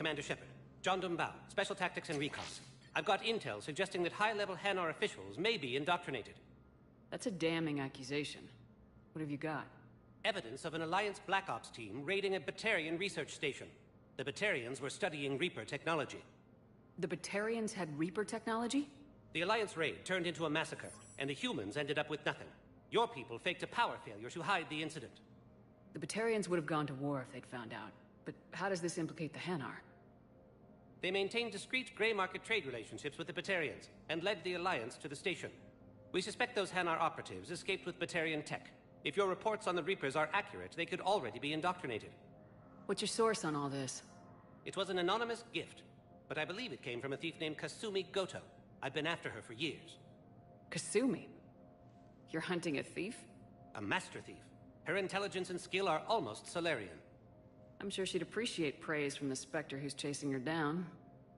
Commander Shepard. John Dumbao, Special Tactics and Recon. I've got intel suggesting that high-level Hanar officials may be indoctrinated. That's a damning accusation. What have you got? Evidence of an Alliance Black Ops team raiding a Batarian research station. The Batarians were studying Reaper technology. The Batarians had Reaper technology? The Alliance raid turned into a massacre, and the humans ended up with nothing. Your people faked a power failure to hide the incident. The Batarians would have gone to war if they'd found out. But how does this implicate the Hanar? They maintained discreet gray market trade relationships with the Batarians, and led the Alliance to the station. We suspect those Hanar operatives escaped with Batarian tech. If your reports on the Reapers are accurate, they could already be indoctrinated. What's your source on all this? It was an anonymous gift, but I believe it came from a thief named Kasumi Goto. I've been after her for years. Kasumi? You're hunting a thief? A master thief. Her intelligence and skill are almost Solarian. I'm sure she'd appreciate praise from the Spectre who's chasing her down.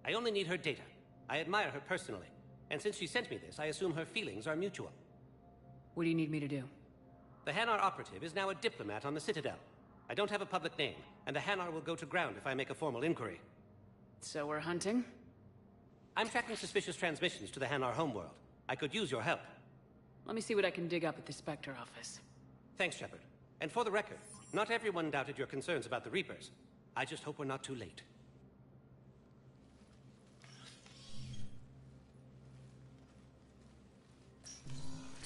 I only need her data. I admire her personally. And since she sent me this, I assume her feelings are mutual. What do you need me to do? The Hanar operative is now a diplomat on the Citadel. I don't have a public name, and the Hanar will go to ground if I make a formal inquiry. So we're hunting? I'm tracking suspicious transmissions to the Hanar homeworld. I could use your help. Let me see what I can dig up at the Spectre office. Thanks, Shepard. And for the record, not everyone doubted your concerns about the Reapers. I just hope we're not too late.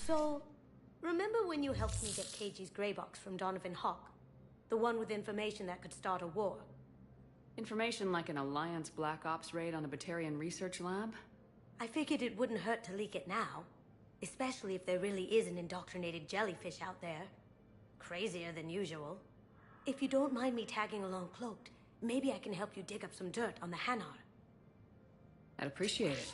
So, remember when you helped me get KG's grey box from Donovan Hawk? The one with information that could start a war? Information like an Alliance Black Ops raid on a Batarian research lab? I figured it wouldn't hurt to leak it now. Especially if there really is an indoctrinated jellyfish out there. Crazier than usual. If you don't mind me tagging along cloaked, maybe I can help you dig up some dirt on the Hanar. I'd appreciate it.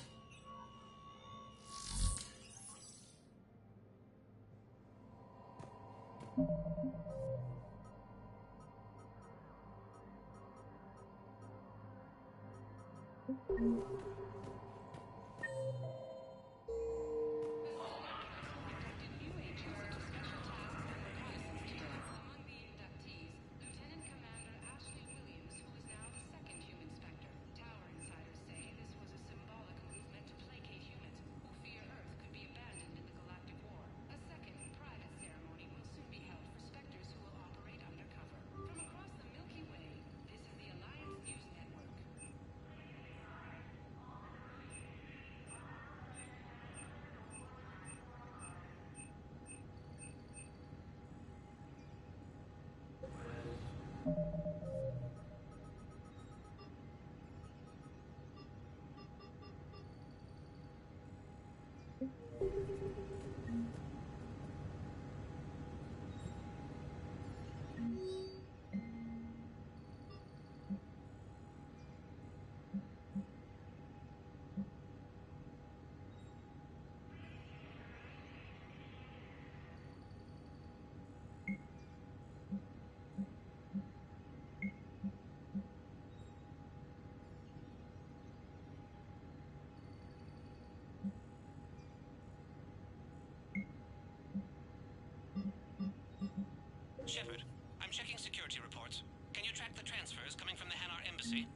Shepard, I'm checking security reports. Can you track the transfers coming from the Hanar embassy?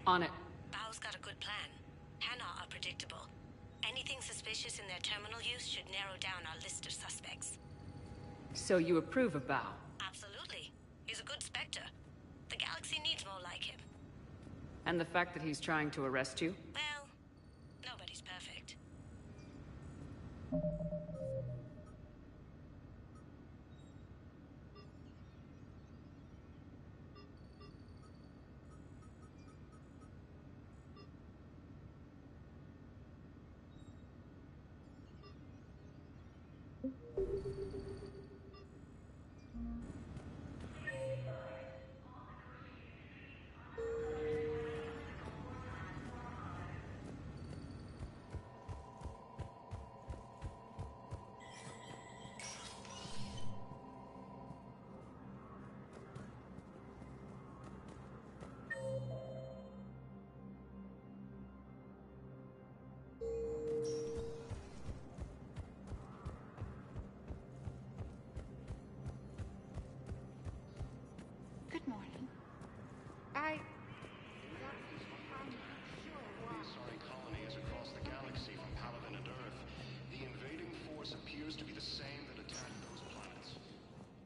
On it. Bao's got a good plan. Hanar are predictable. Anything suspicious in their terminal use should narrow down our list of suspects. So you approve of Bao? Absolutely. He's a good Spectre. The galaxy needs more like him. And the fact that he's trying to arrest you? Well, nobody's perfect.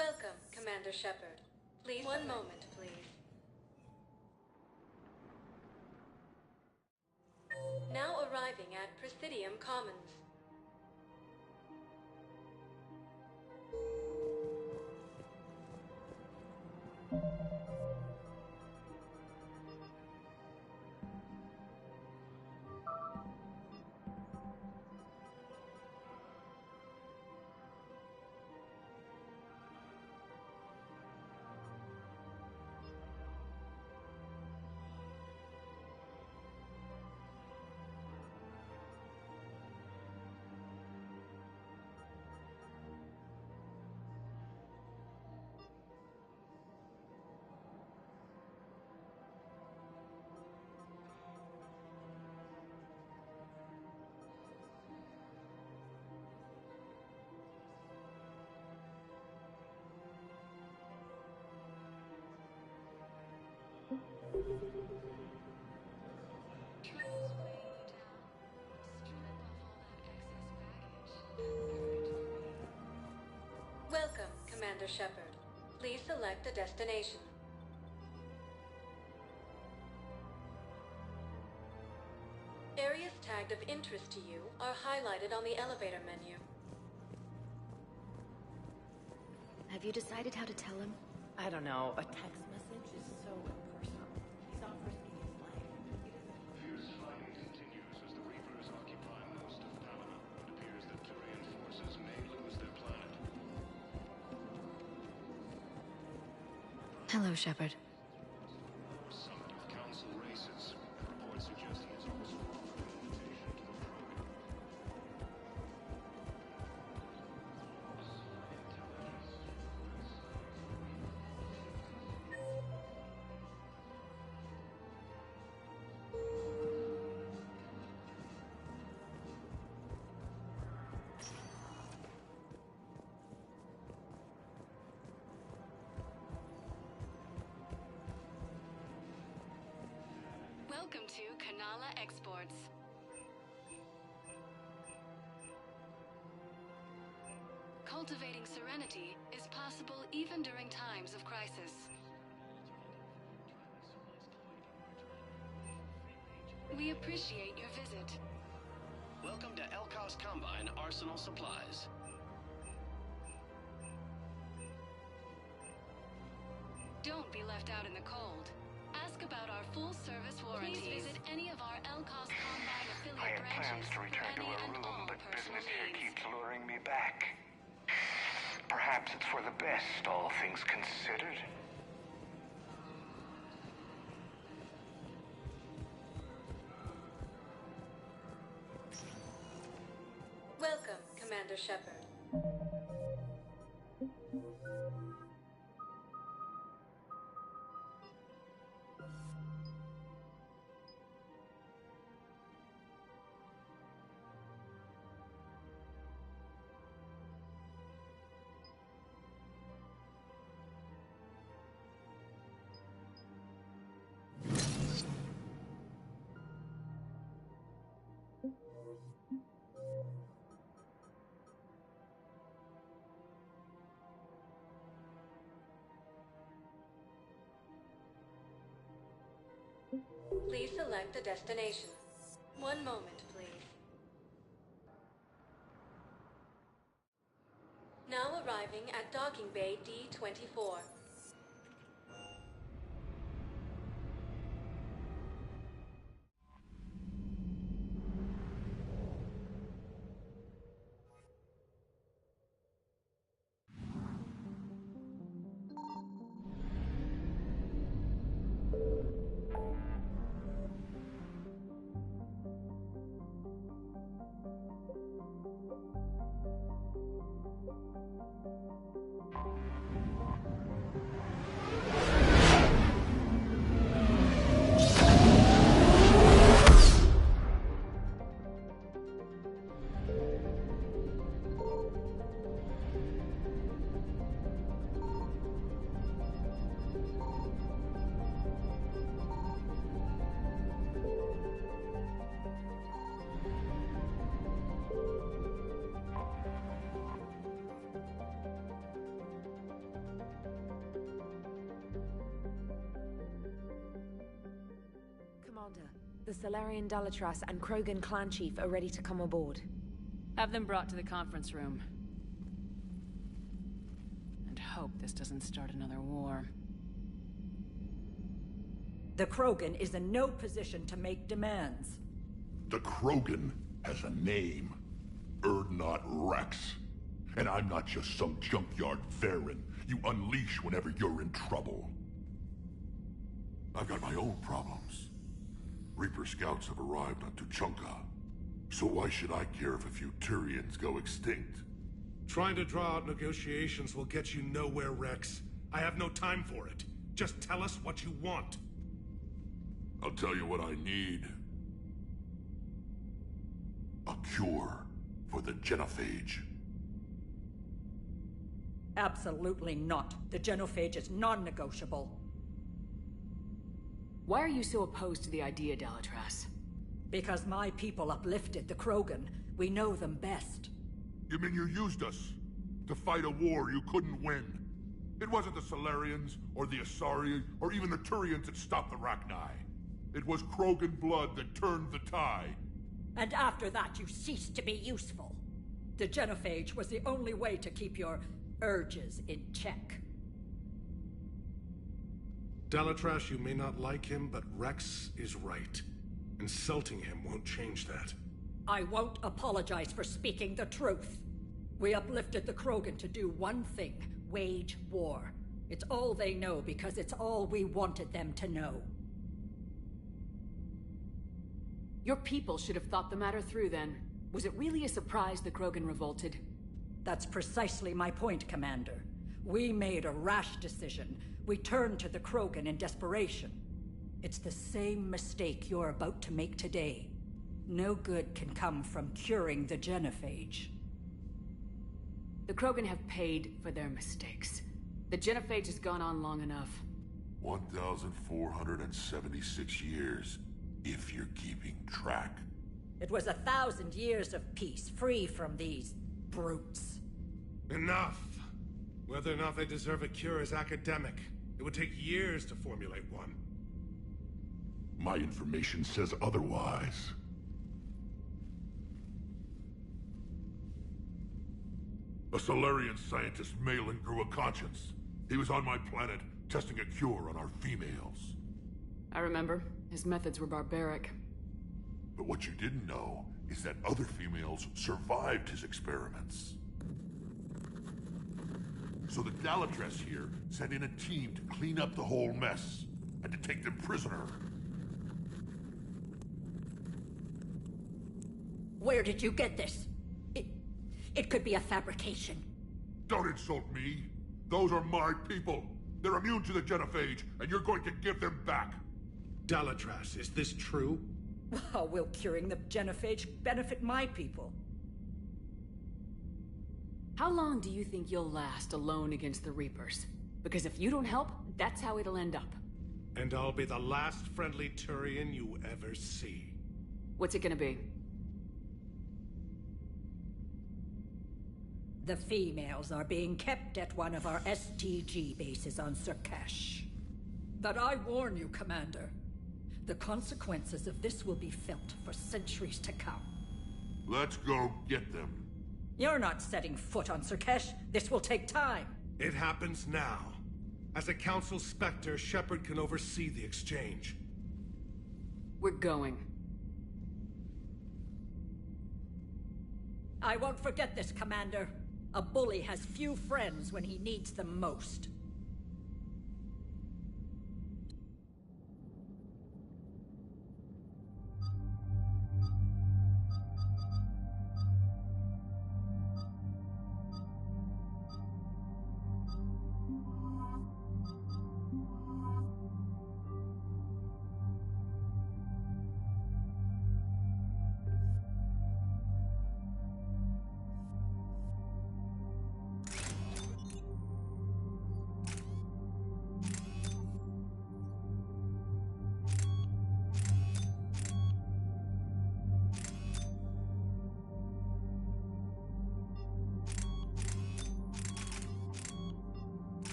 Welcome, Commander Shepard. Please, one moment, please. Now arriving at Presidium Commons. Welcome, Commander Shepard. Please select a destination. Areas tagged of interest to you are highlighted on the elevator menu. Have you decided how to tell him? I don't know. A text message is so impersonal. He's offers me his life. Fierce fighting continues as the Reapers occupy most of Panama. It appears that Turian forces may lose their planet. Hello, Shepard. Summit of Council races. Reports suggest he has also offered an invitation to the program. Welcome to Kanala Exports. Cultivating serenity is possible even during times of crisis. We appreciate your visit. Welcome to Elkos Combine Arsenal Supplies. Don't be left out in the cold. Ask about our full-service warranties. Please visit any of our Elkos Combine I affiliate had plans branches to for return to any a and room, all but personal business here needs. keeps luring me back. Perhaps it's for the best, all things considered. Welcome, Commander Shepard. Please select a destination. One moment, please. Now arriving at Docking Bay D-24. The Salarian Dalatras and Krogan clan chief are ready to come aboard. Have them brought to the conference room. And hope this doesn't start another war. The Krogan is in no position to make demands. The Krogan has a name. Urdnot Rex. And I'm not just some junkyard Varen you unleash whenever you're in trouble. I've got my own problems. Reaper scouts have arrived on Tuchanka. So why should I care if a few Turians go extinct? Trying to draw out negotiations will get you nowhere, Rex. I have no time for it. Just tell us what you want. I'll tell you what I need. A cure for the genophage. Absolutely not. The genophage is non-negotiable. Why are you so opposed to the idea, Dalatras? Because my people uplifted the Krogan. We know them best. You mean you used us to fight a war you couldn't win? It wasn't the Salarians, or the Asari, or even the Turians that stopped the Rachni. It was Krogan blood that turned the tide. And after that, you ceased to be useful. The genophage was the only way to keep your urges in check. Dalatras, you may not like him, but Rex is right. Insulting him won't change that. I won't apologize for speaking the truth. We uplifted the Krogan to do one thing: wage war. It's all they know because it's all we wanted them to know. Your people should have thought the matter through then. Was it really a surprise the Krogan revolted? That's precisely my point, Commander. We made a rash decision. We turned to the Krogan in desperation. It's the same mistake you're about to make today. No good can come from curing the genophage. The Krogan have paid for their mistakes. The genophage has gone on long enough. 1,476 years, if you're keeping track. It was 1,000 years of peace, free from these brutes. Enough! Whether or not they deserve a cure is academic. It would take years to formulate one. My information says otherwise. A Salarian scientist, Malin, grew a conscience. He was on my planet, testing a cure on our females. I remember. His methods were barbaric. But what you didn't know is that other females survived his experiments. So the Dalatras here sent in a team to clean up the whole mess, and to take them prisoner. Where did you get this? It could be a fabrication. Don't insult me. Those are my people. They're immune to the genophage, and you're going to give them back. Dalatras, is this true? How will curing the genophage benefit my people? How long do you think you'll last alone against the Reapers? Because if you don't help, that's how it'll end up. And I'll be the last friendly Turian you ever see. What's it gonna be? The females are being kept at one of our STG bases on Sur'Kesh. But I warn you, Commander. The consequences of this will be felt for centuries to come. Let's go get them. You're not setting foot on Sur'Kesh. This will take time. It happens now. As a Council Spectre, Shepard can oversee the exchange. We're going. I won't forget this, Commander. A bully has few friends when he needs them most.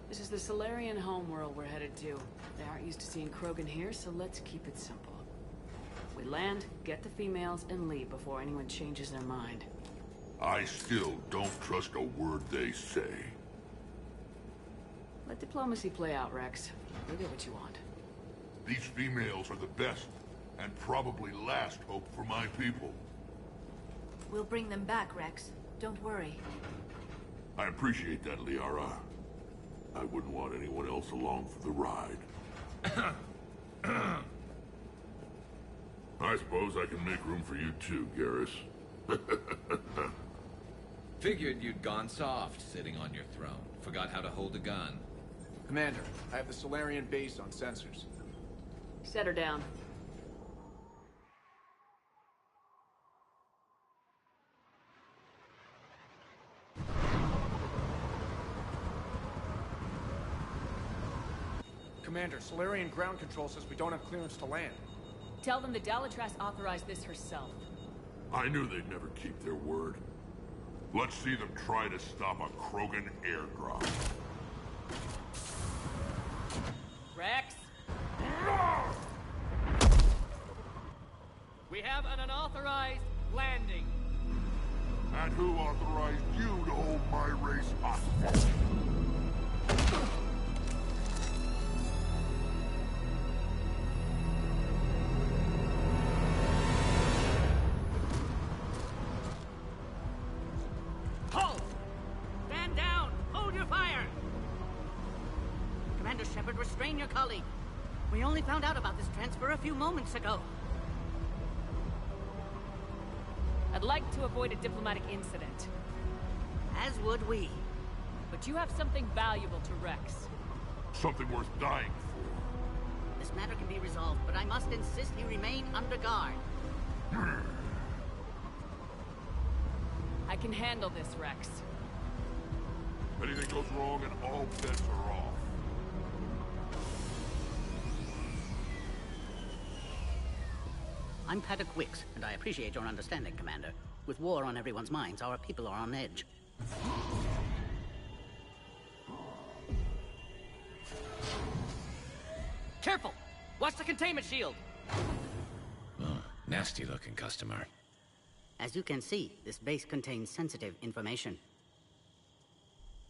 This is the Solarian homeworld we're headed to. They aren't used to seeing Krogan here, so let's keep it simple. We land, get the females, and leave before anyone changes their mind. I still don't trust a word they say. Let diplomacy play out, Rex. You'll get what you want. These females are the best, and probably last hope for my people. We'll bring them back, Rex. Don't worry. I appreciate that, Liara. I wouldn't want anyone else along for the ride. I suppose I can make room for you too, Garrus. Figured you'd gone soft, sitting on your throne. Forgot how to hold a gun. Commander, I have the Solarian base on sensors. Set her down. Commander, Solarian ground control says we don't have clearance to land. Tell them the Dalatrass authorized this herself. I knew they'd never keep their word. Let's see them try to stop a Krogan airdrop. Rex? We have an unauthorized landing. And who authorized you to hold my race hostage? Halt! Stand down! Hold your fire! Commander Shepard, restrain your colleague. We only found out about this transfer a few moments ago. I'd like to avoid a diplomatic incident. As would we. But you have something valuable to Rex. Something worth dying for. This matter can be resolved, but I must insist you remain under guard. I can handle this, Rex. If anything goes wrong and all bets are off. I'm Paddock Wicks, and I appreciate your understanding, Commander. With war on everyone's minds, our people are on edge. Careful! Watch the containment shield! Oh, nasty-looking customer. As you can see, this base contains sensitive information.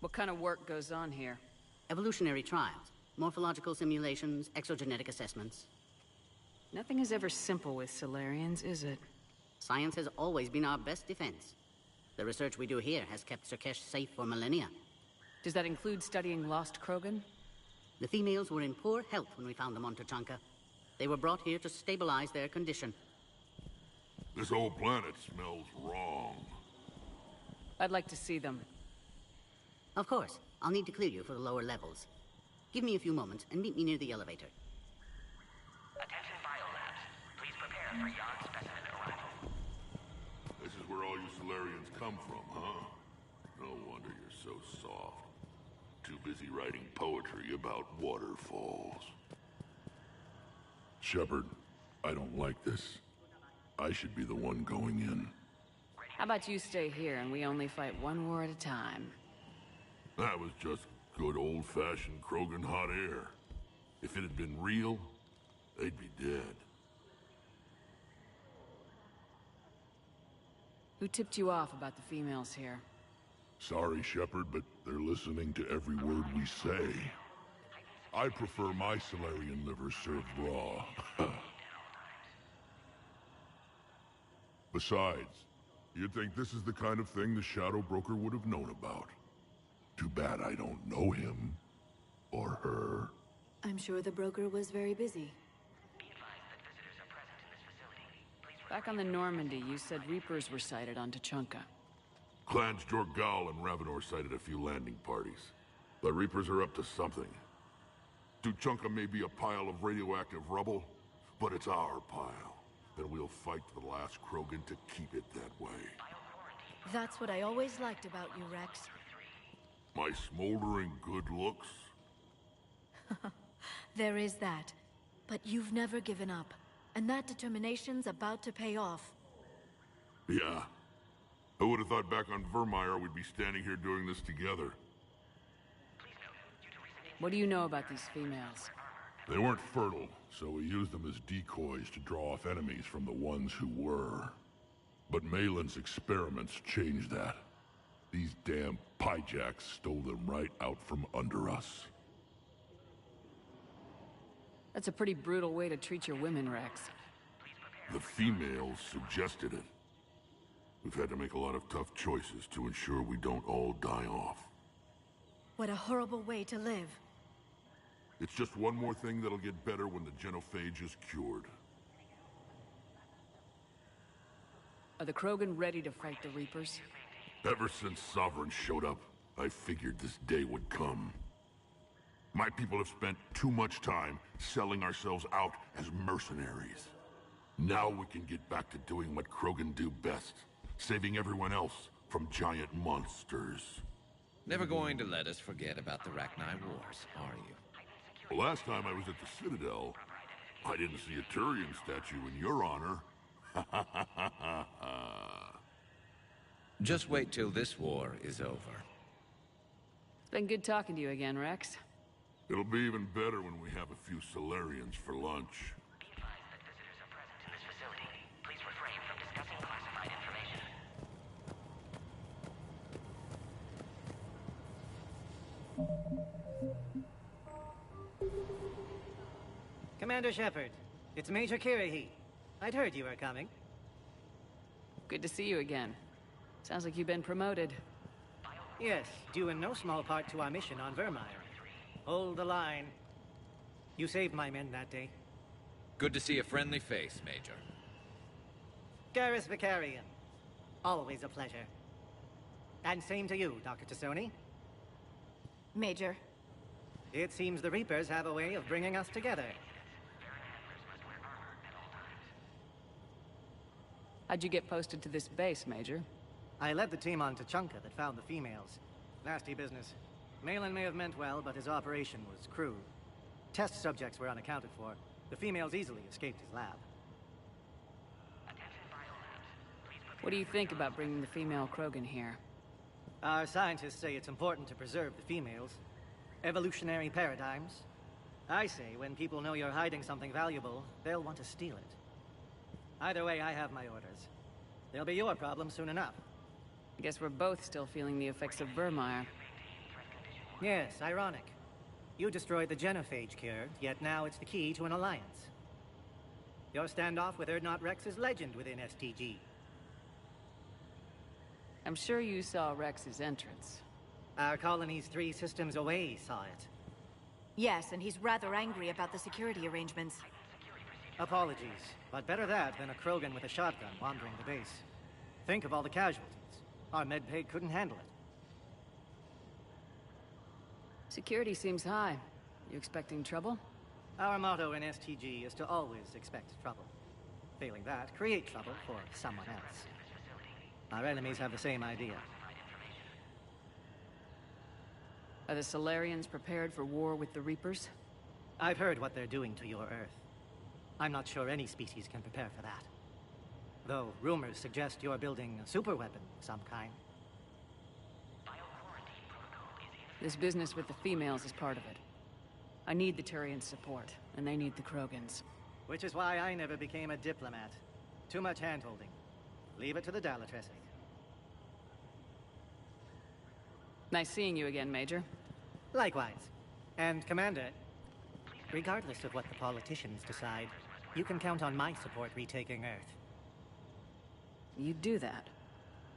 What kind of work goes on here? Evolutionary trials, morphological simulations, exogenetic assessments. Nothing is ever simple with Solarians, is it? Science has always been our best defense. The research we do here has kept Surkesh safe for millennia. Does that include studying lost Krogan? The females were in poor health when we found them on Tuchanka. They were brought here to stabilize their condition. This whole planet smells wrong. I'd like to see them. Of course. I'll need to clear you for the lower levels. Give me a few moments and meet me near the elevator. Attention biolabs. Please prepare for yon specimen arrival. This is where all you Solarians come from, huh? No wonder you're so soft. Too busy writing poetry about waterfalls. Shepard, I don't like this. I should be the one going in. How about you stay here and we only fight one war at a time? That was just good old-fashioned Krogan hot air. If it had been real, they'd be dead. Who tipped you off about the females here? Sorry, Shepard, but they're listening to every word we say. I prefer my Solarian liver served raw. Besides, you'd think this is the kind of thing the Shadow Broker would have known about. Too bad I don't know him. Or her. I'm sure the broker was very busy. Back on the Normandy, you said Reapers were sighted on Tuchanka. Clans Jorgal and Ravenor sighted a few landing parties. The Reapers are up to something. Tuchanka may be a pile of radioactive rubble, but it's our pile. Then we'll fight to the last Krogan to keep it that way. That's what I always liked about you, Rex. My smoldering good looks? There is that. But you've never given up. And that determination's about to pay off. Yeah. Who would have thought back on Vermeer we'd be standing here doing this together? What do you know about these females? They weren't fertile, so we used them as decoys to draw off enemies from the ones who were. But Malin's experiments changed that. These damn Pyjaks stole them right out from under us. That's a pretty brutal way to treat your women, Rex. The females suggested it. We've had to make a lot of tough choices to ensure we don't all die off. What a horrible way to live. It's just one more thing that'll get better when the genophage is cured. Are the Krogan ready to fight the Reapers? Ever since Sovereign showed up, I figured this day would come. My people have spent too much time selling ourselves out as mercenaries. Now we can get back to doing what Krogan do best, saving everyone else from giant monsters. Never going to let us forget about the Rachni Wars, are you? The last time I was at the Citadel, I didn't see a Turian statue in your honor. Just wait till this war is over. It's been good talking to you again, Rex. It'll be even better when we have a few Solarians for lunch. Commander Shepard, it's Major Kirahi. I'd heard you were coming. Good to see you again. Sounds like you've been promoted. Yes, due in no small part to our mission on Vermire. Hold the line. You saved my men that day. Good to see a friendly face, Major. Garrus Vicarian. Always a pleasure. And same to you, Dr. T'Soni. Major. It seems the Reapers have a way of bringing us together. How'd you get posted to this base, Major? I led the team on Tuchanka that found the females. Nasty business. Malin may have meant well, but his operation was crude. Test subjects were unaccounted for. The females easily escaped his lab. What do you think about bringing the female Krogan here? Our scientists say it's important to preserve the females. Evolutionary paradigms. I say when people know you're hiding something valuable, they'll want to steal it. Either way, I have my orders. They'll be your problem soon enough. I guess we're both still feeling the effects of Vermire. Yes, ironic. You destroyed the genophage cure, yet now it's the key to an alliance. Your standoff with Urdnot Rex is legend within STG. I'm sure you saw Rex's entrance. Our colony's 3 systems away saw it. Yes, and he's rather angry about the security arrangements. Apologies, but better that than a Krogan with a shotgun wandering the base. Think of all the casualties. Our medbay couldn't handle it. Security seems high. You expecting trouble? Our motto in STG is to always expect trouble. Failing that, create trouble for someone else. Our enemies have the same idea. Are the Solarians prepared for war with the Reapers? I've heard what they're doing to your Earth. I'm not sure any species can prepare for that. Though rumors suggest you're building a superweapon of some kind. This business with the females is part of it. I need the Turians' support, and they need the Krogans. Which is why I never became a diplomat. Too much hand-holding. Leave it to the Dalatresi. Nice seeing you again, Major. Likewise. And Commander, regardless of what the politicians decide, you can count on my support retaking Earth. You'd do that?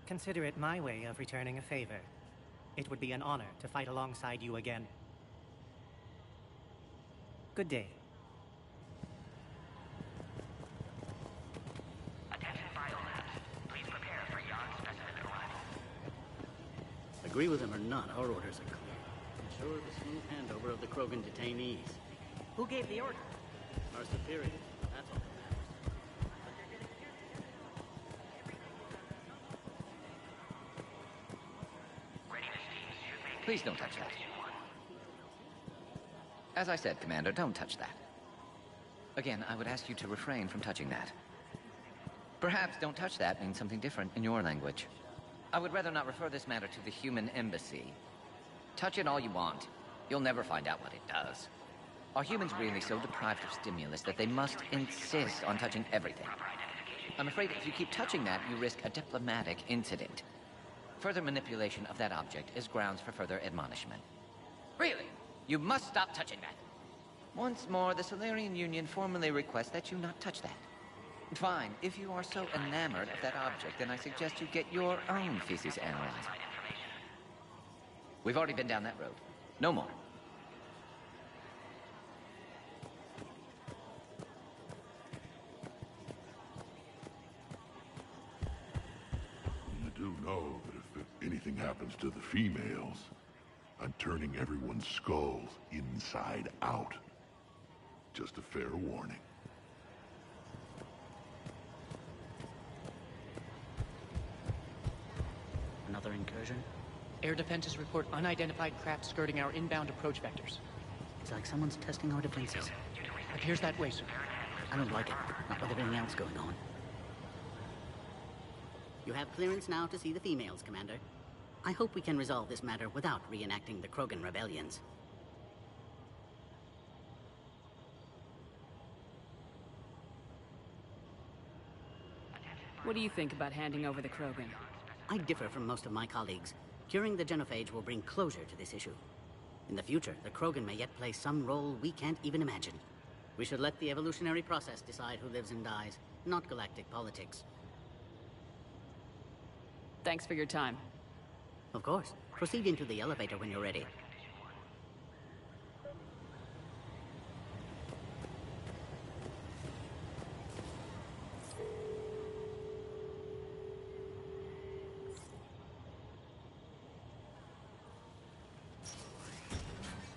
Consider it my way of returning a favor. It would be an honor to fight alongside you again. Good day. Attention biolabs. Please prepare for yon specimen arrival. Agree with him or not, our orders are clear. Ensure the smooth handover of the Krogan detainees. Who gave the order? Our superiors. That's all that matters. Please don't touch that. As I said, Commander, don't touch that. Again, I would ask you to refrain from touching that. Perhaps don't touch that means something different in your language. I would rather not refer this matter to the human embassy. Touch it all you want. You'll never find out what it does. Are humans really so deprived of stimulus that they must insist on touching everything? I'm afraid if you keep touching that, you risk a diplomatic incident. Further manipulation of that object is grounds for further admonishment. Really? You must stop touching that. Once more, the Solarian Union formally requests that you not touch that. Fine, if you are so enamored of that object, then I suggest you get your own feces analyzed. We've already been down that road. No more. You do know that if anything happens to the females, I'm turning everyone's skulls inside out. Just a fair warning. Another incursion? Air defenses report unidentified craft skirting our inbound approach vectors. It's like someone's testing our defenses. Appears that way, sir. I don't like it. Not with everything else going on. You have clearance now to see the females, Commander. I hope we can resolve this matter without reenacting the Krogan rebellions. What do you think about handing over the Krogan? I differ from most of my colleagues. Curing the genophage will bring closure to this issue. In the future, the Krogan may yet play some role we can't even imagine. We should let the evolutionary process decide who lives and dies, not galactic politics. Thanks for your time. Of course. Proceed into the elevator when you're ready.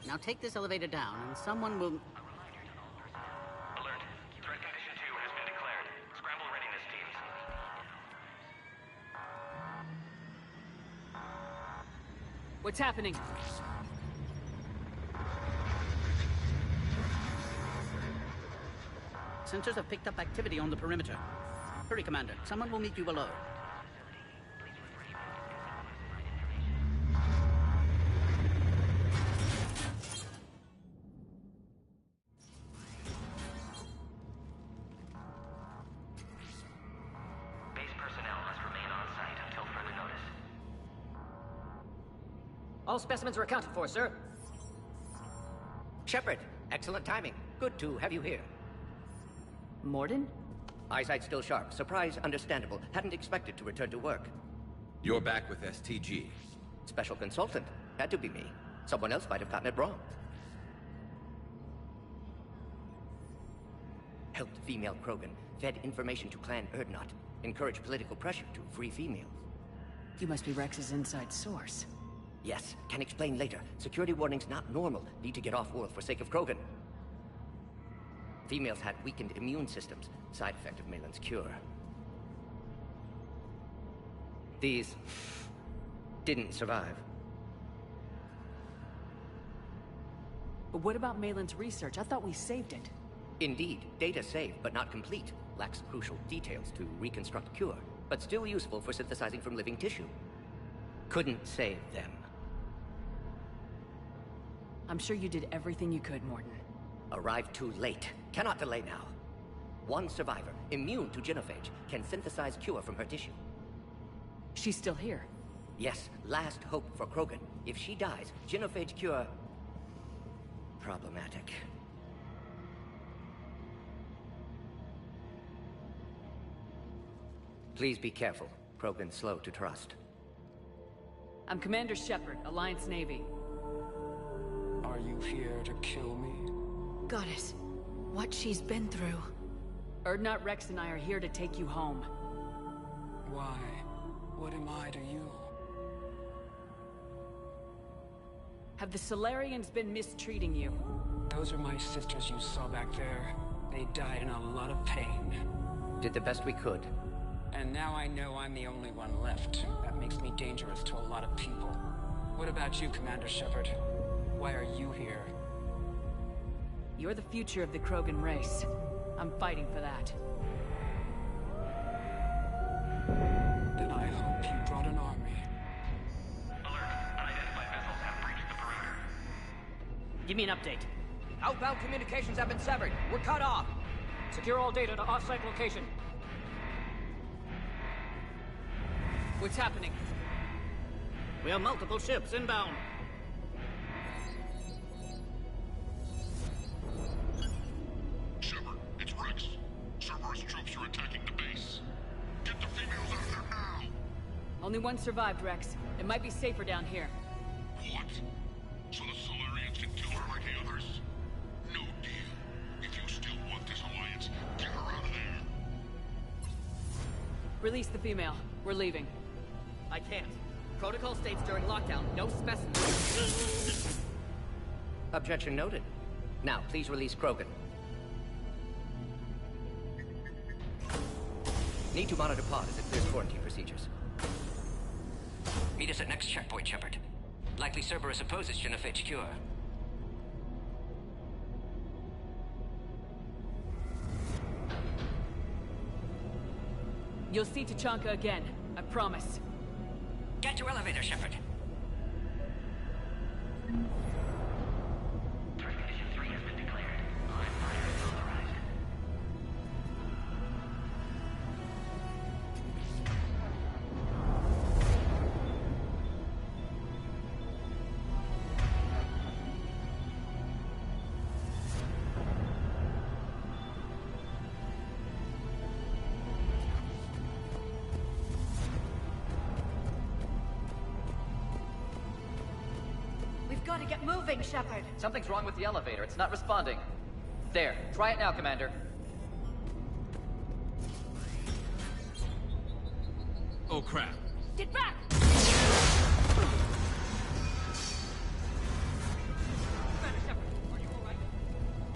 Now take this elevator down, and someone will... Alert. Threat condition 2 has been declared. Scramble readiness teams. What's happening? Sensors have picked up activity on the perimeter. Hurry, Commander. Someone will meet you below. All specimens are accounted for, sir. Shepard, excellent timing. Good to have you here. Mordin? Eyesight still sharp. Surprise understandable. Hadn't expected to return to work. You're back with STG. Special consultant. Had to be me. Someone else might have gotten it wrong. Helped female Krogan. Fed information to Clan Urdnot. Encouraged political pressure to free females. You must be Rex's inside source. Yes, can explain later. Security warning's not normal. Need to get off-world for sake of Krogan. Females had weakened immune systems. Side effect of Malin's cure. These... didn't survive. But what about Malin's research? I thought we saved it. Indeed, data saved, but not complete. Lacks crucial details to reconstruct cure, but still useful for synthesizing from living tissue. Couldn't save them. I'm sure you did everything you could, Mordin. Arrived too late. Cannot delay now. One survivor, immune to genophage, can synthesize cure from her tissue. She's still here? Yes, last hope for Krogan. If she dies, genophage cure... problematic. Please be careful. Krogan's slow to trust. I'm Commander Shepard, Alliance Navy. Are you here to kill me? Goddess, what she's been through. Urdnot Rex and I are here to take you home. Why? What am I to you? Have the Solarians been mistreating you? Those are my sisters you saw back there. They died in a lot of pain. Did the best we could. And now I know I'm the only one left. That makes me dangerous to a lot of people. What about you, Commander Shepard? Why are you here? You're the future of the Krogan race. I'm fighting for that. Then I hope you brought an army. Alert. Unidentified vessels have breached the perimeter. Give me an update. Outbound communications have been severed. We're cut off. Secure all data to off-site location. What's happening? We have multiple ships inbound. Shepard, it's Rex. Cerberus troops are attacking the base. Get the females out of there now! Only one survived, Rex. It might be safer down here. What? So the Solarians can kill her like the others? No deal. If you still want this alliance, get her out of there. Release the female. We're leaving. I can't. Protocol states during lockdown, no specimens. Objection noted. Now, please release Krogan. Need to monitor pod as it clears quarantine procedures. Meet us at next checkpoint, Shepard. Likely Cerberus opposes genophage cure. You'll see Tachanka again. I promise. Get to elevator, Shepard. Condition 3 has been declared. Live fire is authorized. We've got to get moving, Shepard. Something's wrong with the elevator. It's not responding. There. Try it now, Commander. Oh, crap. Get back!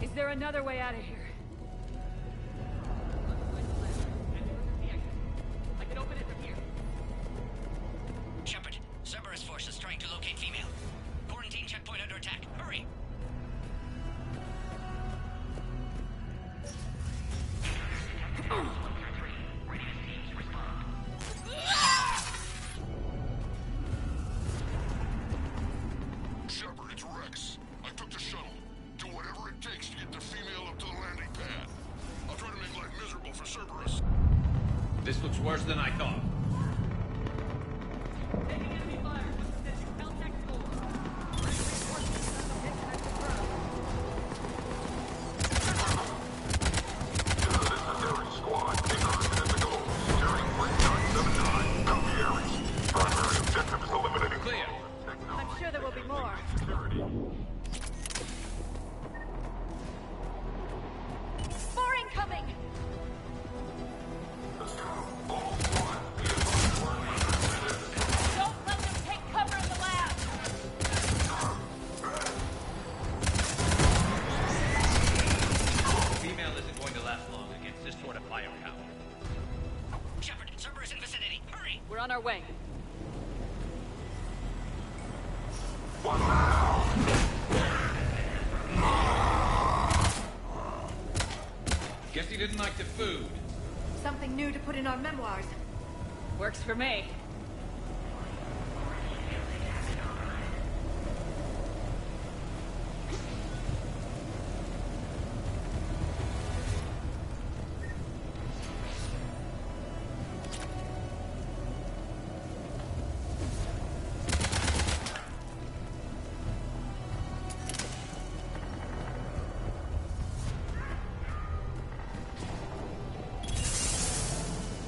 Is there another way out of here? I can open it from here. Shepard, Cerberus force is trying to locate female. Quarantine checkpoint under attack. Hurry! Shepard, it's Rex. I took the shuttle. Do whatever it takes to get the female up to the landing pad. I'll try to make life miserable for Cerberus. This looks worse than I thought. I'm sure there will be more. More incoming! Don't let them take cover in the lab! Female isn't going to last long against this sort of firepower. Shepard, Cerberus in vicinity. Hurry! We're on our way. Guess he didn't like the food. Something new to put in our memoirs. Works for me.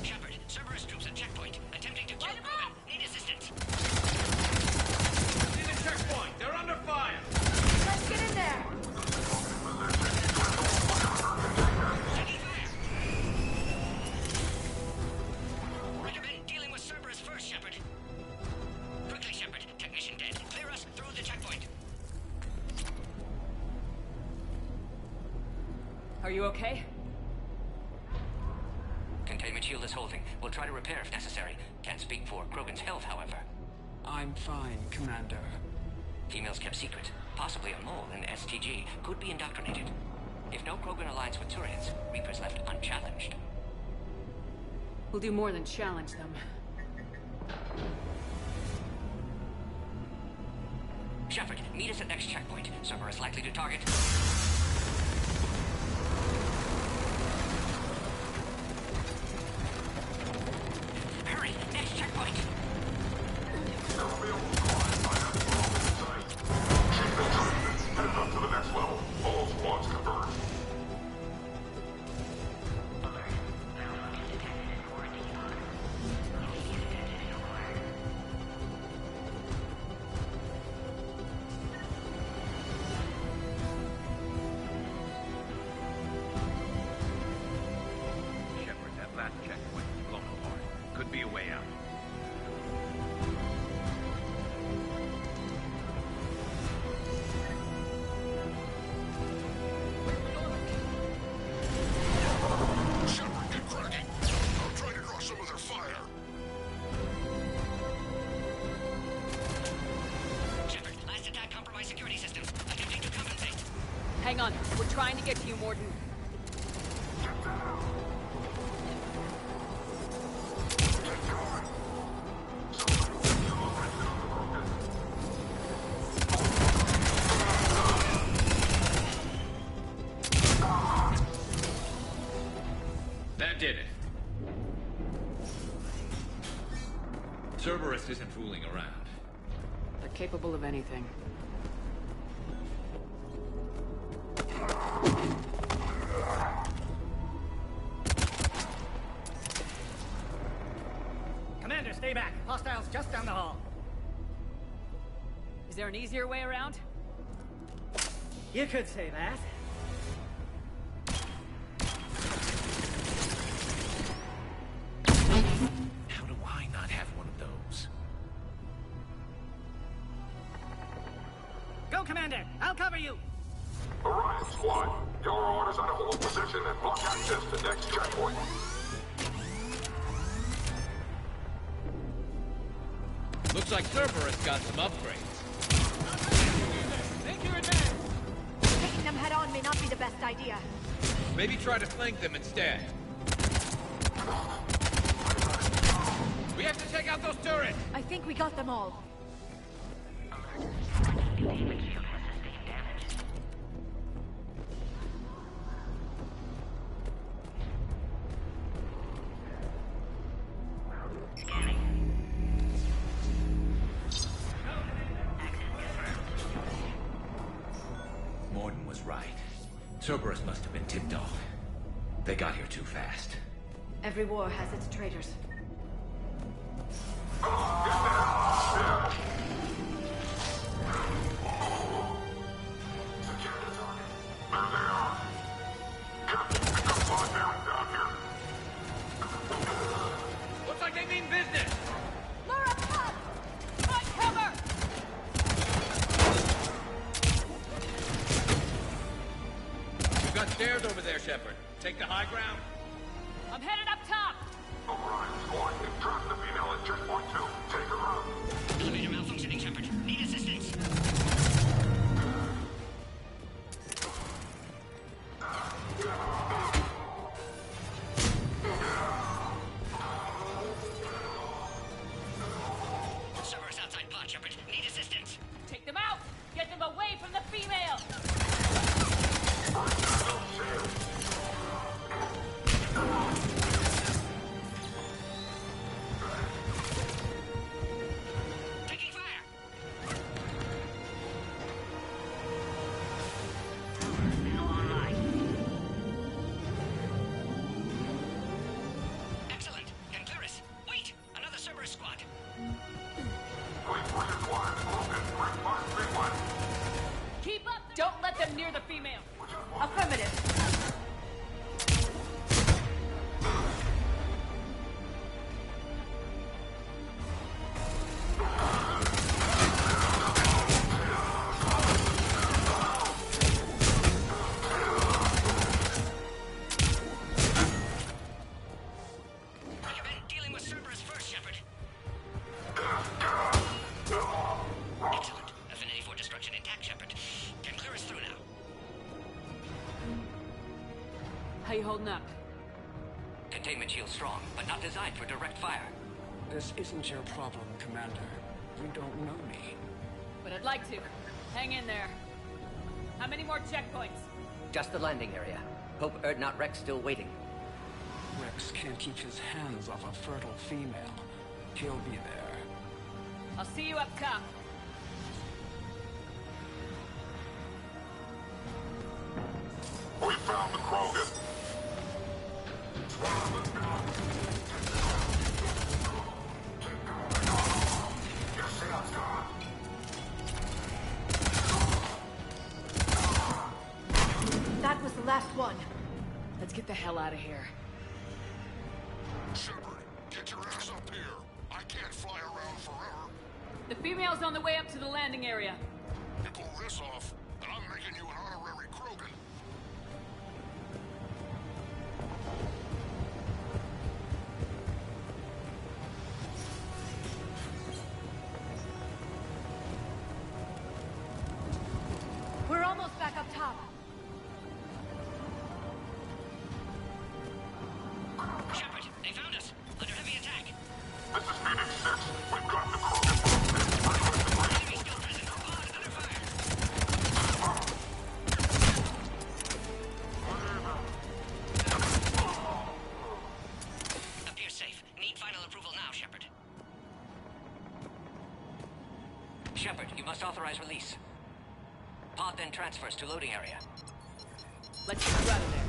Shepard, Cerberus troops at checkpoint, attempting to kill Krogan. Need assistance. See the checkpoint. They're under fire. Let's get in there! Recommend dealing with Cerberus first, Shepard. Quickly, Shepard. Technician dead. Clear us through the checkpoint. Are you okay? Containment shield is holding. We'll try to repair if necessary. Can't speak for Krogan's health, however. I'm fine, Commander. Females kept secret. Possibly a mole in STG. Could be indoctrinated. If no Krogan aligns with Turians, Reapers left unchallenged. We'll do more than challenge them. Shepard, Meet us at next checkpoint. Cerberus likely to target. Hurry! Next checkpoint! Head up to the next level. All squads converge. Shepard, that last checkpoint was blown apart. Could be a way out. Shepard, get cracking. I'll try to draw some of their fire. Shepard, last attack compromised security systems. Attempting to compensate. Hang on. We're trying to get to you, Morden. That did it. Cerberus isn't fooling around. They're capable of anything. Commander, stay back. Hostiles just down the hall. Is there an easier way around? You could say that. How do I not have one of those? Go, Commander! I'll cover you! Orion Squad, your orders are to hold position and block access to next checkpoint. Looks like Cerberus got some upgrades. Make your advance! Taking them head on may not be the best idea. Maybe try to flank them instead. We have to take out those turrets! I think we got them all. Morden was right. Cerberus must have been tipped off. They got here too fast. Every war has its traitors. Looks like they mean business! Laura, cut! Find cover! We've got stairs over there, Shepard. Take the high ground. I'm headed up top! Orion Squad, you've trapped the female at checkpoint 2. Take her out. Elevator malfunctioning, Shepard. Need assistance. Cerberus outside pod, Shepard. Need assistance. Take them out! Get them away from the female! Taking fire. Now online. Excellent. Concurus. Wait! Another Cerberus squad. Keep up! Don't let them near the female! Affirmative. Bring him in. Dealing with Cerberus first, Shepard. Excellent. Affinity for destruction intact, Shepard. Can clear us through now. How you holding up? Containment shield strong, but not designed for direct fire. This isn't your problem, Commander. You don't know me. But I'd like to. Hang in there. How many more checkpoints? Just the landing area. Hope Urdnot Rex still waiting. Rex can't keep his hands off a fertile female. He'll be there. I'll see you up top. We found the Krogan. That was the last one. Let's get the hell out of here. Shepard, get your ass up here. I can't fly around forever. The female's on the way up to the landing area. You pull this off, and I'm making you an honorary Krogan. We're almost back up top. Shepard, they found us. Under heavy attack. This is Phoenix 6. We've got the Krogan. Enemy still present. Under fire. Appears safe. Need final approval now, Shepard. Shepard, you must authorize release. Pod then transfers to loading area. Let's get you out of there.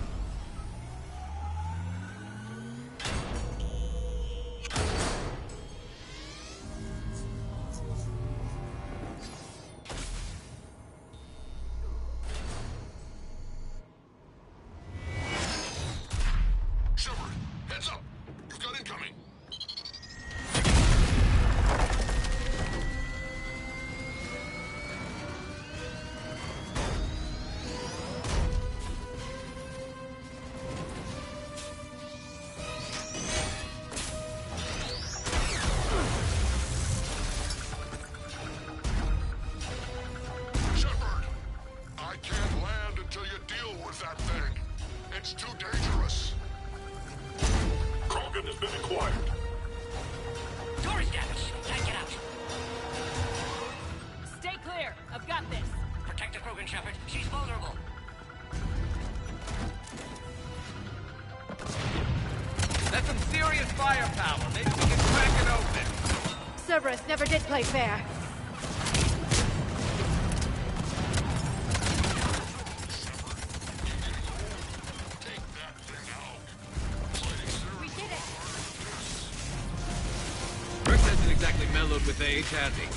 Shepard, heads up. You've got incoming. Shepard, I can't land until you deal with that thing. It's too dangerous. Krogan has been acquired. Door is damaged. Can't get out. Stay clear. I've got this. Protect the Krogan, Shepard. She's vulnerable. That's some serious firepower. Maybe we can crack it open. Cerberus never did play fair. We did it. Rex hasn't exactly mellowed with age, has he?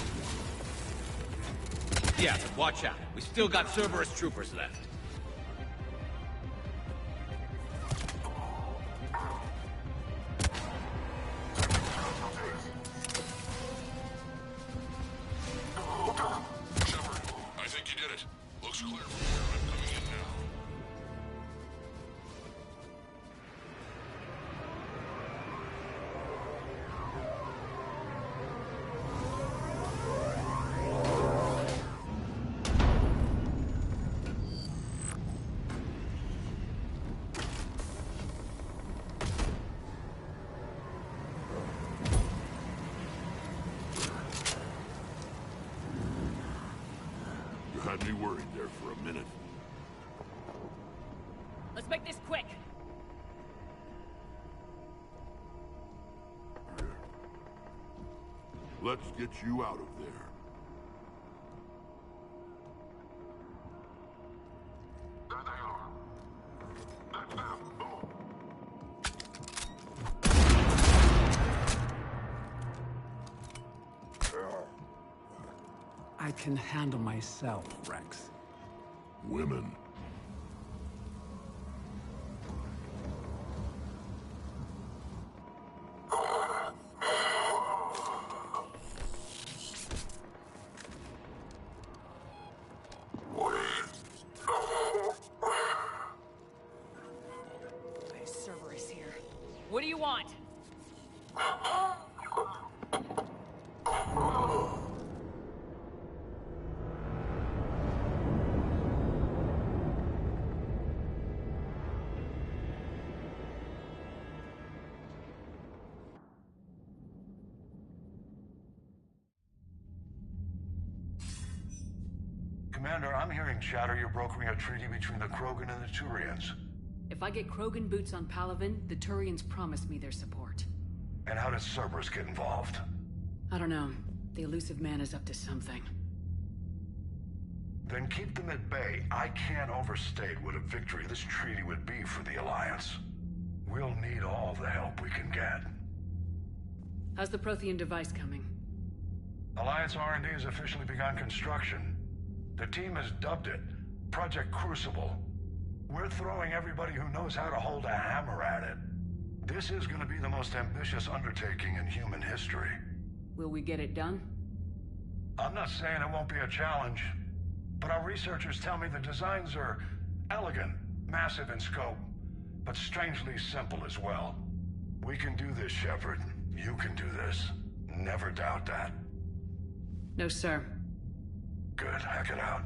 Yeah, but watch out. We still got Cerberus troopers left. Shepard, I think you did it. Looks clear from here. I'm coming in now. You had me worried there for a minute. Let's make this quick. Let's get you out of there. There they are. That's them. I can handle myself, Rex. Women. Where's Cerberus here? What do you want? Commander, I'm hearing chatter you're brokering a treaty between the Krogan and the Turians. If I get Krogan boots on Palaven, the Turians promised me their support. And how does Cerberus get involved? I don't know. The elusive man is up to something. Then keep them at bay. I can't overstate what a victory this treaty would be for the Alliance. We'll need all the help we can get. How's the Prothean device coming? Alliance R&D has officially begun construction. The team has dubbed it Project Crucible. We're throwing everybody who knows how to hold a hammer at it. This is going to be the most ambitious undertaking in human history. Will we get it done? I'm not saying it won't be a challenge, but our researchers tell me the designs are elegant, massive in scope, but strangely simple as well. We can do this, Shepard. You can do this. Never doubt that. No, sir. Good. Hack it out.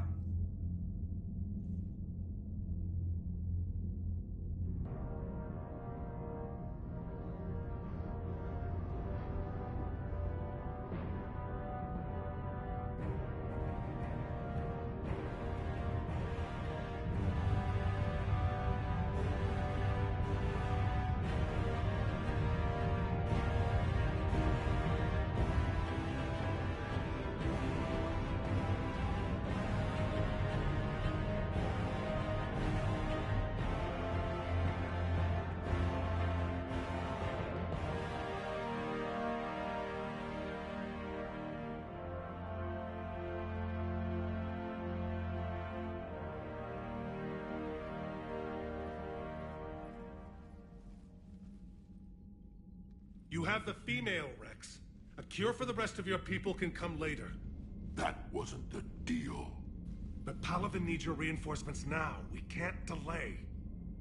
You have the female, Rex. A cure for the rest of your people can come later. That wasn't the deal. But Palaven needs your reinforcements now. We can't delay.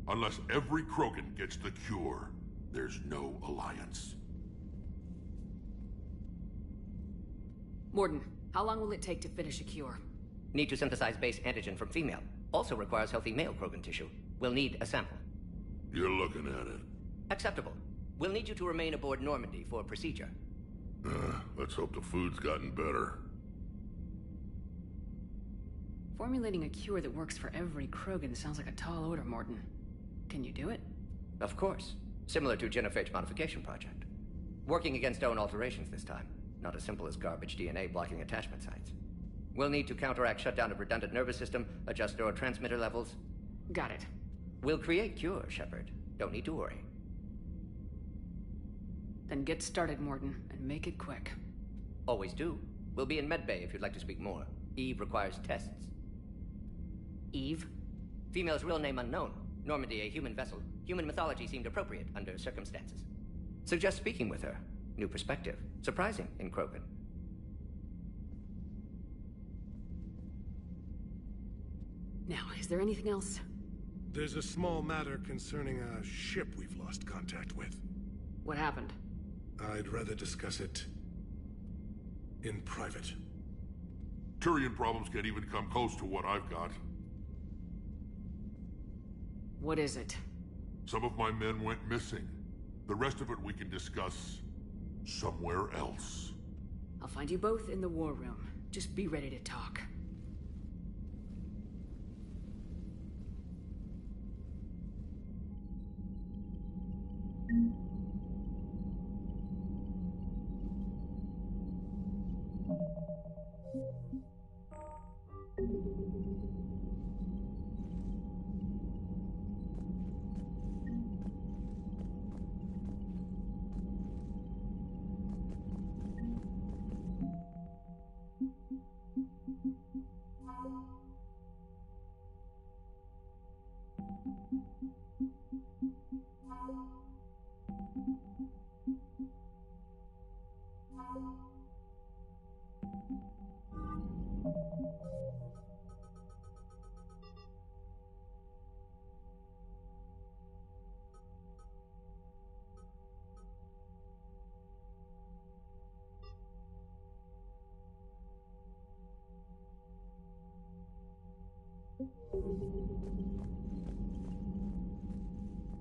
Unless every Krogan gets the cure, there's no alliance. Mordin, how long will it take to finish a cure? Need to synthesize base antigen from female. Also requires healthy male Krogan tissue. We'll need a sample. You're looking at it. Acceptable. We'll need you to remain aboard Normandy for procedure. Let's hope the food's gotten better. Formulating a cure that works for every Krogan sounds like a tall order, Mordin. Can you do it? Of course. Similar to Genophage Modification Project. Working against own alterations this time. Not as simple as garbage DNA blocking attachment sites. We'll need to counteract shutdown of redundant nervous system, adjust neurotransmitter levels. Got it. We'll create cure, Shepard. Don't need to worry. Then get started, Mordin, and make it quick. Always do. We'll be in medbay if you'd like to speak more. Eve requires tests. Eve? Female's real name unknown. Normandy, a human vessel. Human mythology seemed appropriate under circumstances. Suggest speaking with her. New perspective. Surprising in Krogan. Now, is there anything else? There's a small matter concerning a ship we've lost contact with. What happened? I'd rather discuss it in private. Turian problems can't even come close to what I've got. What is it? Some of my men went missing. The rest of it we can discuss somewhere else. I'll find you both in the war room. Just be ready to talk.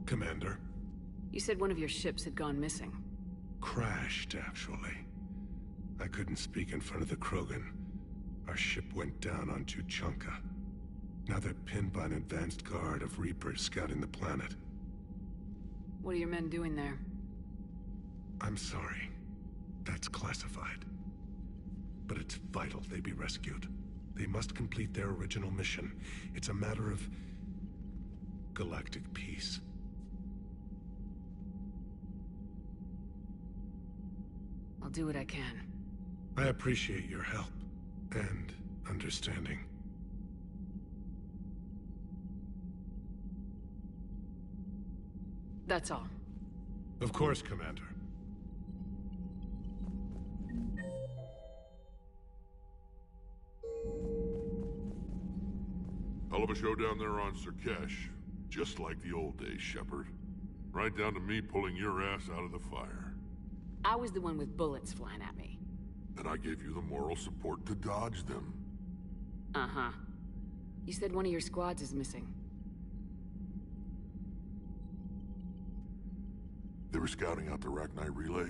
Commander. You said one of your ships had gone missing. Crashed, actually. I couldn't speak in front of the Krogan. Our ship went down on Tuchanka. Now they're pinned by an advanced guard of Reapers scouting the planet. What are your men doing there? I'm sorry. That's classified. But it's vital they be rescued. They must complete their original mission. It's a matter of galactic peace. I'll do what I can. I appreciate your help and understanding. That's all. Of course, Commander. Hell of a show down there on Surkesh. Just like the old days, Shepard. Right down to me pulling your ass out of the fire. I was the one with bullets flying at me. And I gave you the moral support to dodge them. Uh-huh. You said one of your squads is missing. They were scouting out the Rachni relay.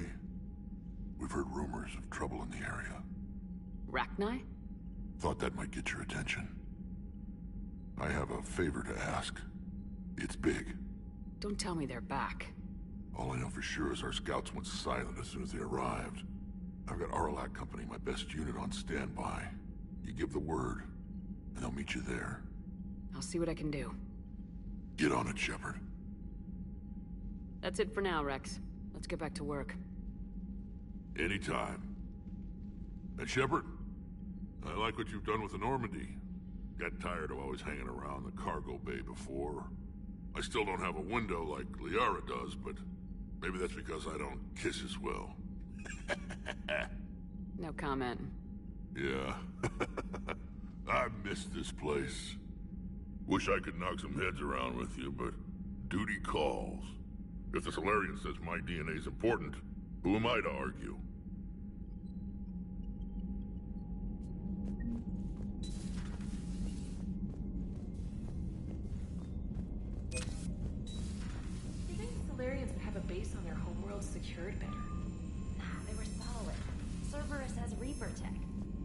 We've heard rumors of trouble in the area. Rachni? Thought that might get your attention. I have a favor to ask. It's big. Don't tell me they're back. All I know for sure is our scouts went silent as soon as they arrived. I've got Aralak Company, my best unit, on standby. You give the word, and they'll meet you there. I'll see what I can do. Get on it, Shepard. That's it for now, Rex. Let's get back to work. Anytime. And Shepard, I like what you've done with the Normandy. Got tired of always hanging around the cargo bay before. I still don't have a window like Liara does, but maybe that's because I don't kiss as well. No comment. Yeah. I miss this place. Wish I could knock some heads around with you, but duty calls. If the Solarian says my DNA's important, who am I to argue? Do you think the Solarians would have a base on their homeworld secured better? Nah, they were solid. Cerberus has Reaper tech.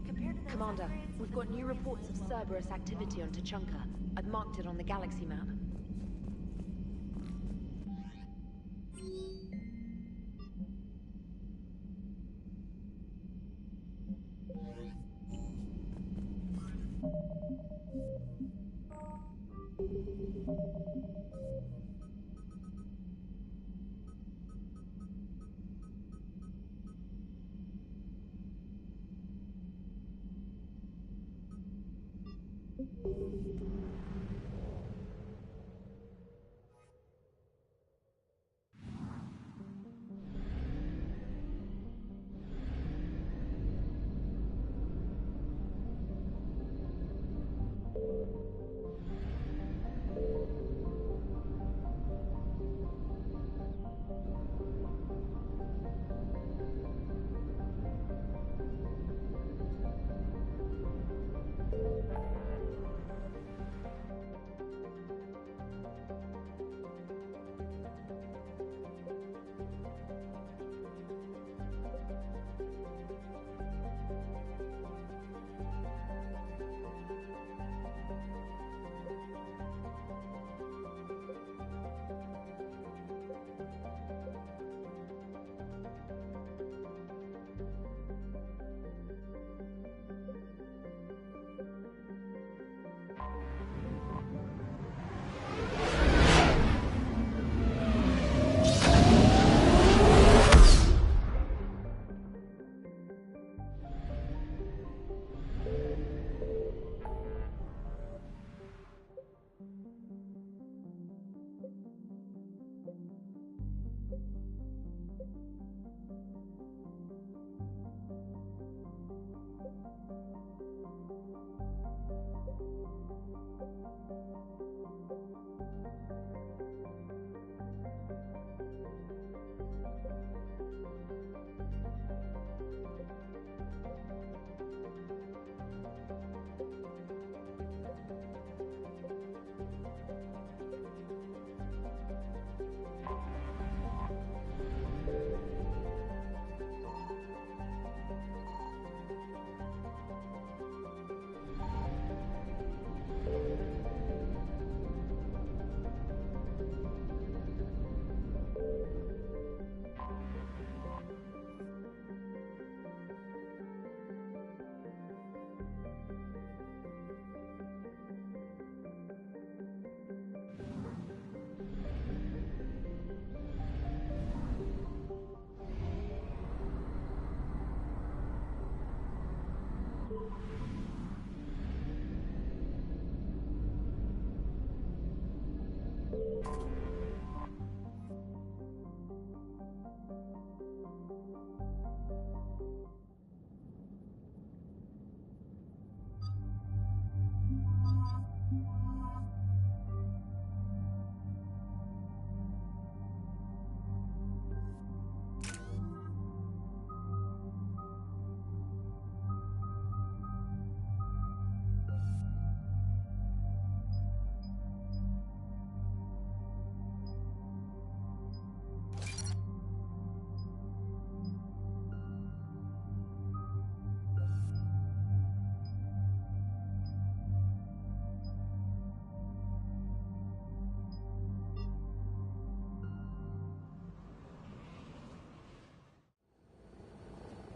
Compared to Commander, we've got new reports of Cerberus activity on Tuchanka. I've marked it on the galaxy map.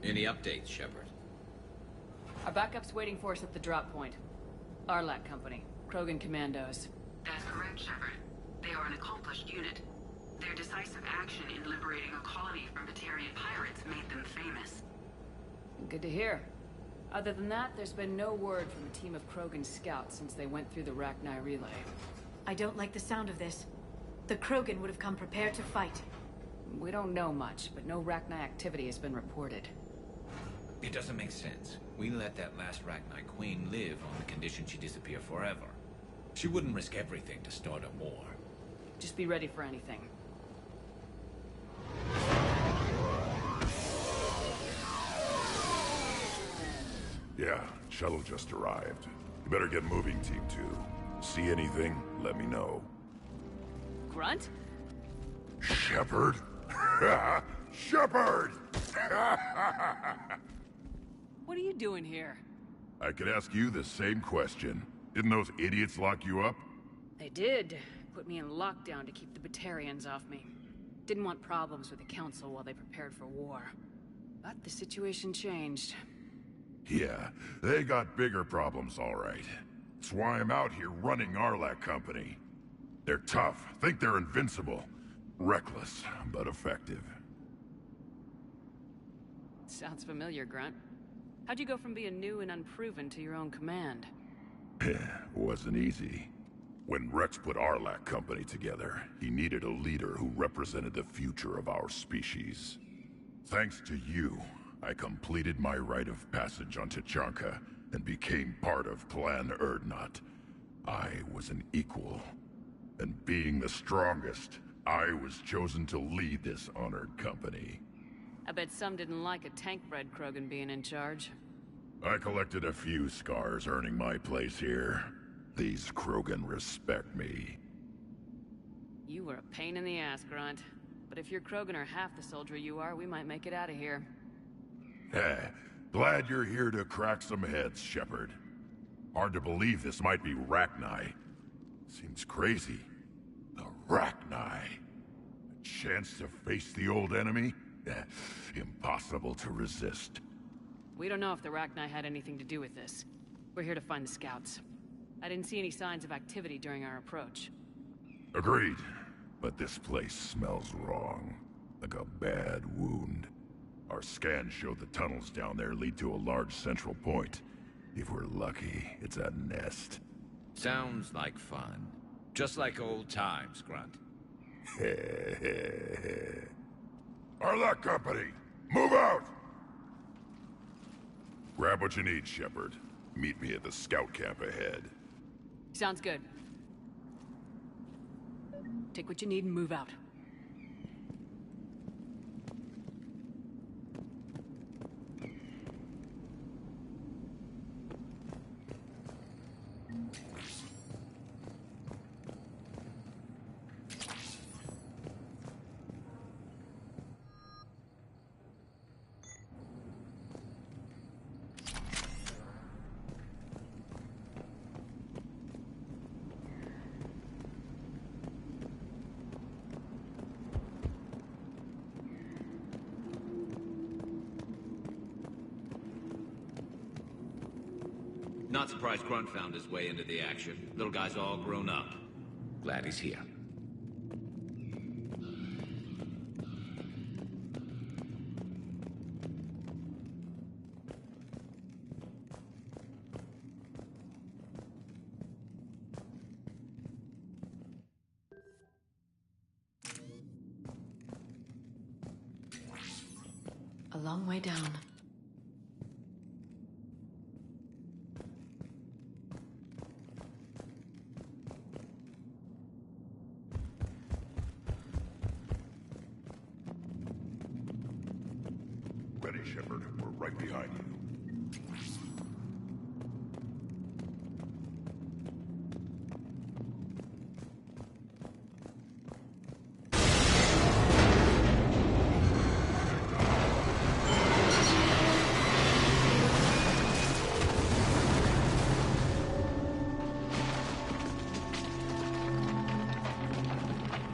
Any updates, Shepard? Our backup's waiting for us at the drop point. Arlac Company, Krogan Commandos. That's correct, Shepard. They are an accomplished unit. Their decisive action in liberating a colony from Batarian pirates made them famous. Good to hear. Other than that, there's been no word from a team of Krogan scouts since they went through the Rachni relay. I don't like the sound of this. The Krogan would have come prepared to fight. We don't know much, but no Rachni activity has been reported. It doesn't make sense. We let that last Rachni Queen live on the condition she disappear forever. She wouldn't risk everything to start a war. Just be ready for anything. Yeah, shuttle just arrived. You better get moving, Team 2. See anything, let me know. Grunt? Shepard? Shepard! What are you doing here? I could ask you the same question. Didn't those idiots lock you up? They did. Put me in lockdown to keep the Batarians off me. Didn't want problems with the Council while they prepared for war. But the situation changed. Yeah, they got bigger problems, all right. That's why I'm out here running Arlac Company. They're tough, think they're invincible. Reckless, but effective. Sounds familiar, Grunt. How'd you go from being new and unproven to your own command? Wasn't easy. When Rex put Arlac Company together, he needed a leader who represented the future of our species. Thanks to you, I completed my rite of passage on Tuchanka and became part of Clan Urdnot. I was an equal. And being the strongest, I was chosen to lead this honored company. I bet some didn't like a tank-bred Krogan being in charge. I collected a few scars earning my place here. These Krogan respect me. You were a pain in the ass, Grunt. But if your Krogan are half the soldier you are, we might make it out of here. Glad you're here to crack some heads, Shepard. Hard to believe this might be Rachni. Seems crazy. The Rachni. A chance to face the old enemy? Impossible to resist. We don't know if the Rachni had anything to do with this. We're here to find the scouts. I didn't see any signs of activity during our approach. Agreed. But this place smells wrong. Like a bad wound. Our scans show the tunnels down there lead to a large central point. If we're lucky, it's a nest. Sounds like fun. Just like old times, Grunt. Arlac Company, move out! Grab what you need, Shepard. Meet me at the scout camp ahead. Sounds good. Take what you need and move out. Not surprised Grunt found his way into the action. Little guy's all grown up. Glad he's here. long way down. Ready, Shepard. We're right behind you.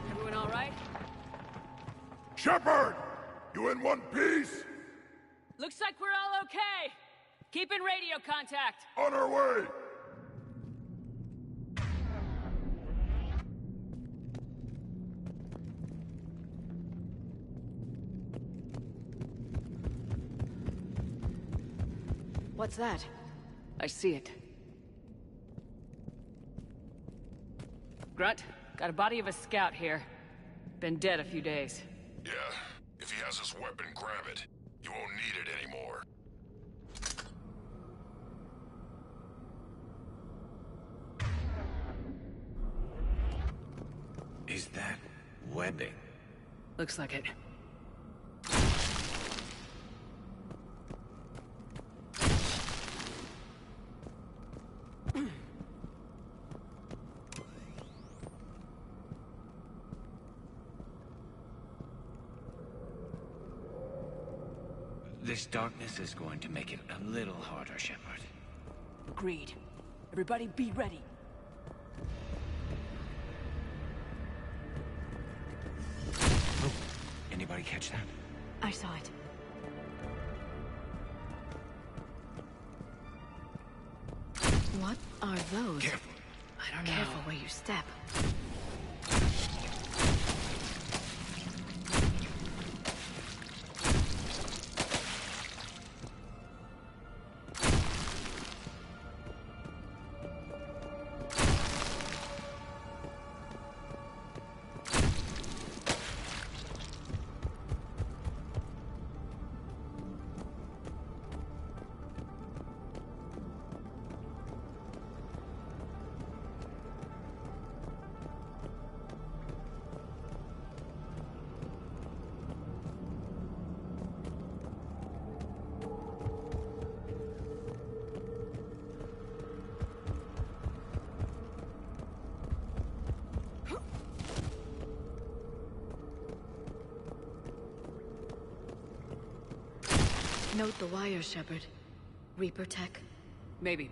Everyone all right? Shepard! You in one piece? Looks like we're all okay. Keep in radio contact. On our way! What's that? I see it. Grunt, got a body of a scout here. Been dead a few days. Yeah. If he has his weapon, grab it. You won't need it anymore. Is that webbing? Looks like it. This darkness is going to make it a little harder, Shepard. Agreed. Everybody be ready. Oh, anybody catch that? I saw it. What are those? Careful. I don't know. Careful where you step. Note the wire, Shepard. Reaper tech? Maybe.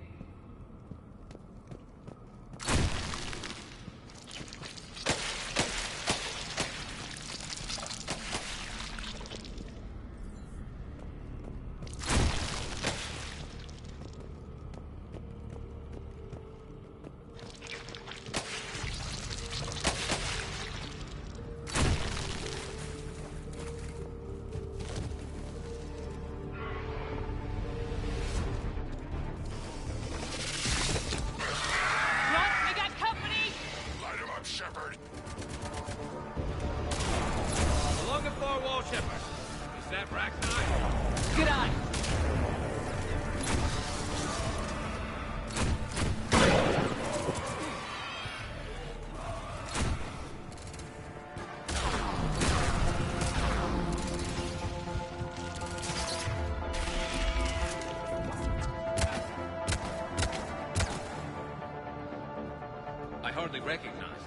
Recognized.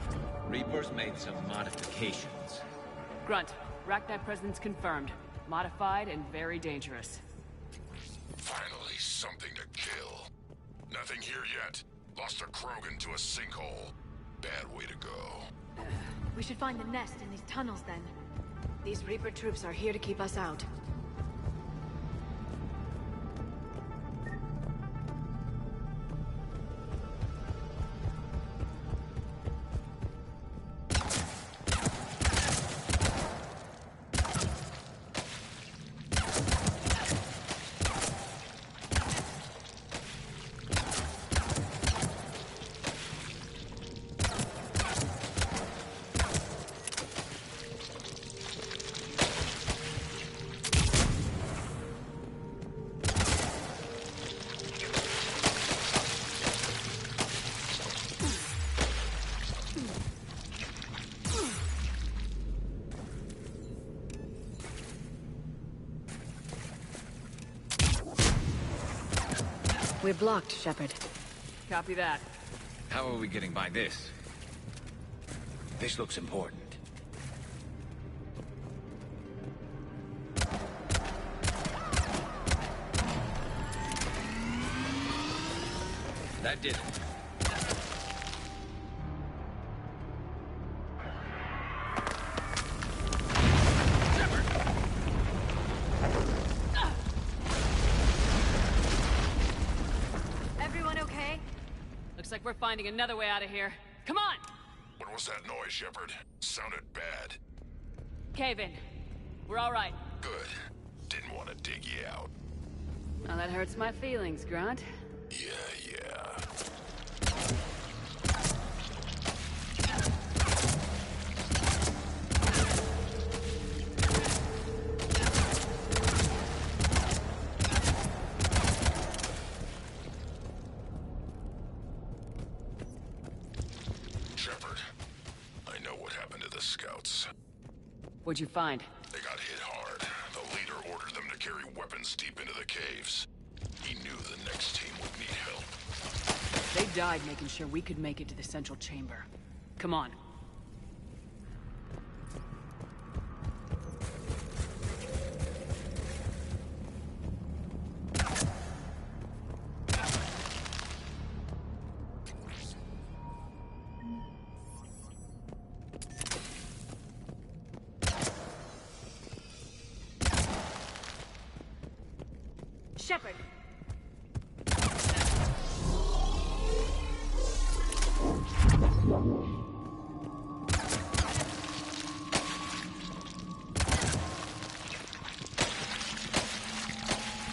Reapers made some modifications. Grunt, Rachni presence confirmed. Modified and very dangerous. Finally, something to kill. Nothing here yet. Lost a Krogan to a sinkhole. Bad way to go. We should find the nest in these tunnels then. These Reaper troops are here to keep us out. We're blocked, Shepard. Copy that. How are we getting by this? This looks important. That did it. Everyone okay? Looks like we're finding another way out of here. Come on! What was that noise, Shepard? Sounded bad. Cave in. We're all right. Good. Didn't want to dig you out. Now that hurts my feelings, Grunt. Yeah. Shepard, I know what happened to the scouts. What'd you find? They got hit hard. The leader ordered them to carry weapons deep into the caves. He knew the next team would need help. They died making sure we could make it to the central chamber. Come on. Shepard!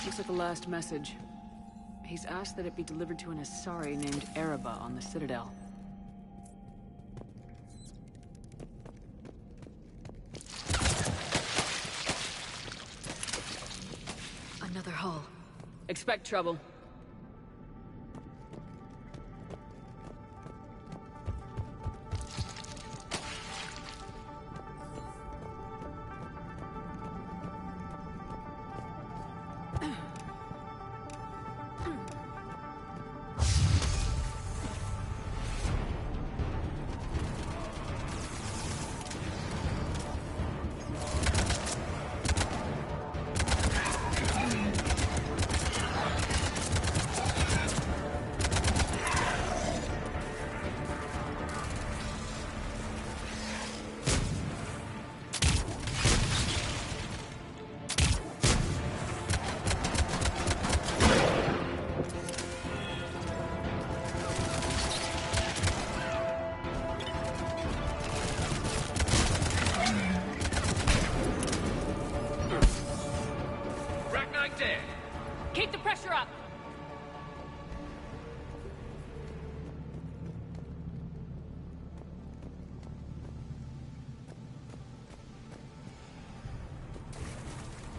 Looks like the last message. He's asked that it be delivered to an Asari named Ereba on the Citadel. Another hull. Expect trouble. Keep the pressure up!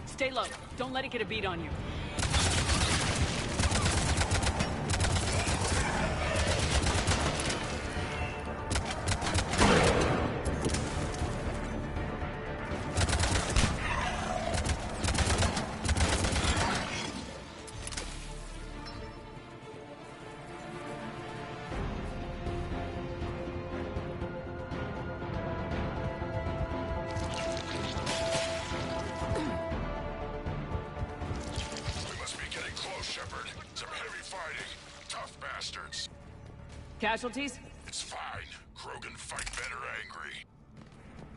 Stay low. Don't let it get a beat on you. Casualties? It's fine. Krogan fight better angry.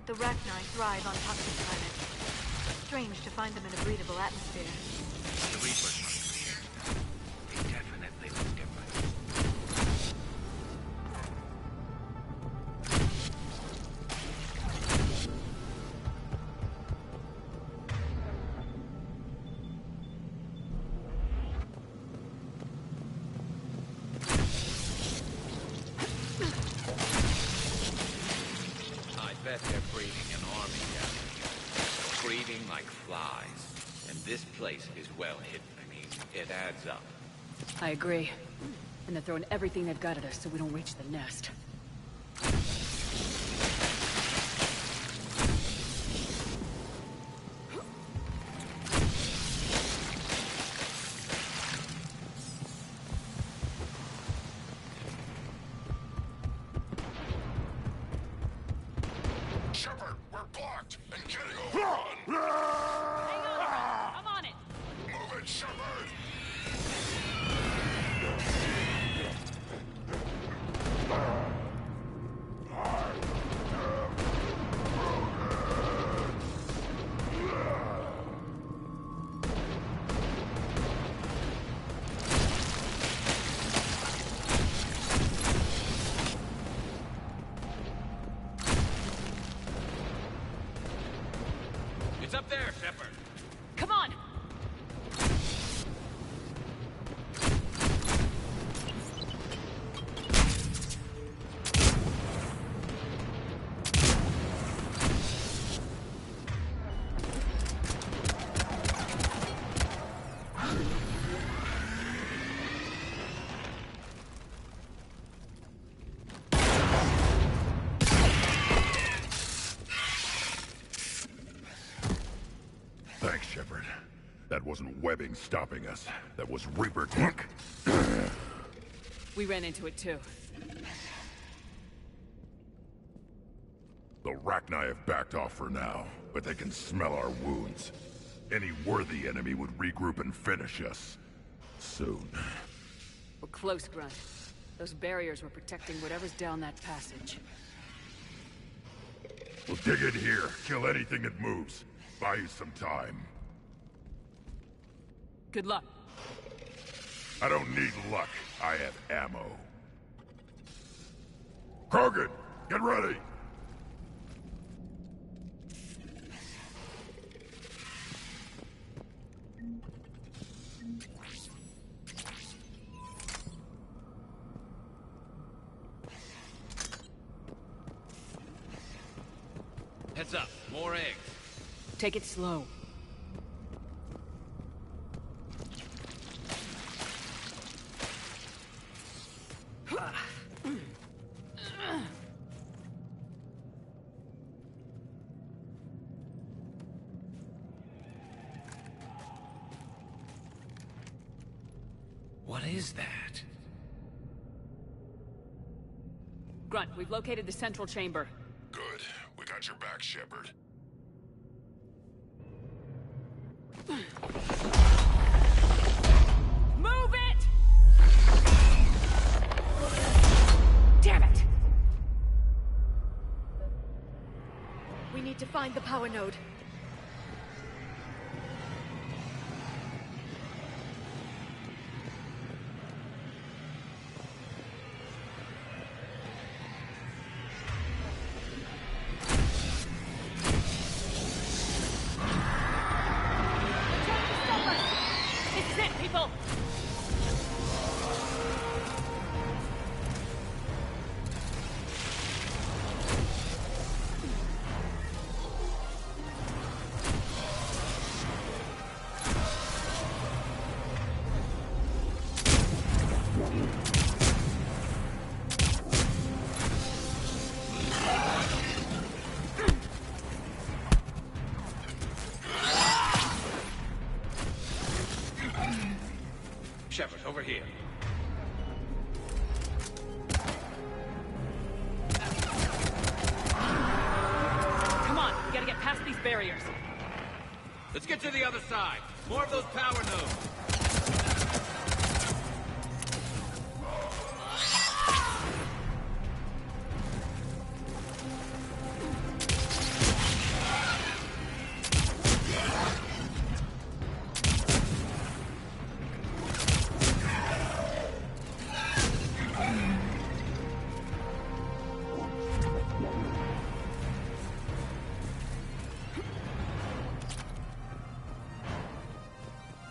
The Rachni thrive on toxic climate. Strange to find them in a breathable atmosphere. The Reapers. They definitely look different. They're breeding an army down here. Breeding like flies. And this place is well hidden. I mean, it adds up. I agree. And they're throwing everything they've got at us so we don't reach the nest. tracked and getting overrun! Hang on, I'm on it! Move it, Shepard! It's up there, Shepard. Come on! Thanks, Shepard. That wasn't webbing stopping us. That was Reaper tech. We ran into it too. The Rachni have backed off for now, but they can smell our wounds. Any worthy enemy would regroup and finish us. Soon. We're close, Grunt. Those barriers were protecting whatever's down that passage. We'll dig in here, kill anything that moves. Buy you some time. Good luck. I don't need luck. I have ammo. Krogan, get ready! Heads up, more eggs. Take it slow. What is that? Grunt, we've located the central chamber. Good. We got your back, Shepard. Move it! Damn it! We need to find the power node. This is it, people! Shepard, over here. Come on, we gotta get past these barriers. Let's get to the other side. More of those power nodes.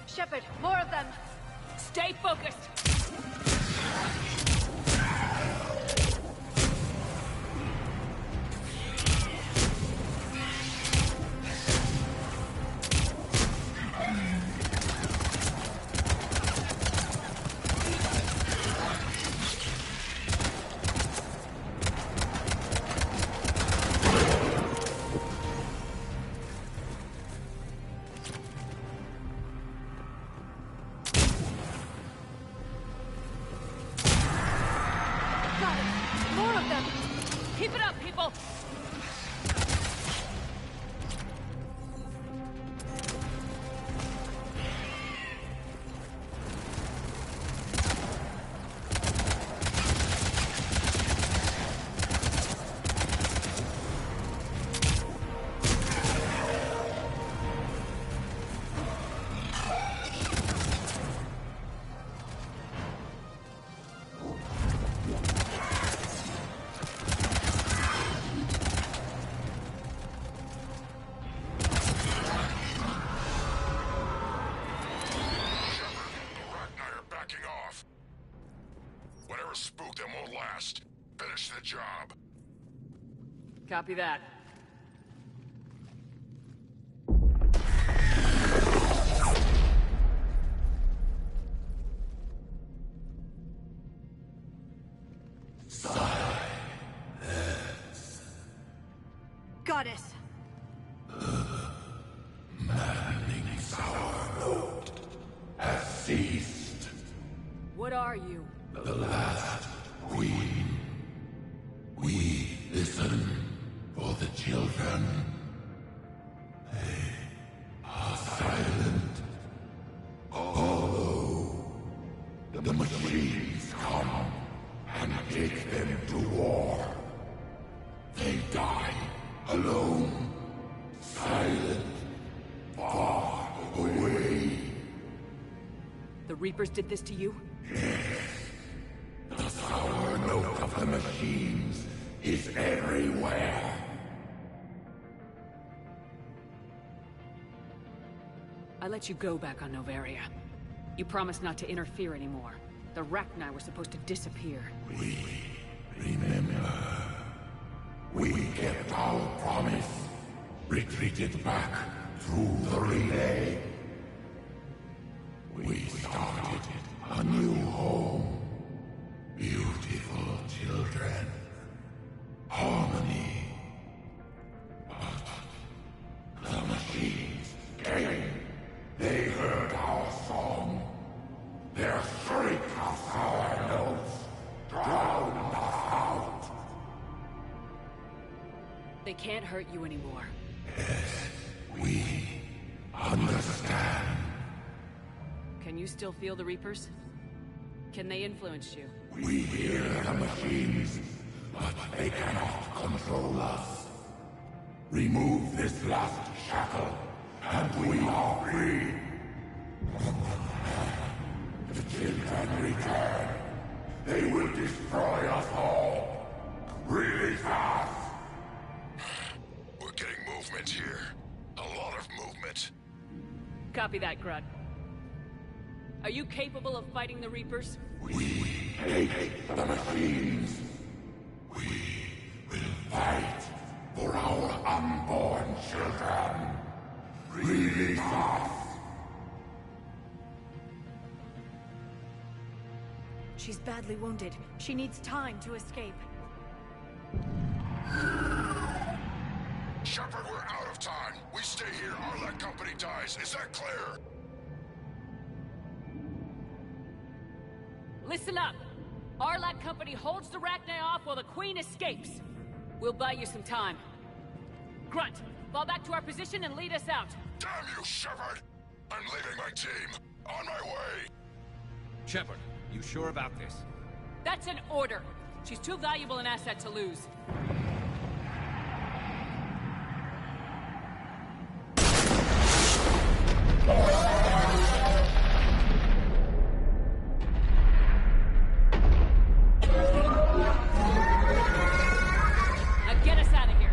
Shepard, more of them! Stay focused! More of them! Keep it up, people! Copy that. Goddess! Maddening sour note has ceased. What are you? The last queen. We listen for the children. They are silent. Although the machines come and take them to war, they die alone, silent, far away. The Reapers did this to you? Yes. The sour note of the machines is everywhere. I let you go back on Noveria. You promised not to interfere anymore. The Rachni were supposed to disappear. We remember. We kept our promise. Retreated back through the relay. We started a new home. Beautiful children. Harmony. But the machines came. They heard our song. Their shriek of sour notes drowned us out. They can't hurt you anymore. Yes, we understand. Can you still feel the Reapers? Can they influence you? We hear the machines, but they cannot control us. Remove this last shackle, and we are free. The children return. They will destroy us all. Really fast. We're getting movement here. A lot of movement. Copy that, Grunt. Are you capable of fighting the Reapers? We hate the machines. We will fight for our unborn children. Release us. She's badly wounded. She needs time to escape. Shepard, we're out of time. We stay here, Arlec Company dies. Is that clear? Listen up! Arlec Company holds the Rachni off while the Queen escapes. We'll buy you some time. Grunt, fall back to our position and lead us out. Damn you, Shepard! I'm leaving my team. On my way! Shepard, you sure about this? That's an order. She's too valuable an asset to lose. Now get us out of here.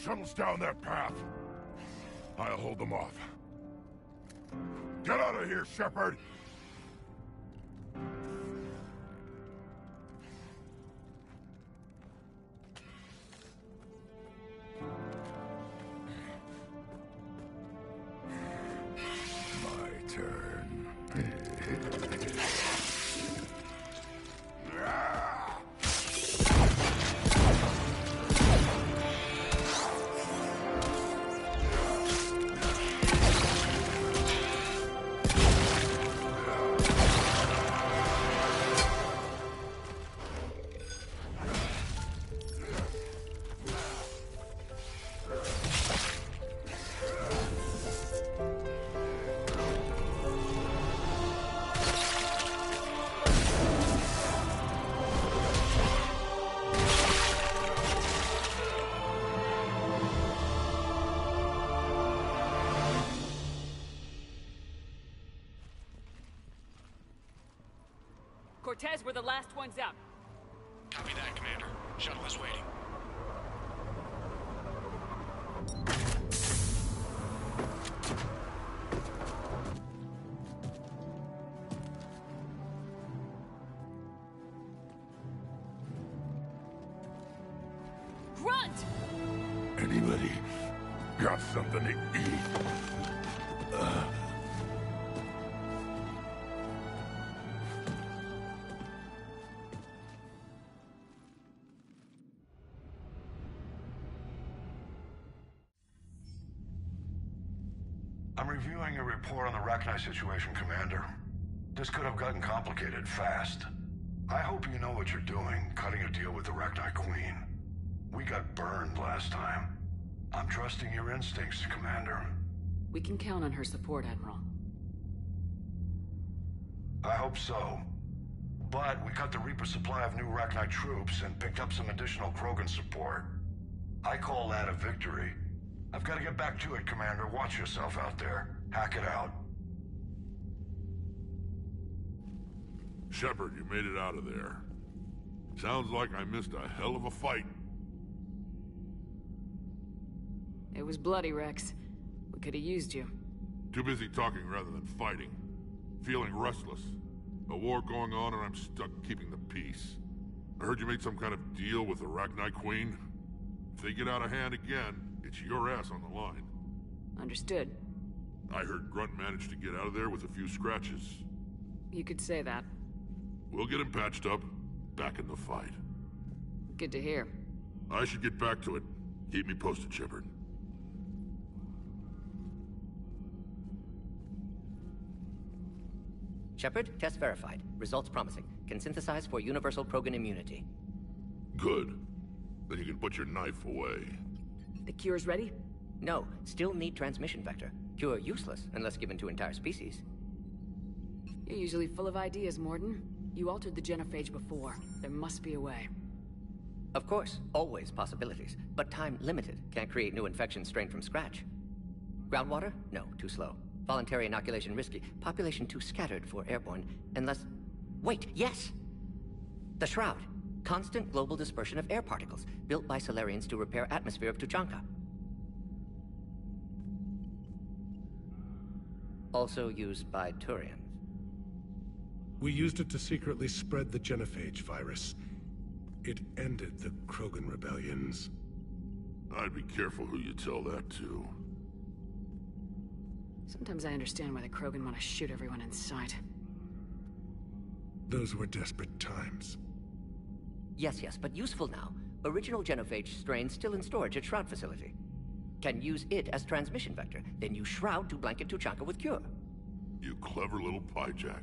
Shuttles down that path. I'll hold them off. Get out of here, Shepard! My turn. Cortez, we're the last ones out. Copy that, Commander. Shuttle is waiting. Grunt! Anybody got something to eat? I'm reviewing your report on the Rachni situation, Commander. This could have gotten complicated fast. I hope you know what you're doing, cutting a deal with the Rachni Queen. We got burned last time. I'm trusting your instincts, Commander. We can count on her support, Admiral. I hope so. But we cut the Reaper supply of new Rachni troops and picked up some additional Krogan support. I call that a victory. I've got to get back to it, Commander. Watch yourself out there. Hack it out. Shepard, you made it out of there. Sounds like I missed a hell of a fight. It was bloody, Rex. We could have used you. Too busy talking rather than fighting. Feeling restless. A war going on and I'm stuck keeping the peace. I heard you made some kind of deal with the Rachni Queen. If they get out of hand again, it's your ass on the line. Understood. I heard Grunt managed to get out of there with a few scratches. You could say that. We'll get him patched up, back in the fight. Good to hear. I should get back to it. Keep me posted, Shepard. Shepard, test verified. Results promising. Can synthesize for universal Krogan immunity. Good. Then you can put your knife away. The cure's ready? No, still need transmission vector. Cure useless unless given to entire species. You're usually full of ideas, Mordin. You altered the genophage before. There must be a way. Of course, always possibilities, but time limited. Can't create new infections strained from scratch. Groundwater? No, too slow. Voluntary inoculation risky. Population too scattered for airborne, unless... Wait, yes! The Shroud. Constant global dispersion of air particles, built by Salarians to repair atmosphere of Tuchanka. Also used by Turians. We used it to secretly spread the genophage virus. It ended the Krogan rebellions. I'd be careful who you tell that to. Sometimes I understand why the Krogan want to shoot everyone in sight. Those were desperate times. Yes, but useful now. Original genophage strain still in storage at Shroud facility. Can use it as transmission vector, then use Shroud to blanket Tuchanka with cure. You clever little pyjack.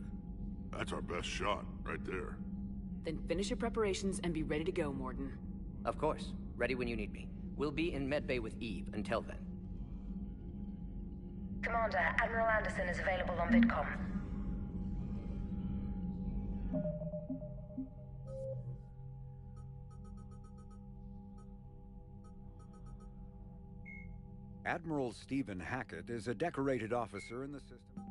That's our best shot, right there. Then finish your preparations and be ready to go, Mordin. Of course. Ready when you need me. We'll be in Medbay with Eve until then. Commander, Admiral Anderson is available on VidCom. Admiral Stephen Hackett is a decorated officer in the system.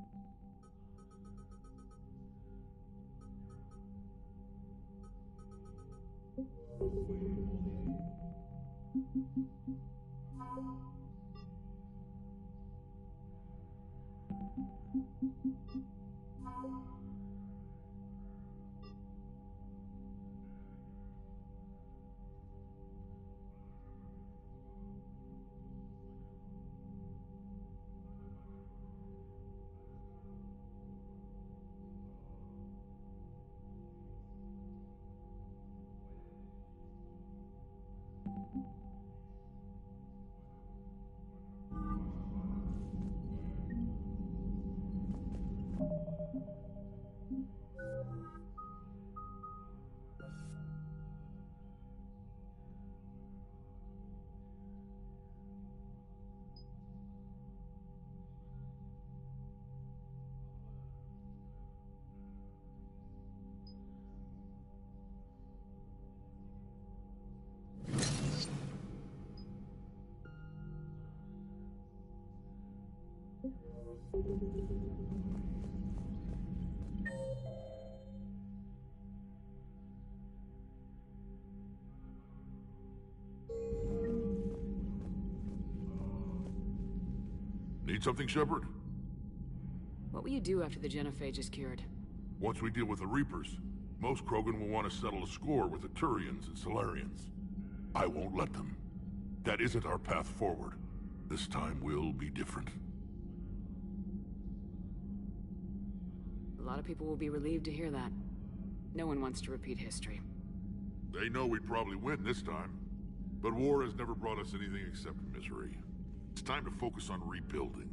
Need something, Shepard? What will you do after the genophage is cured? Once we deal with the Reapers, most Krogan will want to settle a score with the Turians and Solarians. I won't let them. That isn't our path forward. This time will be different. A lot of people will be relieved to hear that. No one wants to repeat history. They know we'd probably win this time. But war has never brought us anything except misery. It's time to focus on rebuilding.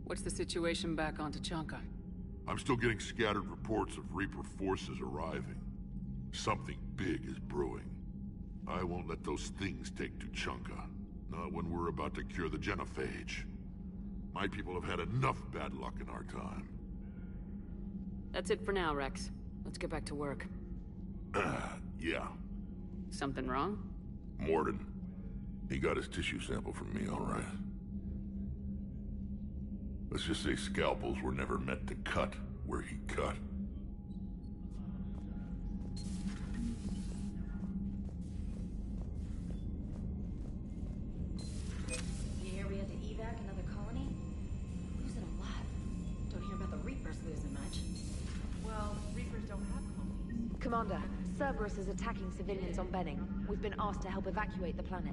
What's the situation back on Tuchanka? I'm still getting scattered reports of Reaper forces arriving. Something big is brewing. I won't let those things take Tuchanka. Not when we're about to cure the genophage. My people have had enough bad luck in our time. That's it for now, Rex. Let's get back to work. Yeah. Something wrong? Mordin. He got his tissue sample from me, all right. Let's just say scalpels were never meant to cut where he cut. You hear we had to evac another colony? Losing a lot. Don't hear about the Reapers losing much. Well, Reapers don't have colonies. Commander, Cerberus is attacking civilians on Benning. We've been asked to help evacuate the planet.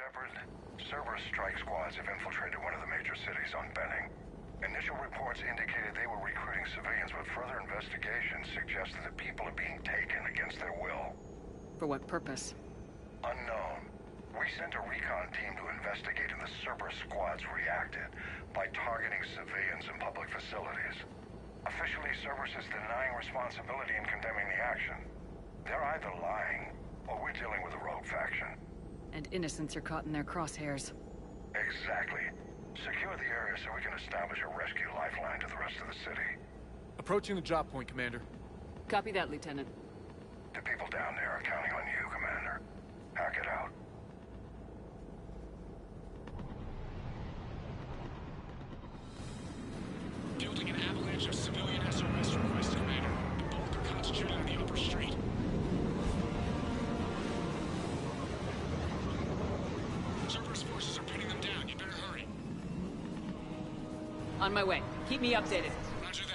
Shepard, Cerberus strike squads have infiltrated one of the major cities on Benning. Initial reports indicated they were recruiting civilians, but further investigation suggested that people are being taken against their will. For what purpose? Unknown. We sent a recon team to investigate, and the Cerberus squads reacted by targeting civilians and public facilities. Officially, Cerberus is denying responsibility and condemning the action. They're either lying, or we're dealing with a rogue faction. And innocents are caught in their crosshairs. Exactly. Secure the area so we can establish a rescue lifeline to the rest of the city. Approaching the drop point, Commander. Copy that, Lieutenant. The people down there are counting on you, Commander. Hack it out. Fielding an avalanche of civilian SOS requests, Commander. The bulk are concentrated on the upper street. Cerberus forces are pinning them down. You better hurry. On my way. Keep me updated. Roger that.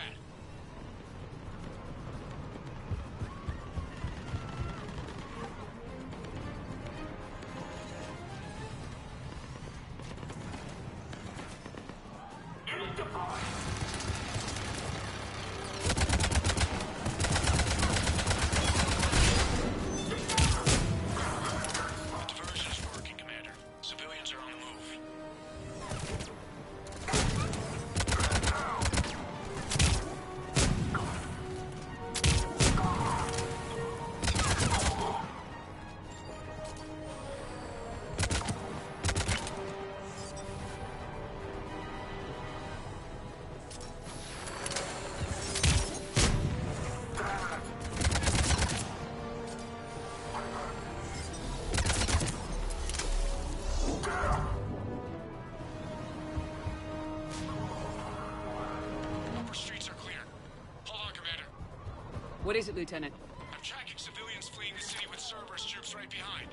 What is it, Lieutenant? I'm tracking civilians fleeing the city with Cerberus troops right behind.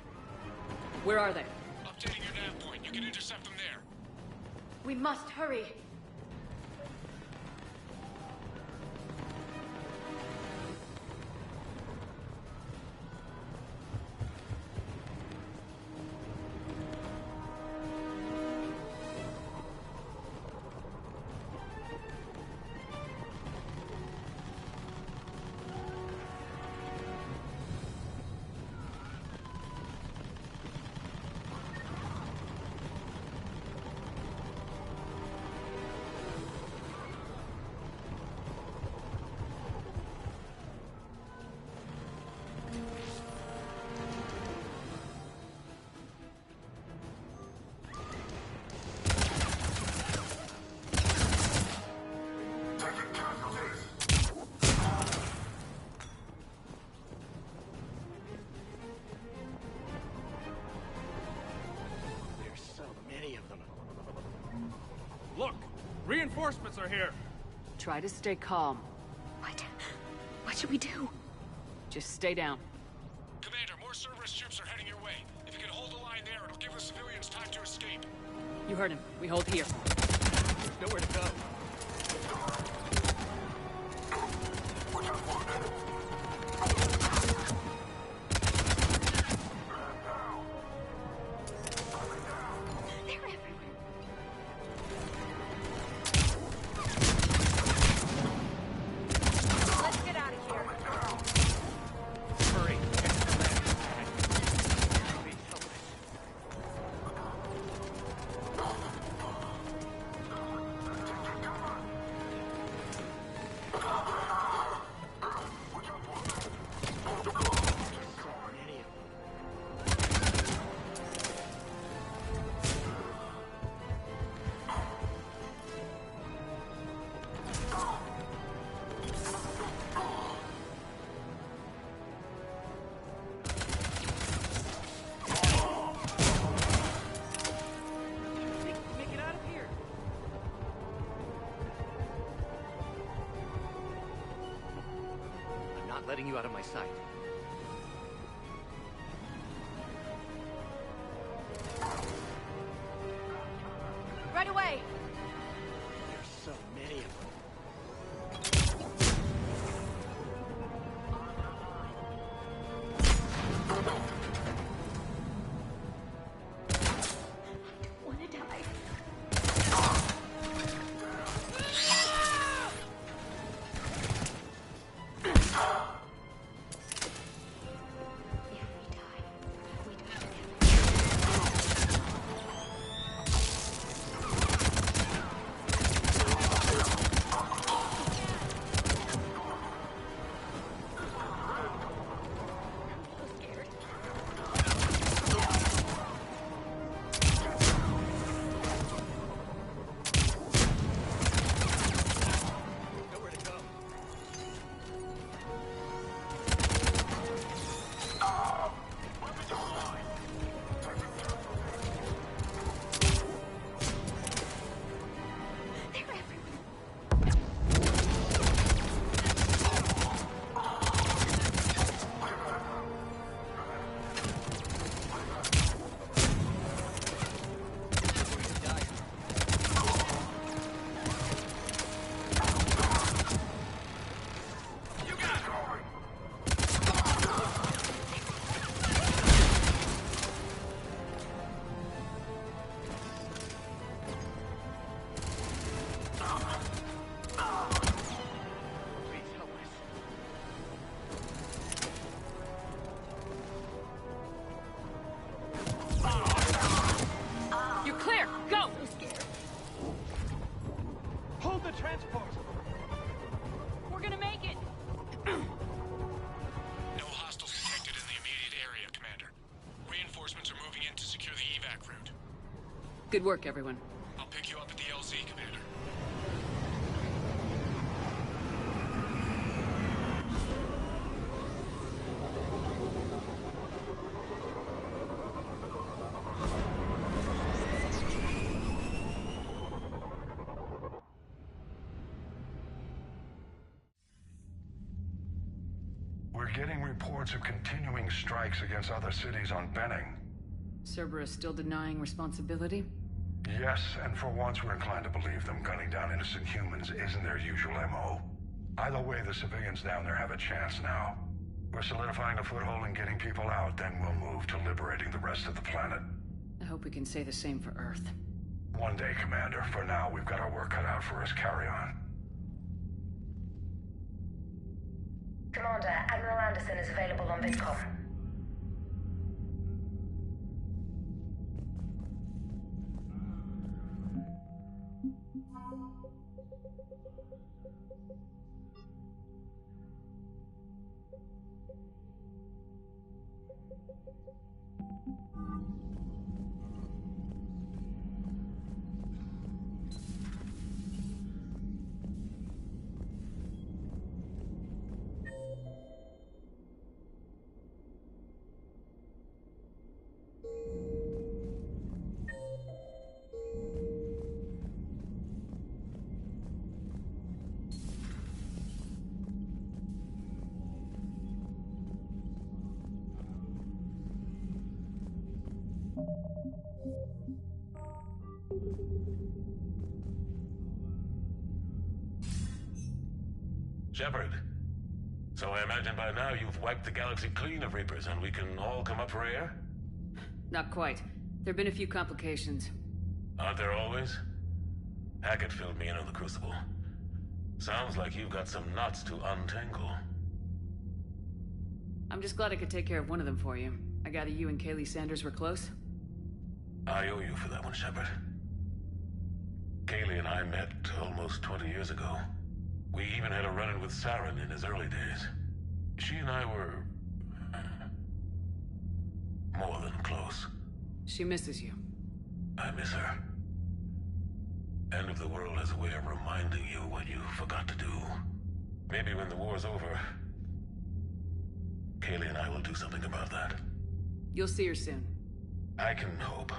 Where are they? Updating your nav point. You can intercept them there. We must hurry. Reinforcements are here. Try to stay calm. What should we do? Just stay down. Commander, more Cerberus troops are heading your way. If you can hold the line there, it'll give the civilians time to escape. You heard him. We hold here. There's nowhere to go. Letting you out of my sight. Right away! There's so many of them. Move the transport! We're gonna make it! No hostiles detected in the immediate area, Commander. Reinforcements are moving in to secure the evac route. Good work, everyone. I'll pick you up at the LZ, Commander. We're getting reports of continuing strikes against other cities on Benning. Cerberus still denying responsibility? Yes, and for once we're inclined to believe them. Gunning down innocent humans isn't their usual MO. Either way, the civilians down there have a chance now. We're solidifying a foothold and getting people out, then we'll move to liberating the rest of the planet. I hope we can say the same for Earth. One day, Commander. For now, we've got our work cut out for us. Carry on. Commander, Admiral Anderson is available on VidCom. Shepard. So I imagine by now you've wiped the galaxy clean of Reapers and we can all come up for air? Not quite. There have been a few complications. Aren't there always? Hackett filled me in on the Crucible. Sounds like you've got some knots to untangle. I'm just glad I could take care of one of them for you. I gather you and Kaylee Sanders were close? I owe you for that one, Shepard. Kaylee and I met almost 20 years ago. We even had a run-in with Saren in his early days. She and I were... more than close. She misses you. I miss her. End of the world has a way of reminding you what you forgot to do. Maybe when the war's over, Kaylee and I will do something about that. You'll see her soon. I can hope.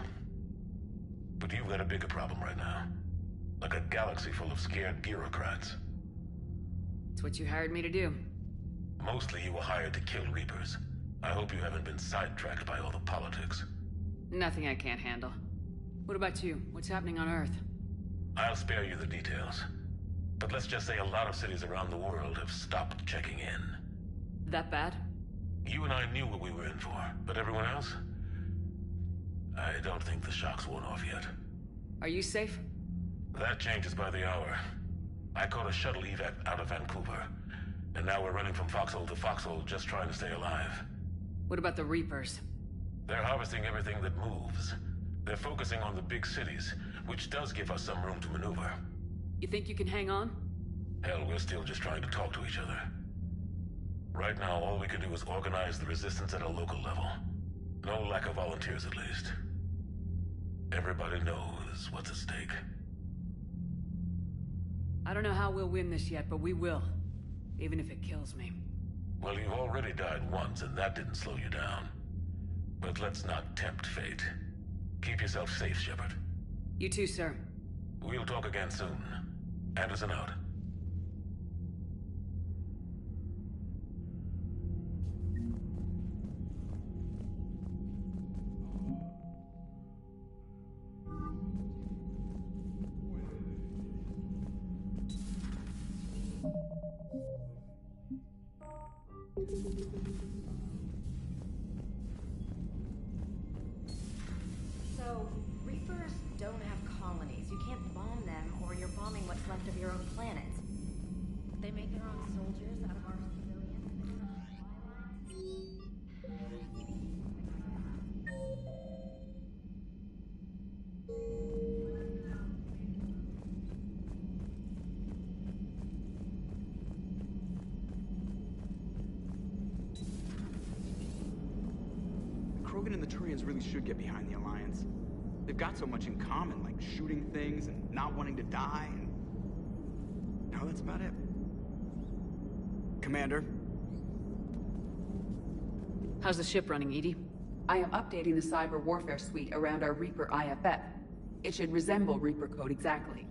But you've got a bigger problem right now. Like a galaxy full of scared bureaucrats. It's what you hired me to do. Mostly you were hired to kill Reapers. I hope you haven't been sidetracked by all the politics. Nothing I can't handle. What about you? What's happening on Earth? I'll spare you the details. But let's just say a lot of cities around the world have stopped checking in. That bad? You and I knew what we were in for, but everyone else? I don't think the shock's worn off yet. Are you safe? That changes by the hour. I caught a shuttle evac out of Vancouver, and now we're running from foxhole to foxhole just trying to stay alive. What about the Reapers? They're harvesting everything that moves. They're focusing on the big cities, which does give us some room to maneuver. You think you can hang on? Hell, we're still just trying to talk to each other. Right now, all we can do is organize the resistance at a local level. No lack of volunteers, at least. Everybody knows what's at stake. I don't know how we'll win this yet, but we will. Even if it kills me. Well, you've already died once, and that didn't slow you down. But let's not tempt fate. Keep yourself safe, Shepard. You too, sir. We'll talk again soon. Anderson out. So, Reapers don't have colonies. You can't bomb them, or you're bombing what's left of your own planet. They make their own soldiers out of our civilians. Turians really should get behind the Alliance. They've got so much in common, like shooting things and not wanting to die, and... no, that's about it. Commander? How's the ship running, Edie? I am updating the cyber warfare suite around our Reaper IFF. It should resemble Reaper code exactly.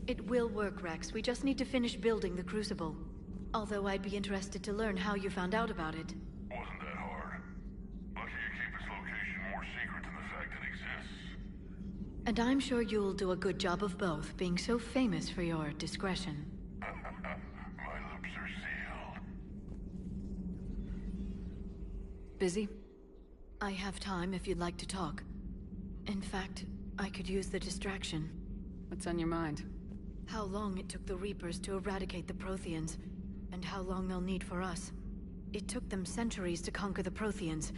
It will work, Rex. We just need to finish building the Crucible. Although I'd be interested to learn how you found out about it. Wasn't that hard. Lucky you keep its location more secret than the fact it exists. And I'm sure you'll do a good job of both, being so famous for your discretion. My lips are sealed. Busy? I have time if you'd like to talk. In fact, I could use the distraction. What's on your mind? How long it took the Reapers to eradicate the Protheans, and how long they'll need for us. It took them centuries to conquer the Protheans.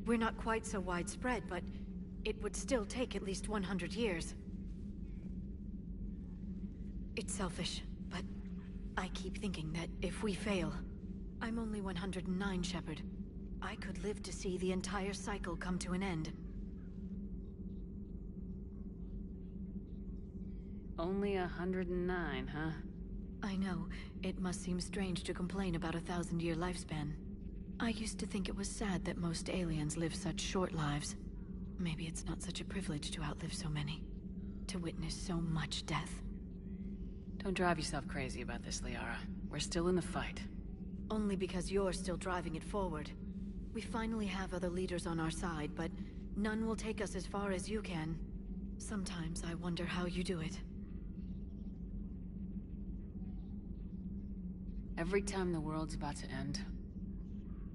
We're not quite so widespread, but it would still take at least 100 years. It's selfish, but I keep thinking that if we fail... I'm only 109, Shepard. I could live to see the entire cycle come to an end. Only 109, huh? I know. It must seem strange to complain about a 1,000-year lifespan. I used to think it was sad that most aliens live such short lives. Maybe it's not such a privilege to outlive so many. To witness so much death. Don't drive yourself crazy about this, Liara. We're still in the fight. Only because you're still driving it forward. We finally have other leaders on our side, but none will take us as far as you can. Sometimes I wonder how you do it. Every time the world's about to end,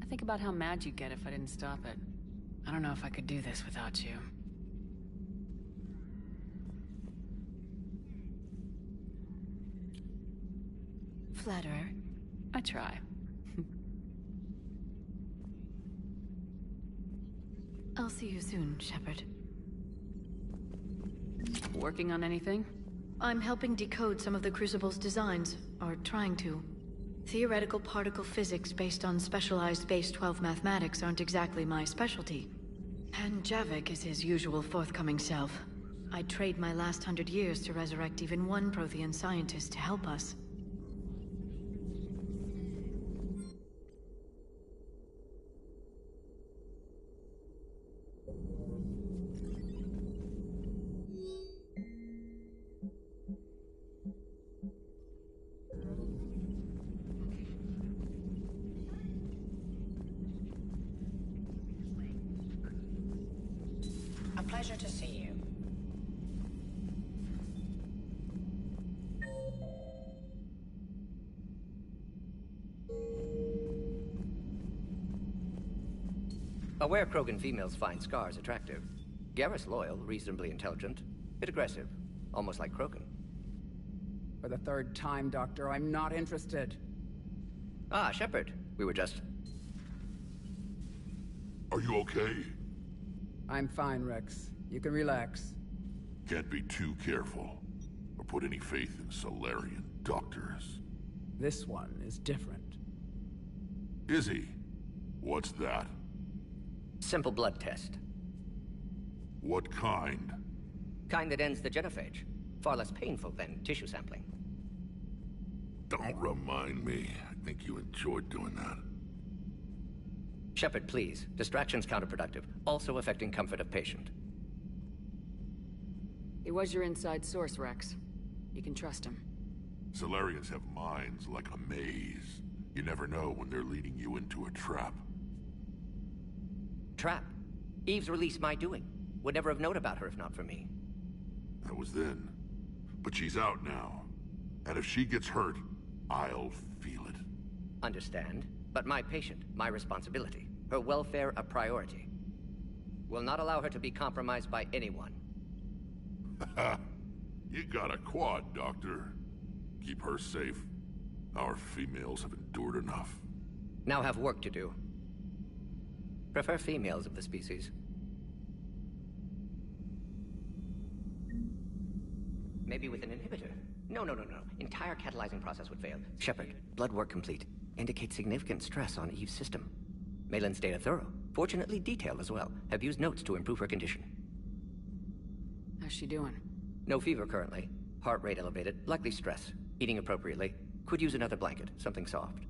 I think about how mad you'd get if I didn't stop it. I don't know if I could do this without you. Flatterer. I try. I'll see you soon, Shepard. Working on anything? I'm helping decode some of the Crucible's designs, or trying to. Theoretical particle physics based on specialized Base 12 mathematics aren't exactly my specialty. And Javik is his usual forthcoming self. I'd trade my last 100 years to resurrect even one Prothean scientist to help us. Pleasure to see you. Aware Krogan females find scars attractive. Garrus loyal, reasonably intelligent, bit aggressive, almost like Krogan. For the third time, Doctor, I'm not interested. Ah, Shepard. We were just... Are you okay? I'm fine, Rex. You can relax. Can't be too careful, or put any faith in Salarian doctors. This one is different. Is he? What's that? Simple blood test. What kind? Kind that ends the genophage. Far less painful than tissue sampling. Don't remind me. I think you enjoyed doing that. Shepard, please. Distraction's counterproductive, also affecting comfort of patient. He was your inside source, Rex. You can trust him. Salarians have minds like a maze. You never know when they're leading you into a trap. Trap? Eve's release my doing. Would never have known about her if not for me. That was then. But she's out now. And if she gets hurt, I'll feel it. Understand, but my patient, my responsibility. Her welfare a priority. Will not allow her to be compromised by anyone. You got a quad, Doctor. Keep her safe. Our females have endured enough. Now have work to do. Prefer females of the species. Maybe with an inhibitor. No. Entire catalyzing process would fail. Shepard, blood work complete. Indicates significant stress on Eve's system. Malin's data thorough. Fortunately detailed as well. Have used notes to improve her condition. How's she doing? No fever currently. Heart rate elevated. Likely stress. Eating appropriately. Could use another blanket. Something soft.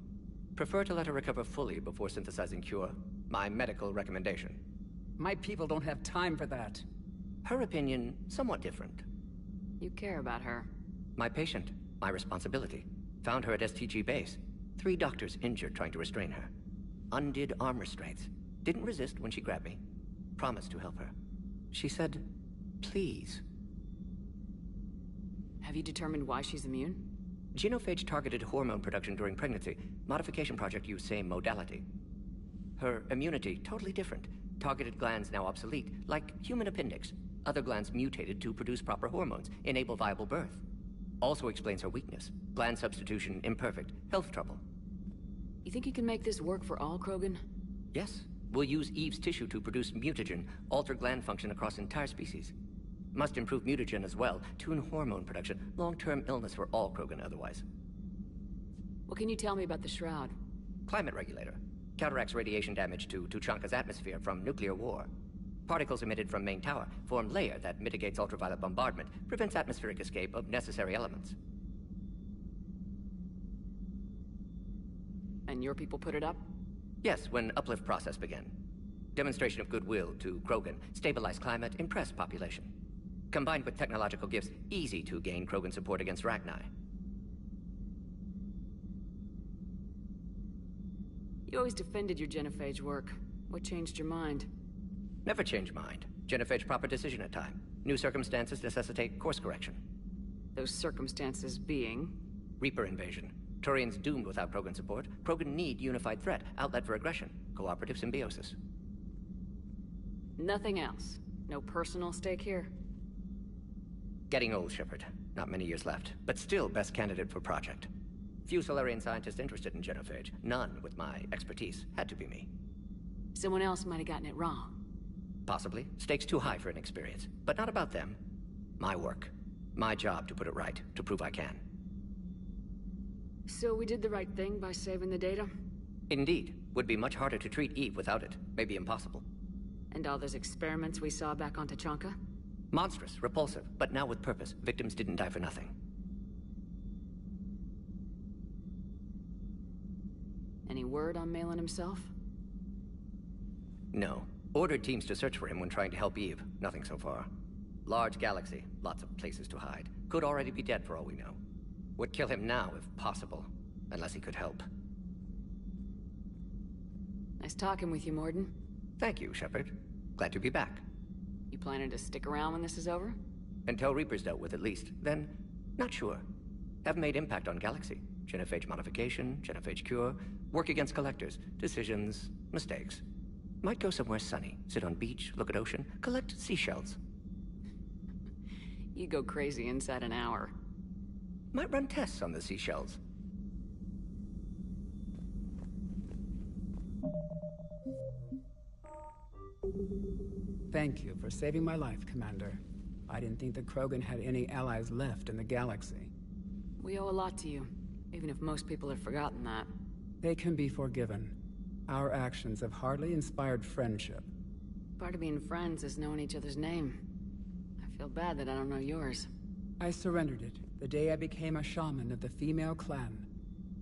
Prefer to let her recover fully before synthesizing cure. My medical recommendation. My people don't have time for that. Her opinion, somewhat different. You care about her. My patient. My responsibility. Found her at STG base. 3 doctors injured trying to restrain her. Undid arm restraints. Didn't resist when she grabbed me. Promised to help her. She said, please. Have you determined why she's immune? Genophage targeted hormone production during pregnancy. Modification project used same modality. Her immunity, totally different. Targeted glands now obsolete, like human appendix. Other glands mutated to produce proper hormones, enable viable birth. Also explains her weakness. Gland substitution imperfect. Health trouble. You think you can make this work for all Krogan? Yes. We'll use Eve's tissue to produce mutagen, alter gland function across entire species. Must improve mutagen as well, tune hormone production, long-term illness for all Krogan otherwise. What can you tell me about the Shroud? Climate regulator. Counteracts radiation damage to Tuchanka's atmosphere from nuclear war. Particles emitted from main tower form layer that mitigates ultraviolet bombardment, prevents atmospheric escape of necessary elements. And your people put it up? Yes, when uplift process began. Demonstration of goodwill to Krogan, stabilize climate, impress population. Combined with technological gifts, easy to gain Krogan support against Rachni. You always defended your genophage work. What changed your mind? Never change mind. Genophage proper decision at time. New circumstances necessitate course correction. Those circumstances being? Reaper invasion. Turians doomed without Krogan support. Krogan need unified threat, outlet for aggression. Cooperative symbiosis. Nothing else? No personal stake here? Getting old, Shepard. Not many years left, but still best candidate for project. Few Solarian scientists interested in genophage. None with my expertise. Had to be me. Someone else might have gotten it wrong. Possibly. Stakes too high for inexperience. But not about them. My work. My job to put it right, to prove I can. So we did the right thing by saving the data? Indeed. Would be much harder to treat Eve without it. Maybe impossible. And all those experiments we saw back on Tuchanka? Monstrous, repulsive, but now with purpose. Victims didn't die for nothing. Any word on Malin himself? No. Ordered teams to search for him when trying to help Eve. Nothing so far. Large galaxy. Lots of places to hide. Could already be dead for all we know. Would kill him now if possible. Unless he could help. Nice talking with you, Mordin. Thank you, Shepard. Glad to be back. You planning to stick around when this is over? Until Reaper's dealt with at least. Then, not sure. Haven't made impact on Galaxy. Genophage modification, genophage cure, work against collectors, decisions, mistakes. Might go somewhere sunny, sit on beach, look at ocean, collect seashells. You go crazy inside an hour. Might run tests on the seashells. Thank you for saving my life, Commander. I didn't think the Krogan had any allies left in the galaxy. We owe a lot to you, even if most people have forgotten that. They can be forgiven. Our actions have hardly inspired friendship. Part of being friends is knowing each other's name. I feel bad that I don't know yours. I surrendered it the day I became a shaman of the female clan.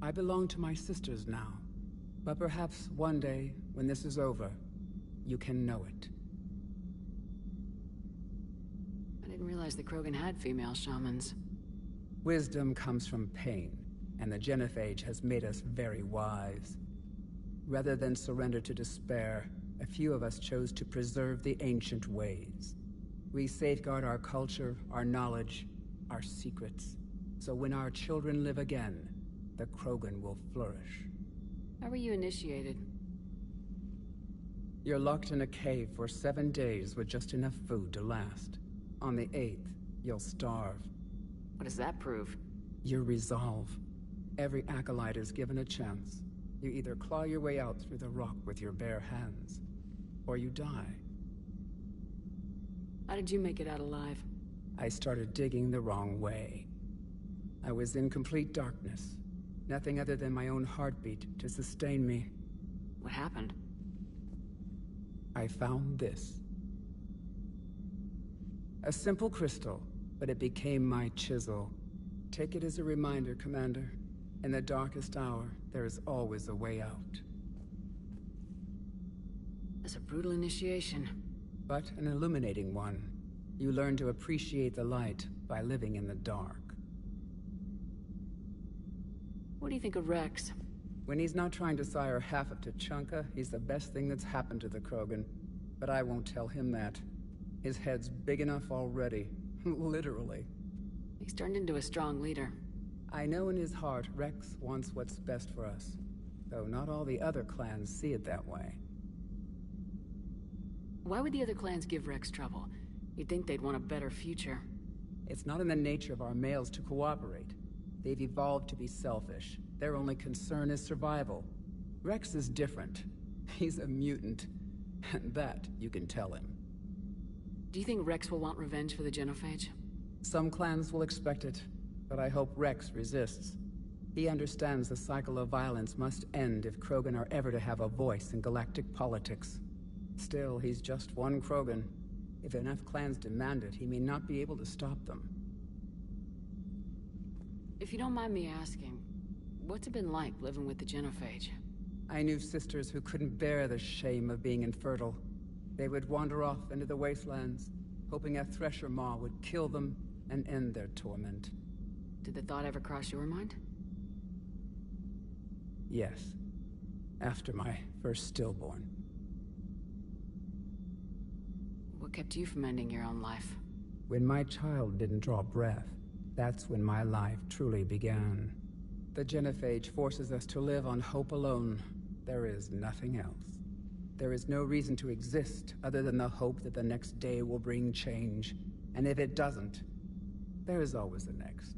I belong to my sisters now. But perhaps one day, when this is over, you can know it. I didn't realize the Krogan had female shamans. Wisdom comes from pain, and the genophage has made us very wise. Rather than surrender to despair, a few of us chose to preserve the ancient ways. We safeguard our culture, our knowledge, our secrets. So when our children live again, the Krogan will flourish. How were you initiated? You're locked in a cave for 7 days with just enough food to last. On the 8th, you'll starve. What does that prove? Your resolve. Every acolyte is given a chance. You either claw your way out through the rock with your bare hands, or you die. How did you make it out alive? I started digging the wrong way. I was in complete darkness. Nothing other than my own heartbeat to sustain me. What happened? I found this. A simple crystal, but it became my chisel. Take it as a reminder, Commander. In the darkest hour, there is always a way out. That's a brutal initiation. But an illuminating one. You learn to appreciate the light by living in the dark. What do you think of Rex? When he's not trying to sire half of Tuchanka, he's the best thing that's happened to the Krogan. But I won't tell him that. His head's big enough already. Literally. He's turned into a strong leader. I know in his heart Rex wants what's best for us. Though not all the other clans see it that way. Why would the other clans give Rex trouble? You'd think they'd want a better future. It's not in the nature of our males to cooperate. They've evolved to be selfish. Their only concern is survival. Rex is different. He's a mutant. And that you can tell him. Do you think Rex will want revenge for the Genophage? Some clans will expect it, but I hope Rex resists. He understands the cycle of violence must end if Krogan are ever to have a voice in galactic politics. Still, he's just one Krogan. If enough clans demand it, he may not be able to stop them. If you don't mind me asking, what's it been like living with the Genophage? I knew sisters who couldn't bear the shame of being infertile. They would wander off into the wastelands, hoping a Thresher Maw would kill them and end their torment. Did the thought ever cross your mind? Yes. After my first stillborn. What kept you from ending your own life? When my child didn't draw breath, that's when my life truly began. The Genophage forces us to live on hope alone. There is nothing else. There is no reason to exist other than the hope that the next day will bring change. And if it doesn't, there is always the next.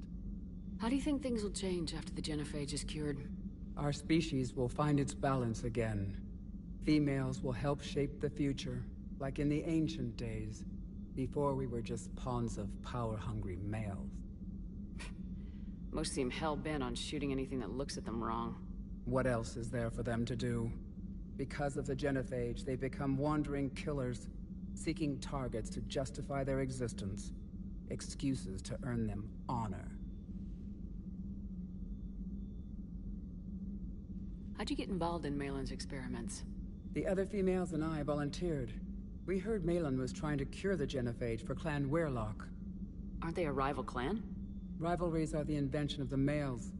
How do you think things will change after the Genophage is cured? Our species will find its balance again. Females will help shape the future, like in the ancient days, before we were just pawns of power-hungry males. Most seem hell-bent on shooting anything that looks at them wrong. What else is there for them to do? Because of the Genophage, they become wandering killers, seeking targets to justify their existence, excuses to earn them honor. How'd you get involved in Maelon's experiments? The other females and I volunteered. We heard Maelon was trying to cure the Genophage for Clan Weirlock. Aren't they a rival clan? Rivalries are the invention of the males.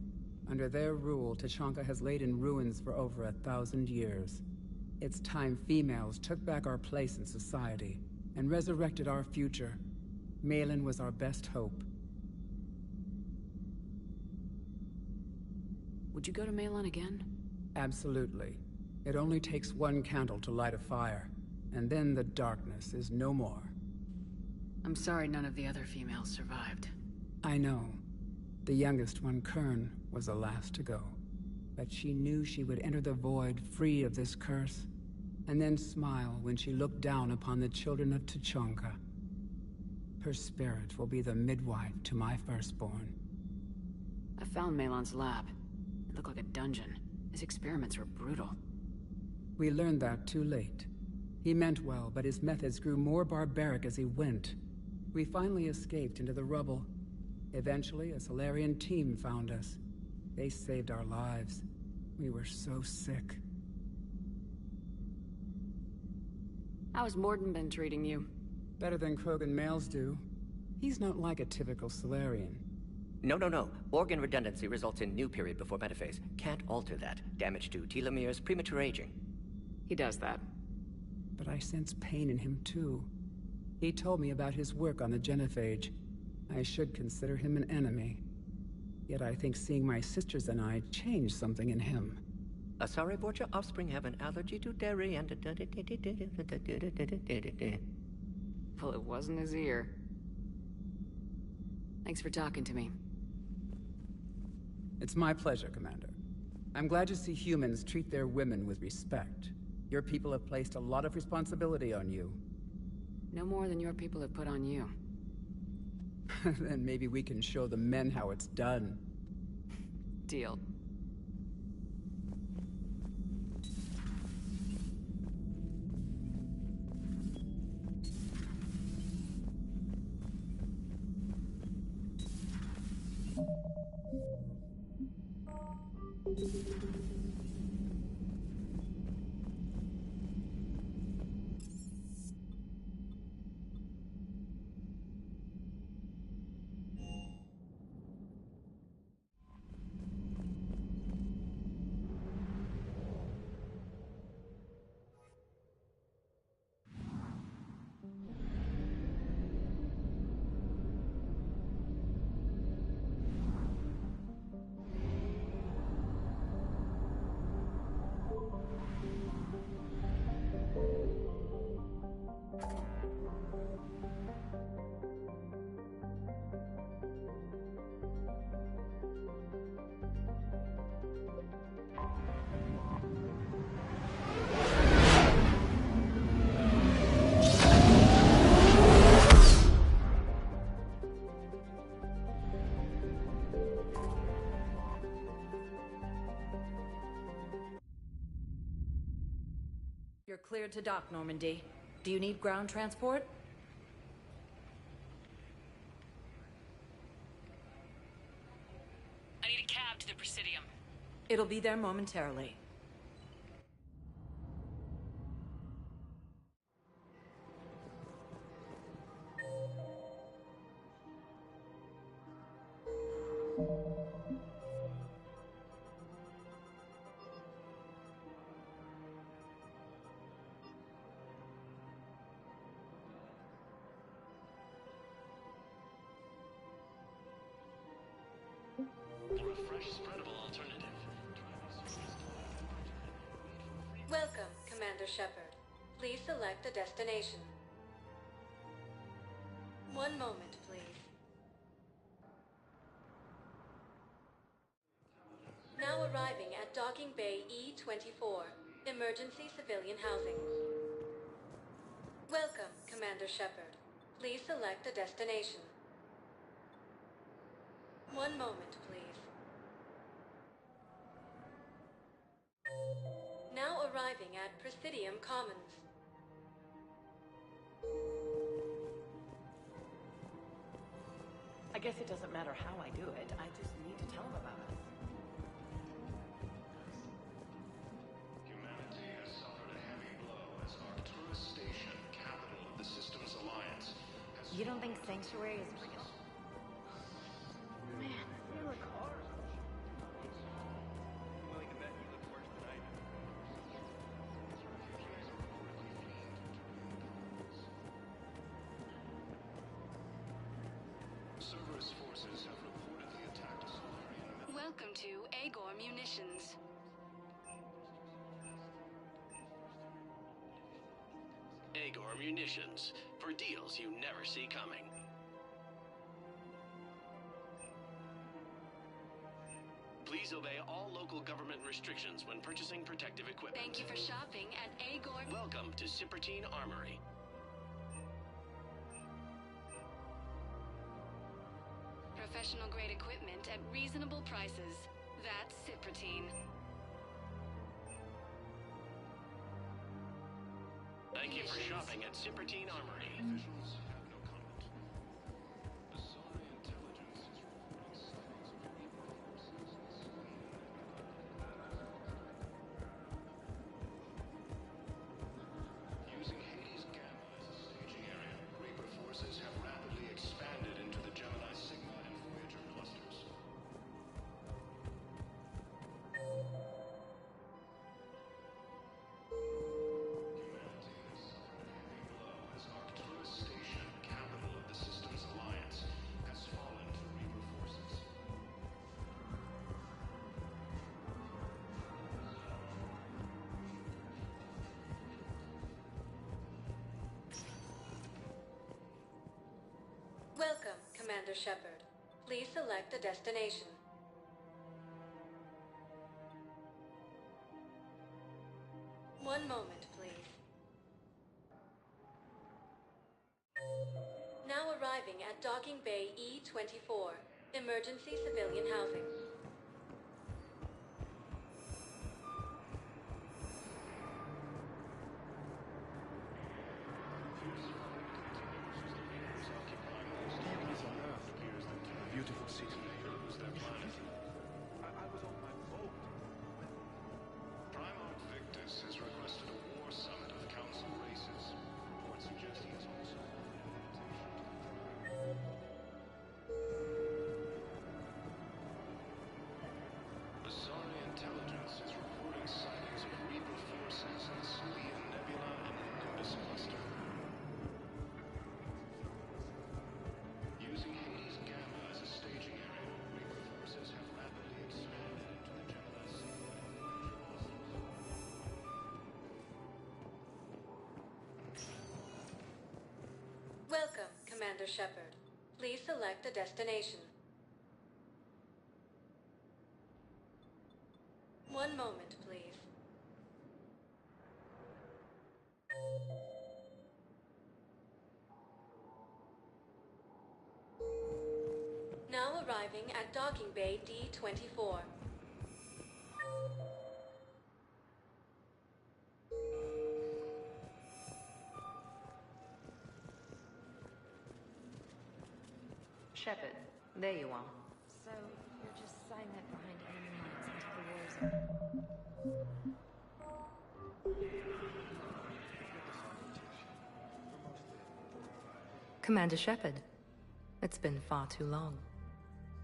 Under their rule, Tuchanka has laid in ruins for over 1,000 years. It's time females took back our place in society and resurrected our future. Maelon was our best hope. Would you go to Maelon again? Absolutely. It only takes one candle to light a fire, and then the darkness is no more. I'm sorry none of the other females survived. I know. The youngest one, Kern, was the last to go. But she knew she would enter the void free of this curse, and then smile when she looked down upon the children of Tuchanka. Her spirit will be the midwife to my firstborn. I found Maelon's lab. It looked like a dungeon. His experiments were brutal. We learned that too late. He meant well, but his methods grew more barbaric as he went. We finally escaped into the rubble. Eventually, a Salarian team found us. They saved our lives. We were so sick. How's Mordin been treating you? Better than Krogan males do. He's not like a typical Salarian. No. Organ redundancy results in new period before metaphase. Can't alter that. Damage to telomeres, premature aging. He does that. But I sense pain in him too. He told me about his work on the Genophage. I should consider him an enemy. Yet I think seeing my sisters and I changed something in him. Sorry, Borgia offspring have an allergy to dairy and... Well, it wasn't his ear. Thanks for talking to me. It's my pleasure, Commander. I'm glad to see humans treat their women with respect. Your people have placed a lot of responsibility on you. No more than your people have put on you. Then maybe we can show the men how it's done. Deal. You're cleared to dock, Normandy. Do you need ground transport? I need a cab to the Presidium. It'll be there momentarily. Welcome, Commander Shepard. Please select a destination. One moment, please. Now arriving at Docking Bay E-24, Emergency Civilian Housing. Welcome, Commander Shepard. Please select a destination. One moment, please. Now arriving at Presidium Commons. I guess it doesn't matter how I do it. I just need to tell them about it. Humanity has suffered a heavy blow as Arcturus Station, capital of the Systems Alliance, has... You don't think Sanctuary is real? Man, you look hard. I'm willing to bet you look worse than I do. Cerberus forces have reportedly attacked a Solarian. Welcome to Agor Munitions. Agor Munitions, for deals you never see coming. Please obey all local government restrictions when purchasing protective equipment. Thank you for shopping at Agor. Welcome to Cipertine Armory. Professional grade equipment at reasonable prices. That's Cipertine. Thank you for shopping at Cipertine Armory. Officials have no comment. The Solari intelligence is reporting sightings of Reaper forces in the Solarian network. Using Hades Gamma as a staging area, Reaper forces have rapidly expanded into the Gemini Sigma and Voyager clusters. Humanity has suffered a heavy blow as Arcturus Station, Commander Shepard. Please select a destination. One moment, please. Now arriving at Docking Bay E-24. Emergency civilian housing. Beautiful city. I was on my boat. Primarch Victus has requested a war summit of council races. Report suggesting it's also Asari intelligence is reporting sightings of Reaper forces in Silian Nebula and the Nimbus cluster. Using Hades Gamma as a staging area, Reaper forces have rapidly expanded into the Gemini Sea. Welcome, Commander Shepard. Please select a destination. One moment, please. Now arriving at Docking Bay D-24. Shepard, there you are. So, you're just silent behind enemy lines into the war zone. Commander Shepard, it's been far too long.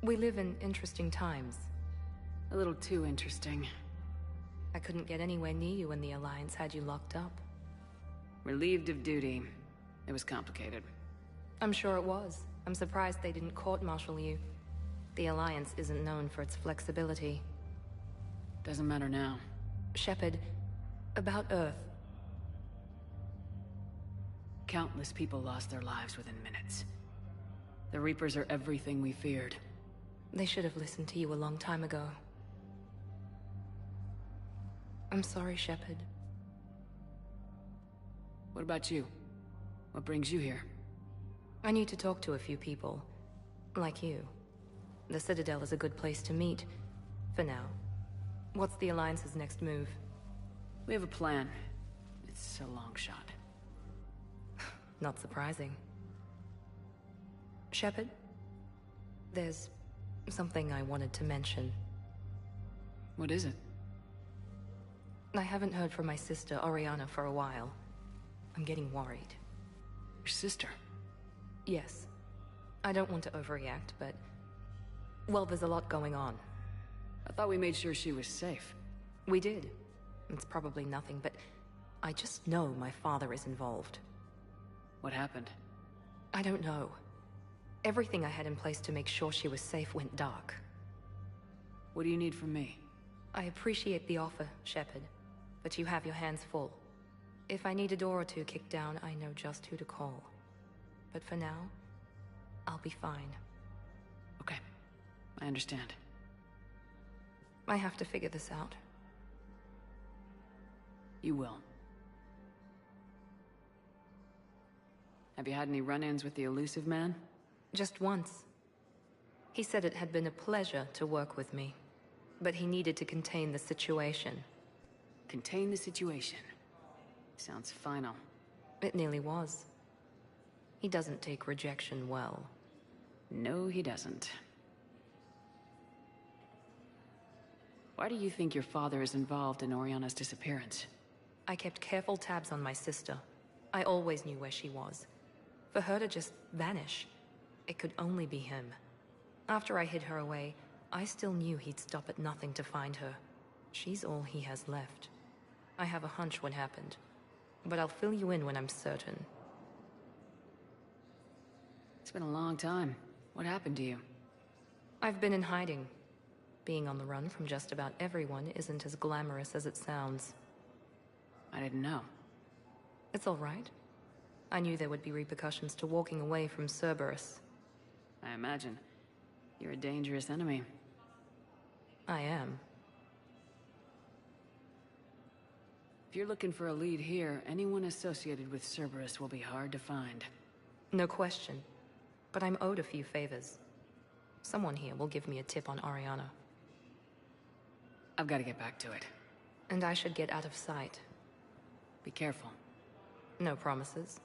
We live in interesting times. A little too interesting. I couldn't get anywhere near you when the Alliance had you locked up. Relieved of duty. It was complicated. I'm sure it was. I'm surprised they didn't court-martial you. The Alliance isn't known for its flexibility. Doesn't matter now. Shepard, about Earth. Countless people lost their lives within minutes. The Reapers are everything we feared. They should have listened to you a long time ago. I'm sorry, Shepard. What about you? What brings you here? I need to talk to a few people. Like you. The Citadel is a good place to meet. For now. What's the Alliance's next move? We have a plan. It's a long shot. Not surprising. Shepard? There's something I wanted to mention. What is it? I haven't heard from my sister, Oriana, for a while. I'm getting worried. Your sister? Yes. I don't want to overreact, but... well, there's a lot going on. I thought we made sure she was safe. We did. It's probably nothing, but... I just know my father is involved. What happened? I don't know. Everything I had in place to make sure she was safe went dark. What do you need from me? I appreciate the offer, Shepard, but you have your hands full. If I need a door or two kicked down, I know just who to call. But for now, I'll be fine. Okay, I understand. I have to figure this out. You will. Have you had any run-ins with the Elusive Man? Just once. He said it had been a pleasure to work with me, but he needed to contain the situation. Contain the situation? Sounds final. It nearly was. He doesn't take rejection well. No, he doesn't. Why do you think your father is involved in Oriana's disappearance? I kept careful tabs on my sister. I always knew where she was. For her to just vanish, it could only be him. After I hid her away, I still knew he'd stop at nothing to find her. She's all he has left. I have a hunch what happened, but I'll fill you in when I'm certain. It's been a long time. What happened to you? I've been in hiding. Being on the run from just about everyone isn't as glamorous as it sounds. I didn't know. It's all right. I knew there would be repercussions to walking away from Cerberus. I imagine. You're a dangerous enemy. I am. If you're looking for a lead here, anyone associated with Cerberus will be hard to find. No question. But I'm owed a few favors. Someone here will give me a tip on Ariana. I've got to get back to it. And I should get out of sight. Be careful. No promises.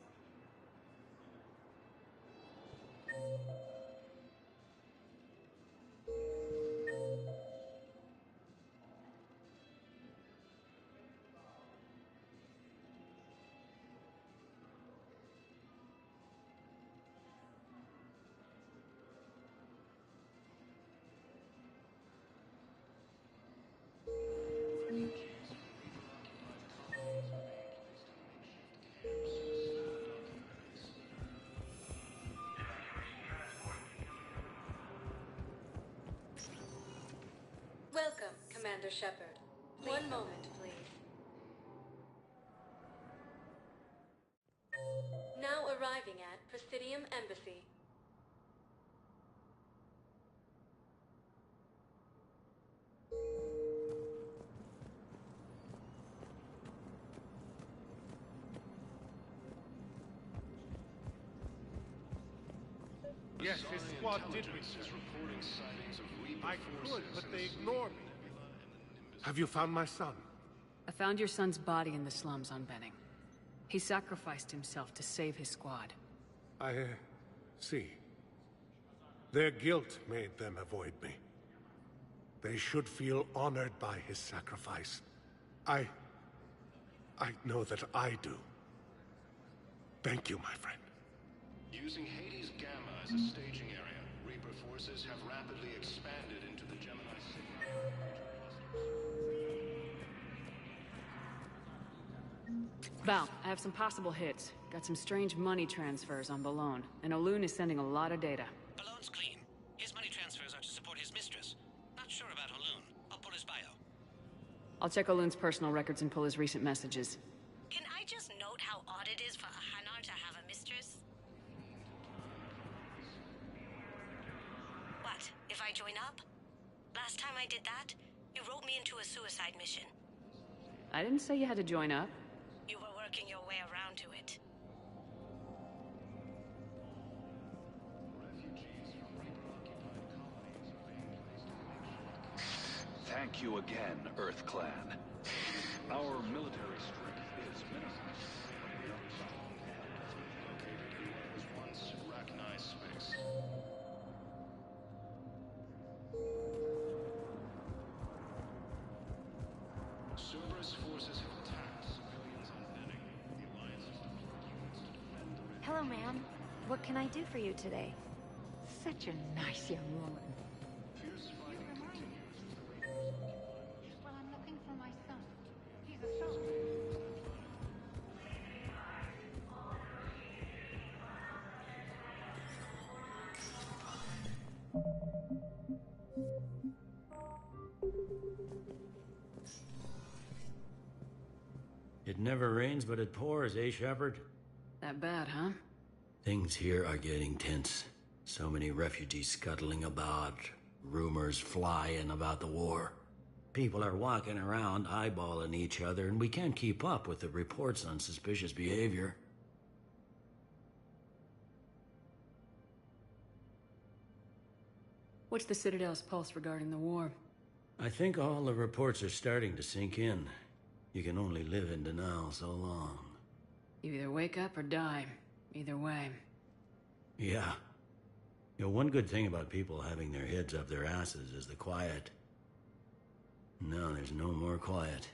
Welcome, Commander Shepard. One moment, please. Now arriving at Presidium Embassy. Yes, his squad did me. I could, but they ignored me. Have you found my son? I found your son's body in the slums on Benning. He sacrificed himself to save his squad. I see. Their guilt made them avoid me. They should feel honored by his sacrifice. I know that I do. Thank you, my friend. Using Hades Gamma as a staging area, Reaper forces have rapidly expanded into the Gemini Sigma. Val, I have some possible hits. Got some strange money transfers on Balone, and Olun is sending a lot of data. Balone's clean. His money transfers are to support his mistress. Not sure about Olun. I'll pull his bio. I'll check Olun's personal records and pull his recent messages. Can I just note how odd it is for a Hanar to have a mistress? What, if I join up? Last time I did that, you wrote me into a suicide mission. I didn't say you had to join up. You were working your way around to it. Thank you again, Earth Clan. Our military strength is minimized. Located in what was once Rachni space. Cerberus forces have attacked civilians on Benning. The Alliance has deployed units to defend the ridge. Hello, ma'am. What can I do for you today? Such a nice young woman. Fierce fighting continues as the Reapers occupy. Well, I'm looking for my son. He's a soldier. It never rains, but it pours, eh, Shepard? That bad, huh? Things here are getting tense. So many refugees scuttling about, rumors flying about the war. People are walking around eyeballing each other, and we can't keep up with the reports on suspicious behavior. What's the Citadel's pulse regarding the war? I think all the reports are starting to sink in. You can only live in denial so long. You either wake up or die. Either way. Yeah. You know, one good thing about people having their heads up their asses is the quiet. Now there's no more quiet.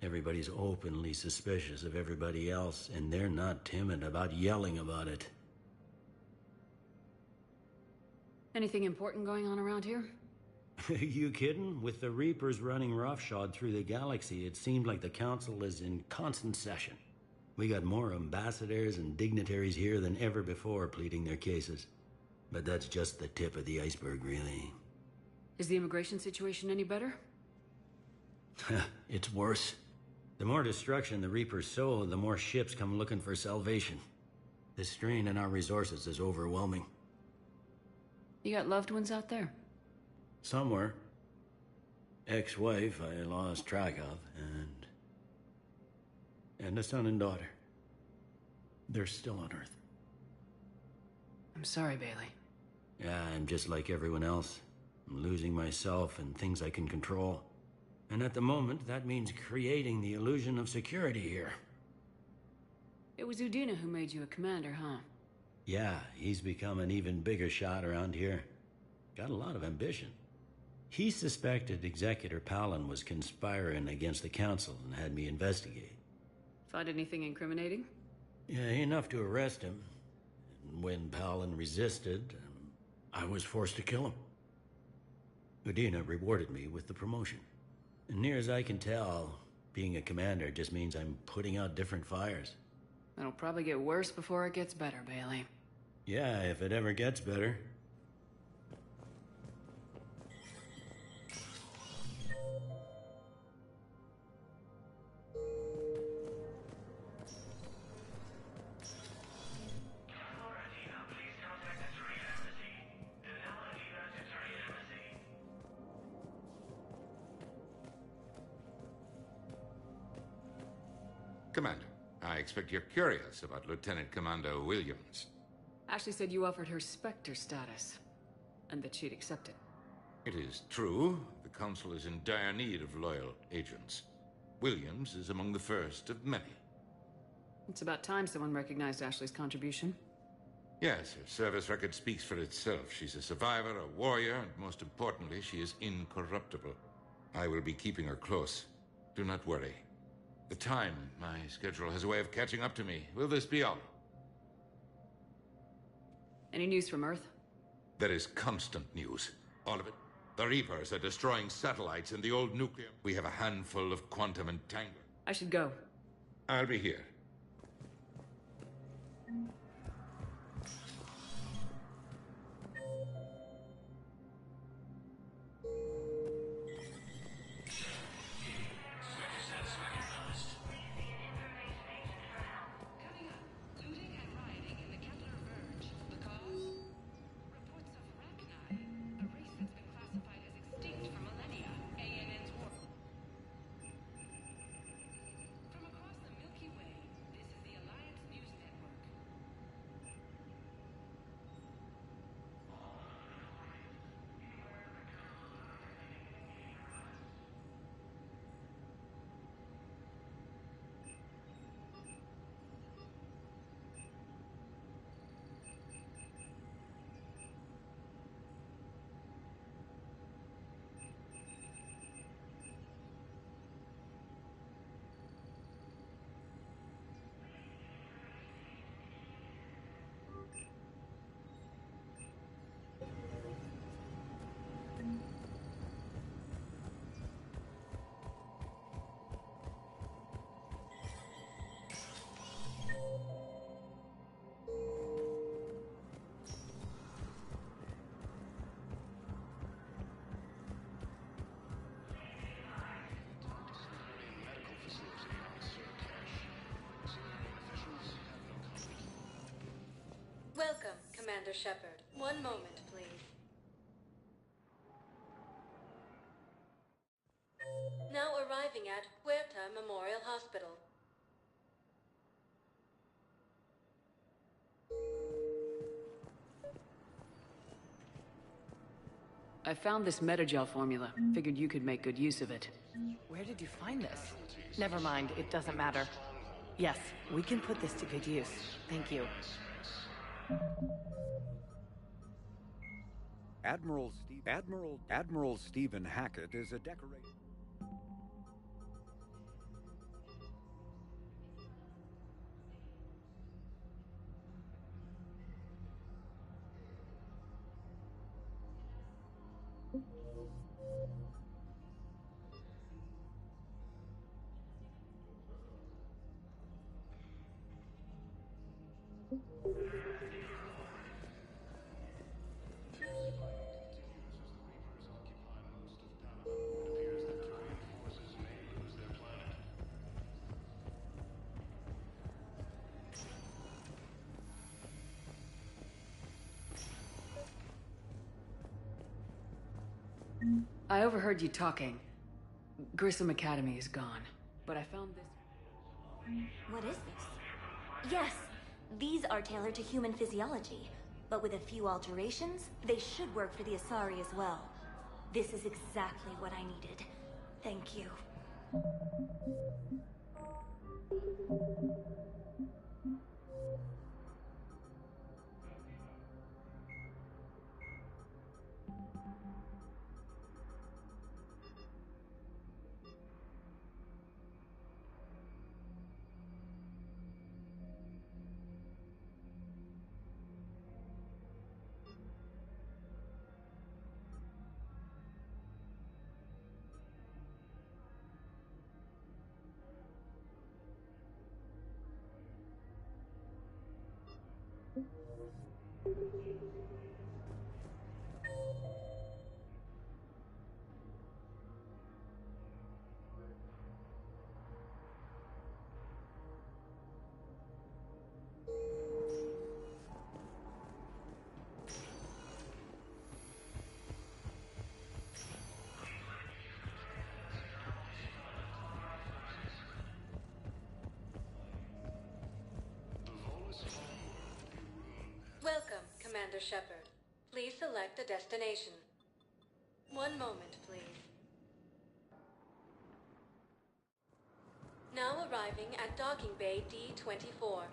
Everybody's openly suspicious of everybody else, and they're not timid about yelling about it. Anything important going on around here? You kidding? With the Reapers running roughshod through the galaxy, it seemed like the Council is in constant session. We got more ambassadors and dignitaries here than ever before pleading their cases. But that's just the tip of the iceberg, really. Is the immigration situation any better? It's worse. The more destruction the Reapers sow, the more ships come looking for salvation. The strain on our resources is overwhelming. You got loved ones out there? Somewhere. Ex-wife I lost track of, and a son and daughter. They're still on Earth. I'm sorry, Bailey. Yeah, I'm just like everyone else. I'm losing myself and things I can control. And at the moment, that means creating the illusion of security here. It was Udina who made you a commander, huh? Yeah, he's become an even bigger shot around here. Got a lot of ambition. He suspected Executor Palin was conspiring against the Council and had me investigate. Find anything incriminating? Yeah, enough to arrest him. And when Palin resisted, I was forced to kill him. Udina rewarded me with the promotion. And near as I can tell, being a commander just means I'm putting out different fires. It'll probably get worse before it gets better, Bailey. Yeah, if it ever gets better. Commander, I expect you're curious about Lieutenant Commando Williams. Ashley said you offered her Spectre status, and that she'd accept it. It is true. The Council is in dire need of loyal agents. Williams is among the first of many. It's about time someone recognized Ashley's contribution. Yes, her service record speaks for itself. She's a survivor, a warrior, and most importantly, she is incorruptible. I will be keeping her close. Do not worry. The time, my schedule has a way of catching up to me. Will this be all? Any news from Earth? There is constant news. All of it. The Reapers are destroying satellites in the old nuclear. We have a handful of quantum entanglement. I should go. I'll be here. Welcome, Commander Shepard. One moment, please. Now arriving at Huerta Memorial Hospital. I found this Metagel formula. Figured you could make good use of it. Where did you find this? Never mind, it doesn't matter. Yes, we can put this to good use. Thank you. Admiral Stephen Hackett is a decorated... It appears that I overheard you talking. Grissom Academy is gone, but I found this... What is this? Yes, these are tailored to human physiology, but with a few alterations, they should work for the Asari as well. This is exactly what I needed. Thank you. Welcome, Commander Shepard. Please select a destination. One moment, please. Now arriving at Docking Bay D-24.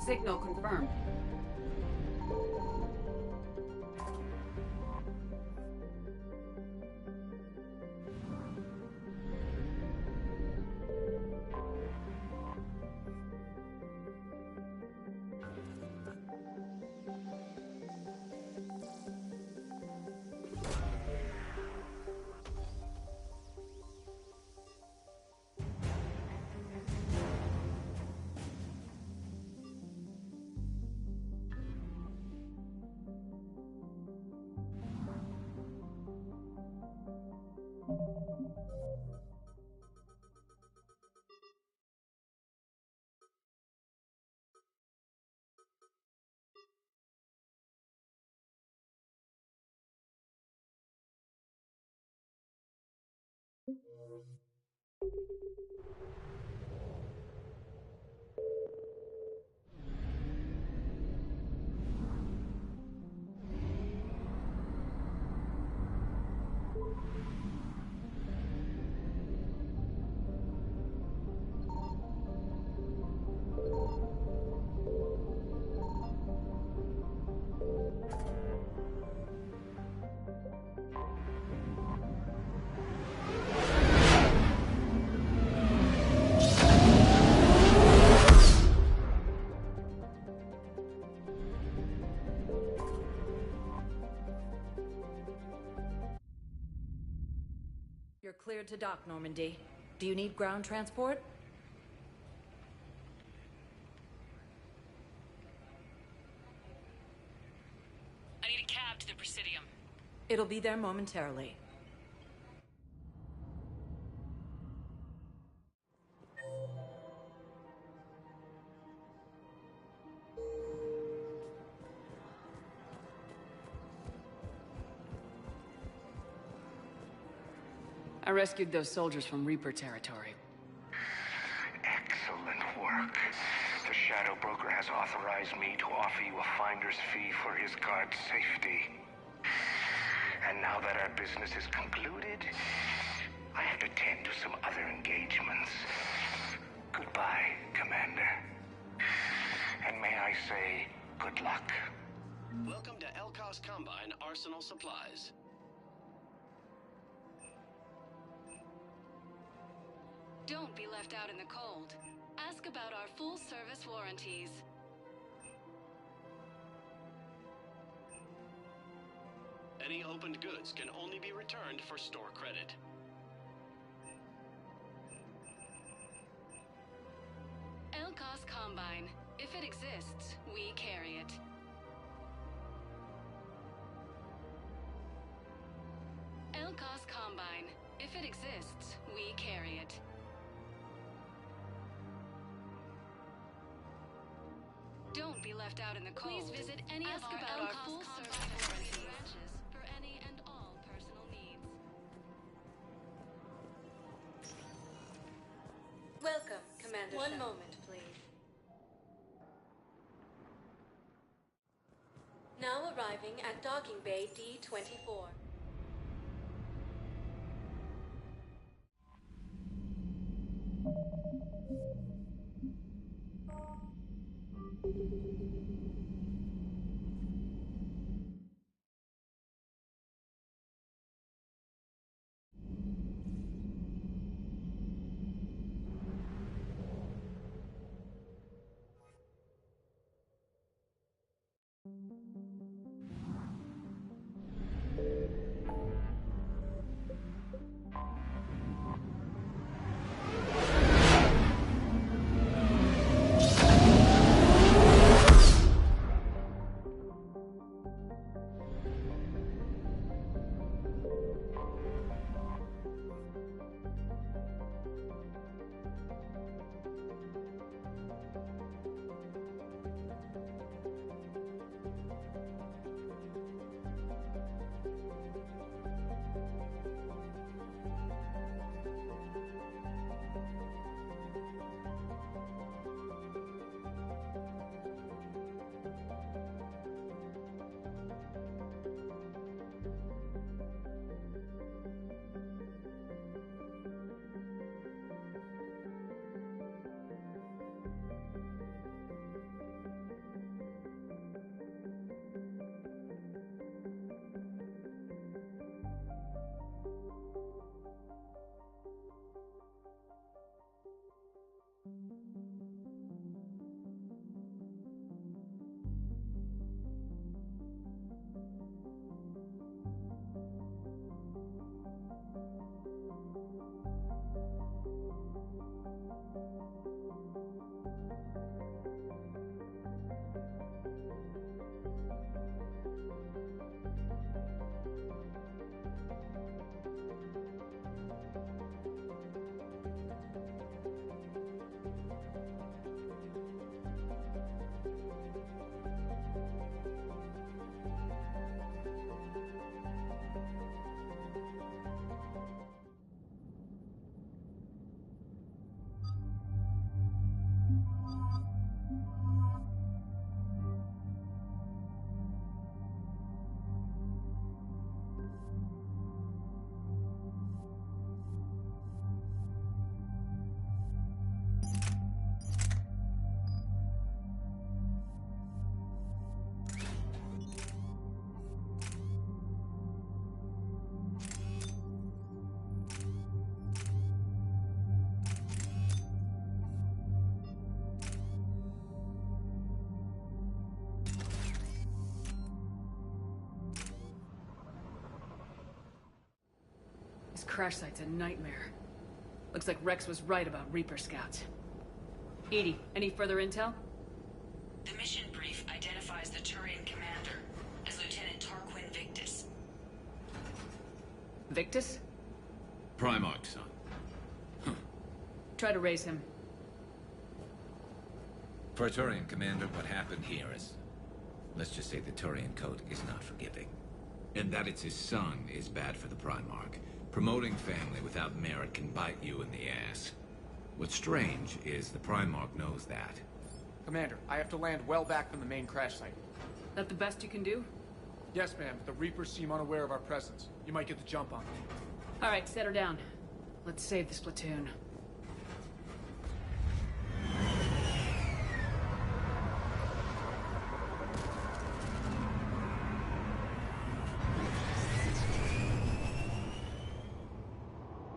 Signal confirmed. You're cleared to dock, Normandy. Do you need ground transport? I need a cab to the Presidium. It'll be there momentarily. I rescued those soldiers from Reaper territory. Excellent work. The Shadow Broker has authorized me to offer you a finder's fee for his guard's safety. And now that our business is concluded, I have to tend to some other engagements. Goodbye, Commander. And may I say, good luck. Welcome to Elkos Combine Arsenal Supplies. Don't be left out in the cold. Ask about our full-service warranties. Any opened goods can only be returned for store credit. Elkos Combine. If it exists, we carry it. Elkos Combine. If it exists, we carry it. Don't be left out in the cold. Please visit any of our full-service branches for any and all personal needs. Welcome, Commander. One moment, please. Now arriving at Docking Bay D-24. This crash site's a nightmare. Looks like Rex was right about Reaper scouts. EDI, any further intel? The mission brief identifies the Turian commander as Lieutenant Tarquin Victus. Victus? Primarch, son. Try to raise him. For a Turian commander, what happened here is... let's just say the Turian code is not forgiving. And that it's his son is bad for the Primarch. Promoting family without merit can bite you in the ass. What's strange is the Primarch knows that. Commander, I have to land well back from the main crash site. That the best you can do? Yes, ma'am, but the Reapers seem unaware of our presence. You might get the jump on them. All right, set her down. Let's save this platoon.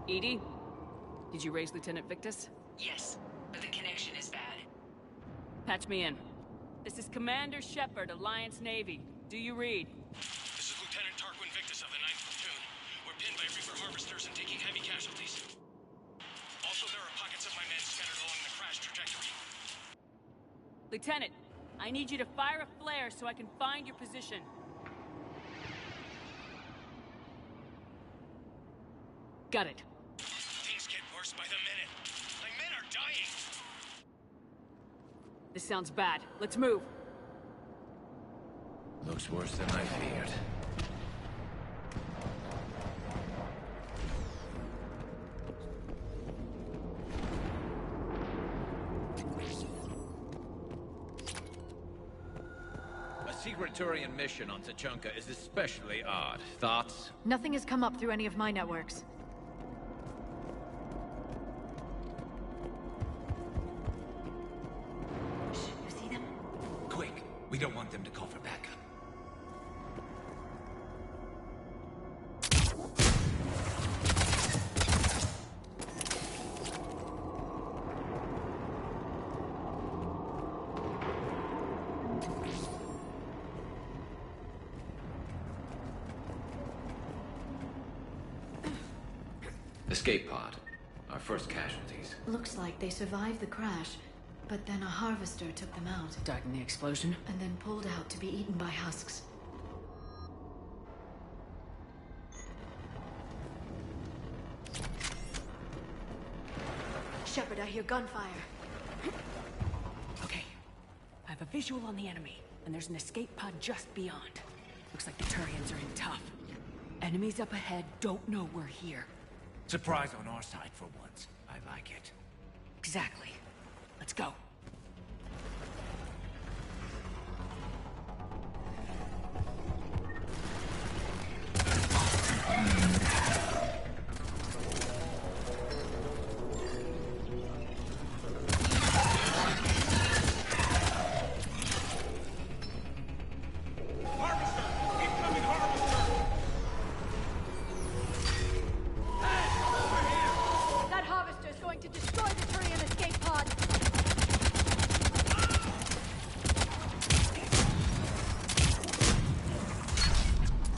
EDI? Did you raise Lieutenant Victus? Yes, but the connection is bad. Patch me in. This is Commander Shepard, Alliance Navy. Do you read? This is Lieutenant Tarquin Victus of the 9th Platoon. We're pinned by Reaper harvesters and taking heavy casualties. Also, there are pockets of my men scattered along the crash trajectory. Lieutenant, I need you to fire a flare so I can find your position. Got it. Things get worse by the minute. My men are dying. This sounds bad. Let's move. Looks worse than I feared. A secret Turian mission on Tuchanka is especially odd. Thoughts? Nothing has come up through any of my networks. We don't want them to call for backup. Escape pod. Our first casualties. Looks like they survived the crash, but then a harvester took them out. Died in the explosion? And then pulled out to be eaten by husks. Shepard, I hear gunfire. Okay. I have a visual on the enemy, and there's an escape pod just beyond. Looks like the Turians are in tough. Enemies up ahead don't know we're here. Surprise on our side for once. I like it. Exactly. Let's go.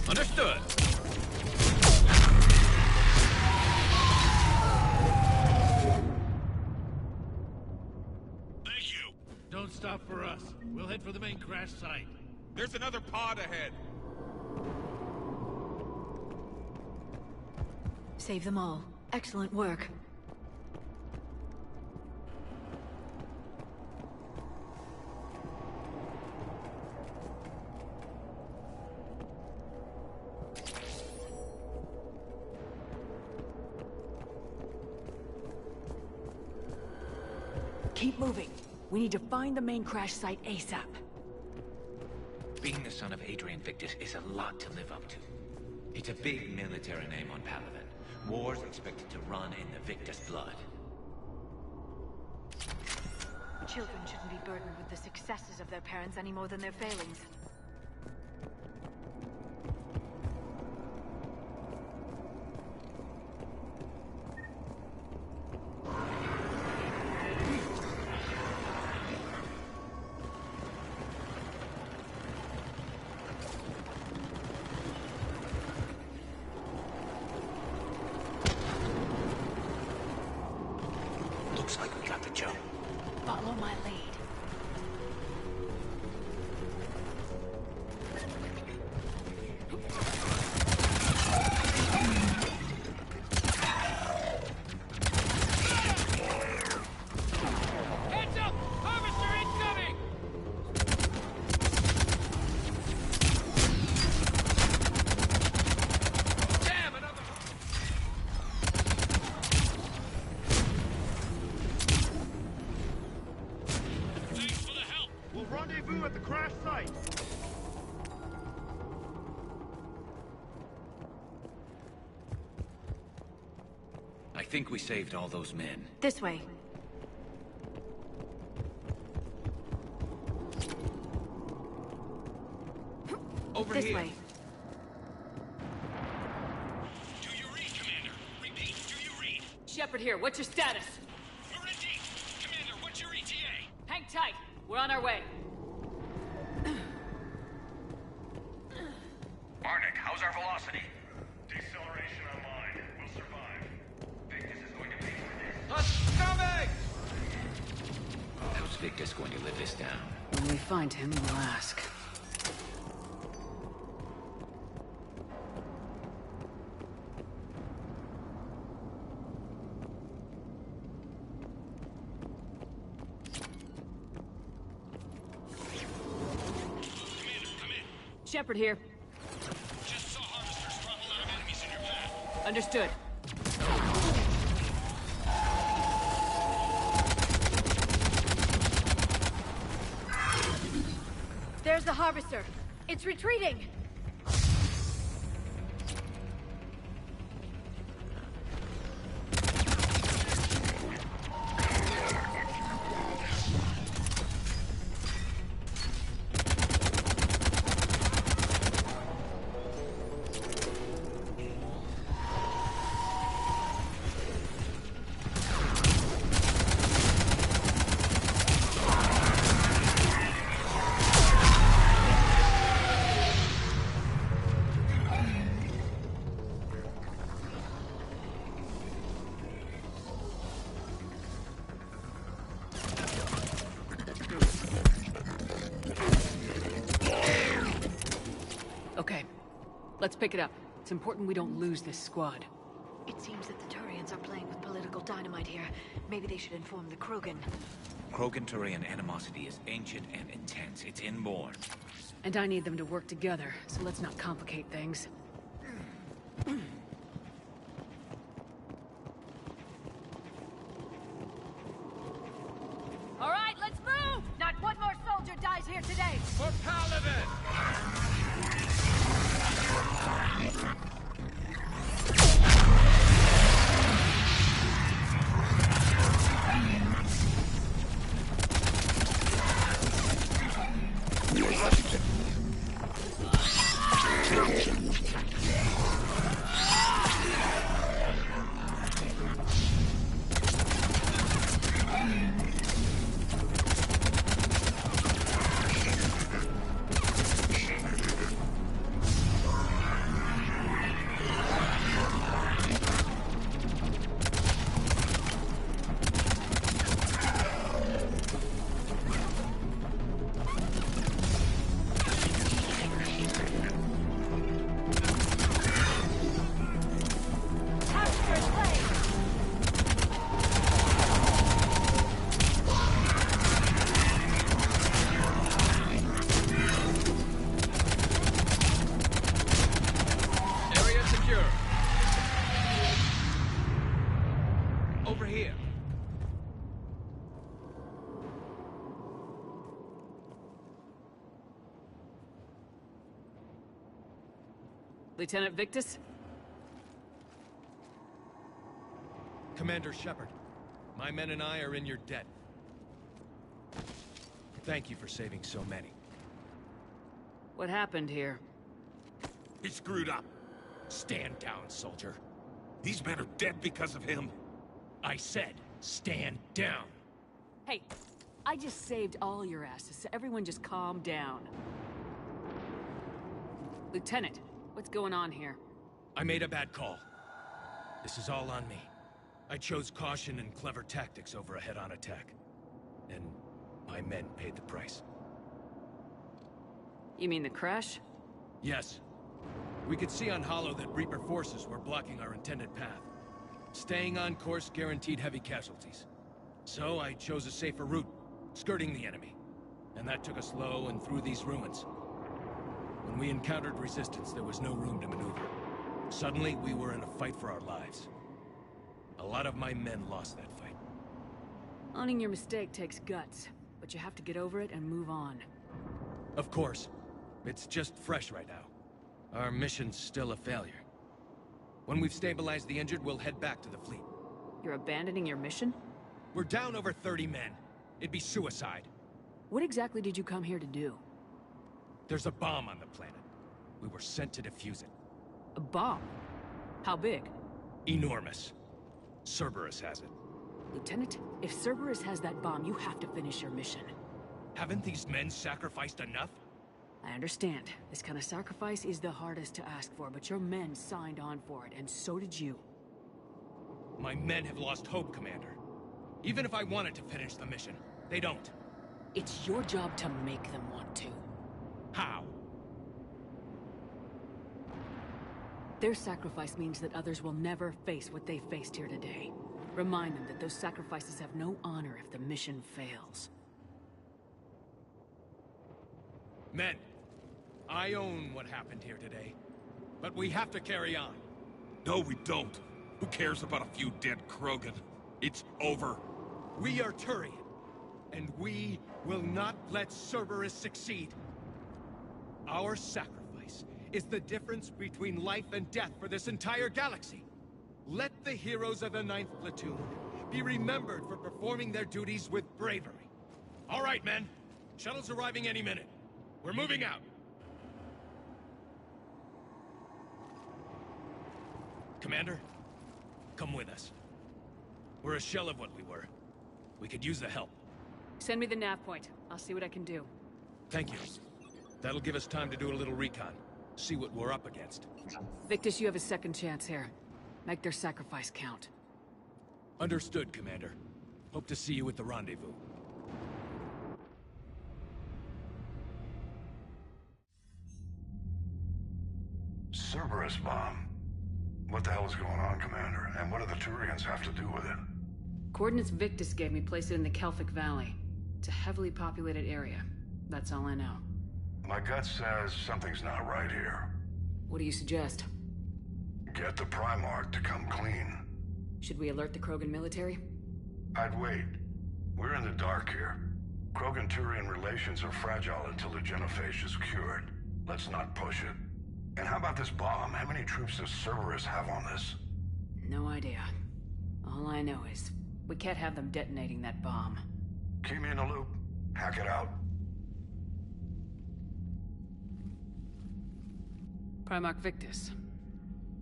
Understood. Thank you. Don't stop for us. We'll head for the main crash site. There's another pod ahead. Save them all. Excellent work. Keep moving. We need to find the main crash site ASAP. Being the son of Adrian Victus is a lot to live up to. It's a big military name on Palaven. War's expected to run in the Victus blood. Children shouldn't be burdened with the successes of their parents any more than their failings. my lead. Heads up! Harvester incoming! Damn, another... Thanks for the help. We'll rendezvous at the crash site. I think we saved all those men. This way. Over This here. way. Do you read, Commander? Repeat, do you read? Shepard here, what's your status? We're in deep. Commander, what's your ETA? Hang tight, we're on our way. Barnick, how's our velocity? Deceleration online. We'll survive. Victus is going to pay for this. Us coming! How's Victus going to live this down? When we find him, we'll ask. Commander, come in. Shepard here. Just saw harvesters drop a lot of enemies in your path. Understood. There's the harvester. It's retreating. Okay, let's pick it up. It's important we don't lose this squad. It seems that the Turians are playing with political dynamite here. Maybe they should inform the Krogan. Krogan-Turian animosity is ancient and intense. It's inborn. And I need them to work together, so let's not complicate things. All right, let's move! Not one more soldier dies here today! For Paladin! Area secure. Over here. Lieutenant Victus? Commander Shepard, my men and I are in your debt. Thank you for saving so many. What happened here? He screwed up. Stand down, soldier. These men are dead because of him. I said, stand down. Hey, I just saved all your asses, so everyone just calm down. Lieutenant, what's going on here? I made a bad call. This is all on me. I chose caution and clever tactics over a head-on attack. And My men paid the price. You mean the crash? Yes. We could see on Hollow that Reaper forces were blocking our intended path. Staying on course guaranteed heavy casualties. So I chose a safer route, skirting the enemy. And that took us low and through these ruins. When we encountered resistance, there was no room to maneuver. Suddenly, we were in a fight for our lives. A lot of my men lost that fight. Owning your mistake takes guts, but you have to get over it and move on. Of course. It's just fresh right now. Our mission's still a failure. When we've stabilized the injured, we'll head back to the fleet. You're abandoning your mission? We're down over 30 men. It'd be suicide. What exactly did you come here to do? There's a bomb on the planet. We were sent to defuse it. A bomb? How big? Enormous. Cerberus has it. Lieutenant, if Cerberus has that bomb, you have to finish your mission. Haven't these men sacrificed enough? I understand. This kind of sacrifice is the hardest to ask for, but your men signed on for it, and so did you. My men have lost hope, Commander. Even if I wanted to finish the mission, they don't. It's your job to make them want to. How? Their sacrifice means that others will never face what they faced here today. Remind them that those sacrifices have no honor if the mission fails. Men, I own what happened here today. But we have to carry on. No, we don't. Who cares about a few dead Krogan? It's over. We are Turian, and we will not let Cerberus succeed. Our sacrifice is the difference between life and death for this entire galaxy. Let the heroes of the 9th Platoon be remembered for performing their duties with bravery. All right, men. Shuttle's arriving any minute. We're moving out. Commander, come with us. We're a shell of what we were. We could use the help. Send me the nav point. I'll see what I can do. Thank you. That'll give us time to do a little recon. See what we're up against. Victus, you have a second chance here. Make their sacrifice count. Understood, Commander. Hope to see you at the rendezvous. Cerberus bomb. What the hell is going on, Commander? And what do the Turians have to do with it? Coordinates Victus gave me place it in the Kelphic Valley. It's a heavily populated area. That's all I know. My gut says something's not right here. What do you suggest? Get the Primarch to come clean. Should we alert the Krogan military? I'd wait. We're in the dark here. Krogan-Turian relations are fragile until the genophage is cured. Let's not push it. And how about this bomb? How many troops does Cerberus have on this? No idea. All I know is, we can't have them detonating that bomb. Keep me in the loop. Hack it out. Primarch Victus.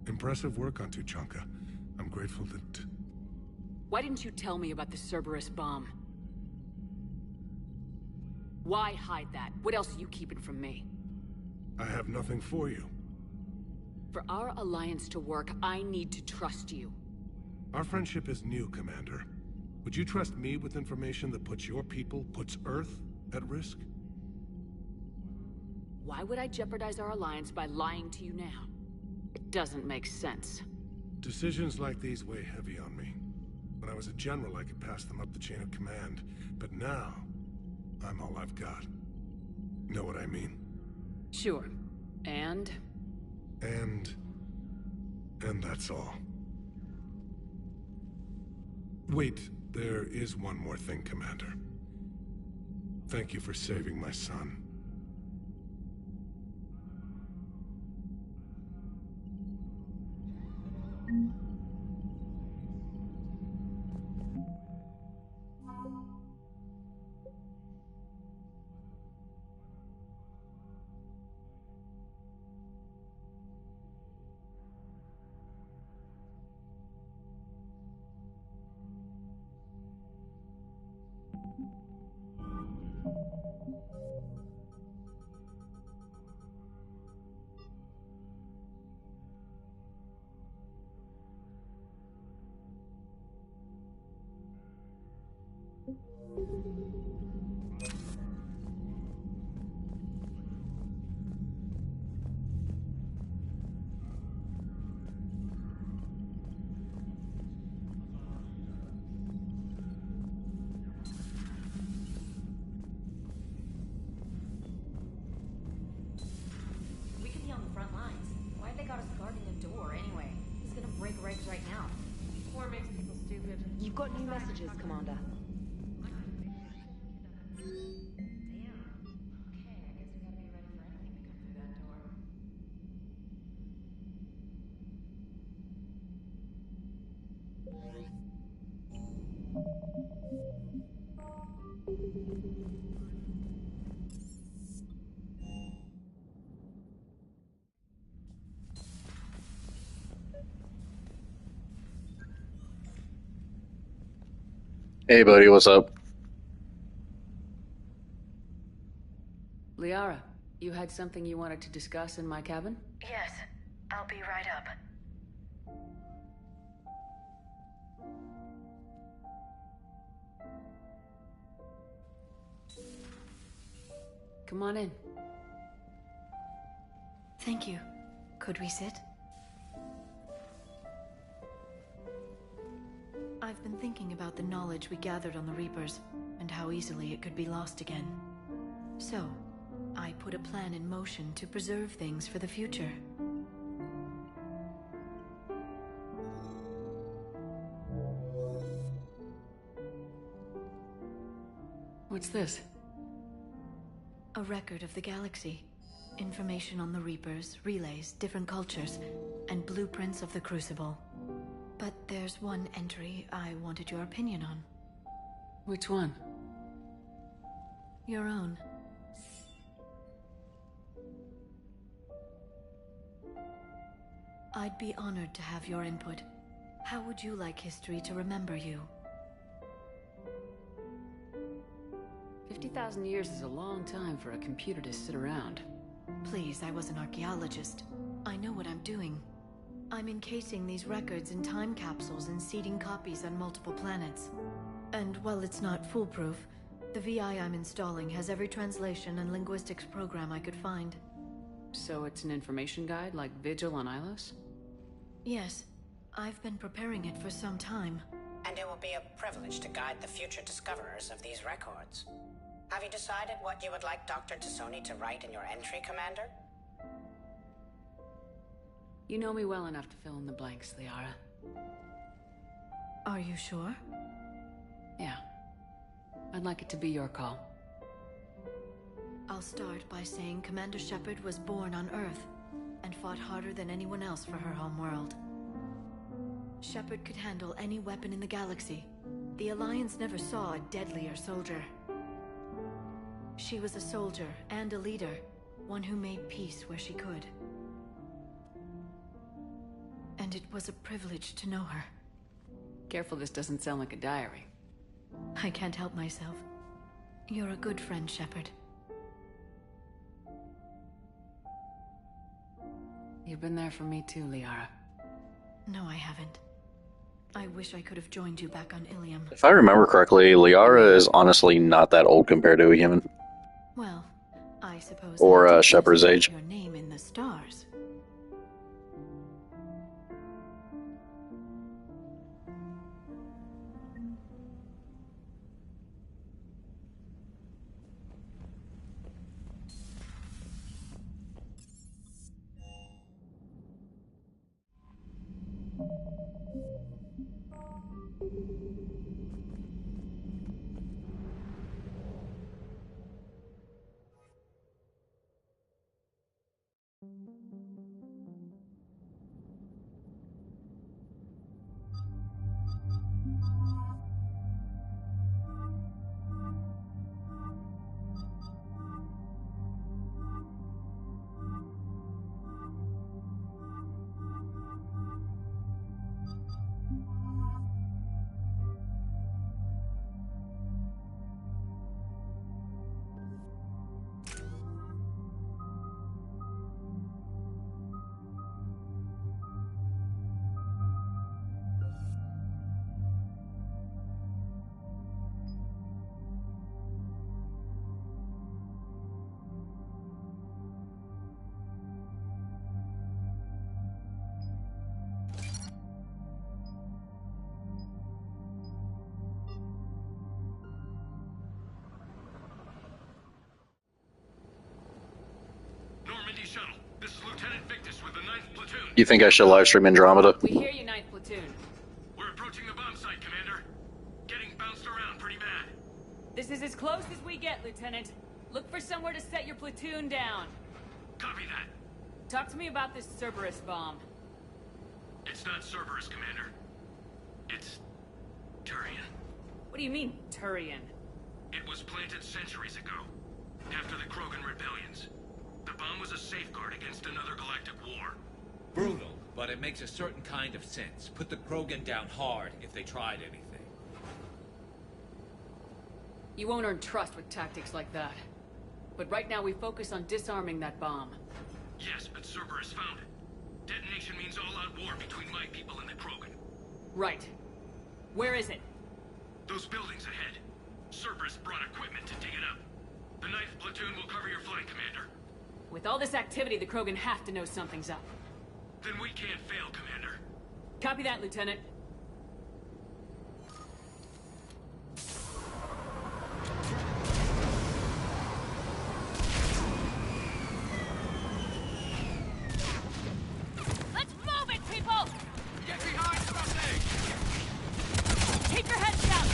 Impressive work on Tuchanka. I'm grateful that... Why didn't you tell me about the Cerberus bomb? Why hide that? What else are you keeping from me? I have nothing for you. For our alliance to work, I need to trust you. Our friendship is new, Commander. Would you trust me with information that puts your people, puts Earth, at risk? Why would I jeopardize our alliance by lying to you now? It doesn't make sense. Decisions like these weigh heavy on me. When I was a general, I could pass them up the chain of command. But now, I'm all I've got. Know what I mean? Sure. And that's all. Wait, there is one more thing, Commander. Thank you for saving my son. break regs right now. War makes people stupid. You've got new messages, Commander. Hey buddy, what's up? Liara, you had something you wanted to discuss in my cabin? Yes, I'll be right up. Come on in. Thank you. Could we sit? I've been thinking about the knowledge we gathered on the Reapers, and how easily it could be lost again. So, I put a plan in motion to preserve things for the future. What's this? A record of the galaxy. Information on the Reapers, relays, different cultures, and blueprints of the Crucible. But there's one entry I wanted your opinion on. Which one? Your own. I'd be honored to have your input. How would you like history to remember you? 50,000 years is a long time for a computer to sit around. Please, I was an archaeologist. I know what I'm doing. I'm encasing these records in time capsules and seeding copies on multiple planets. And while it's not foolproof, the VI I'm installing has every translation and linguistics program I could find. So it's an information guide like Vigil on Ilos? Yes. I've been preparing it for some time. And it will be a privilege to guide the future discoverers of these records. Have you decided what you would like Dr. T'Soni to write in your entry, Commander? You know me well enough to fill in the blanks, Liara. Are you sure? Yeah. I'd like it to be your call. I'll start by saying Commander Shepard was born on Earth, and fought harder than anyone else for her homeworld. Shepard could handle any weapon in the galaxy. The Alliance never saw a deadlier soldier. She was a soldier and a leader, one who made peace where she could. And it was a privilege to know her. Careful this doesn't sound like a diary. I can't help myself. You're a good friend, Shepard. You've been there for me too, Liara. No, I haven't. I wish I could have joined you back on Ilium. If I remember correctly, Liara is honestly not that old compared to a human. Well, I suppose... Or Shepard's age. Your name in the stars. Normandy shuttle. This is Lieutenant Victus with the 9th Platoon. You think I should live stream Andromeda? We hear you, 9th Lieutenant. Look for somewhere to set your platoon down. Copy that. Talk to me about this Cerberus bomb. It's not Cerberus, Commander. It's... Turian. What do you mean, Turian? It was planted centuries ago, after the Krogan rebellions. The bomb was a safeguard against another galactic war. Brutal, but it makes a certain kind of sense. Put the Krogan down hard if they tried anything. You won't earn trust with tactics like that. But right now we focus on disarming that bomb. Yes, but Cerberus found it. Detonation means all-out war between my people and the Krogan. Right. Where is it? Those buildings ahead. Cerberus brought equipment to dig it up. The 9th platoon will cover your flank, Commander. With all this activity, the Krogan have to know something's up. Then we can't fail, Commander. Copy that, Lieutenant. Let's move it, people! Get behind something! Keep your heads down!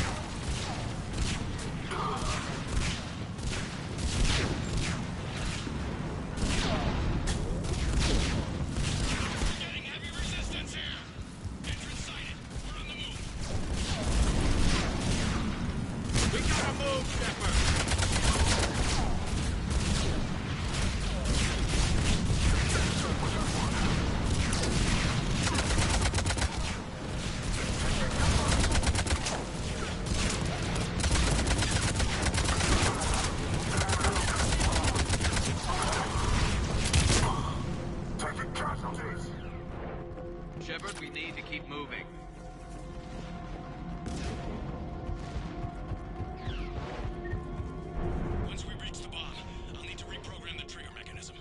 Getting heavy resistance here! Entrance sighted. We're on the move. We gotta move, Shepard! Shepard, we need to keep moving. Once we reach the bomb, I'll need to reprogram the trigger mechanism.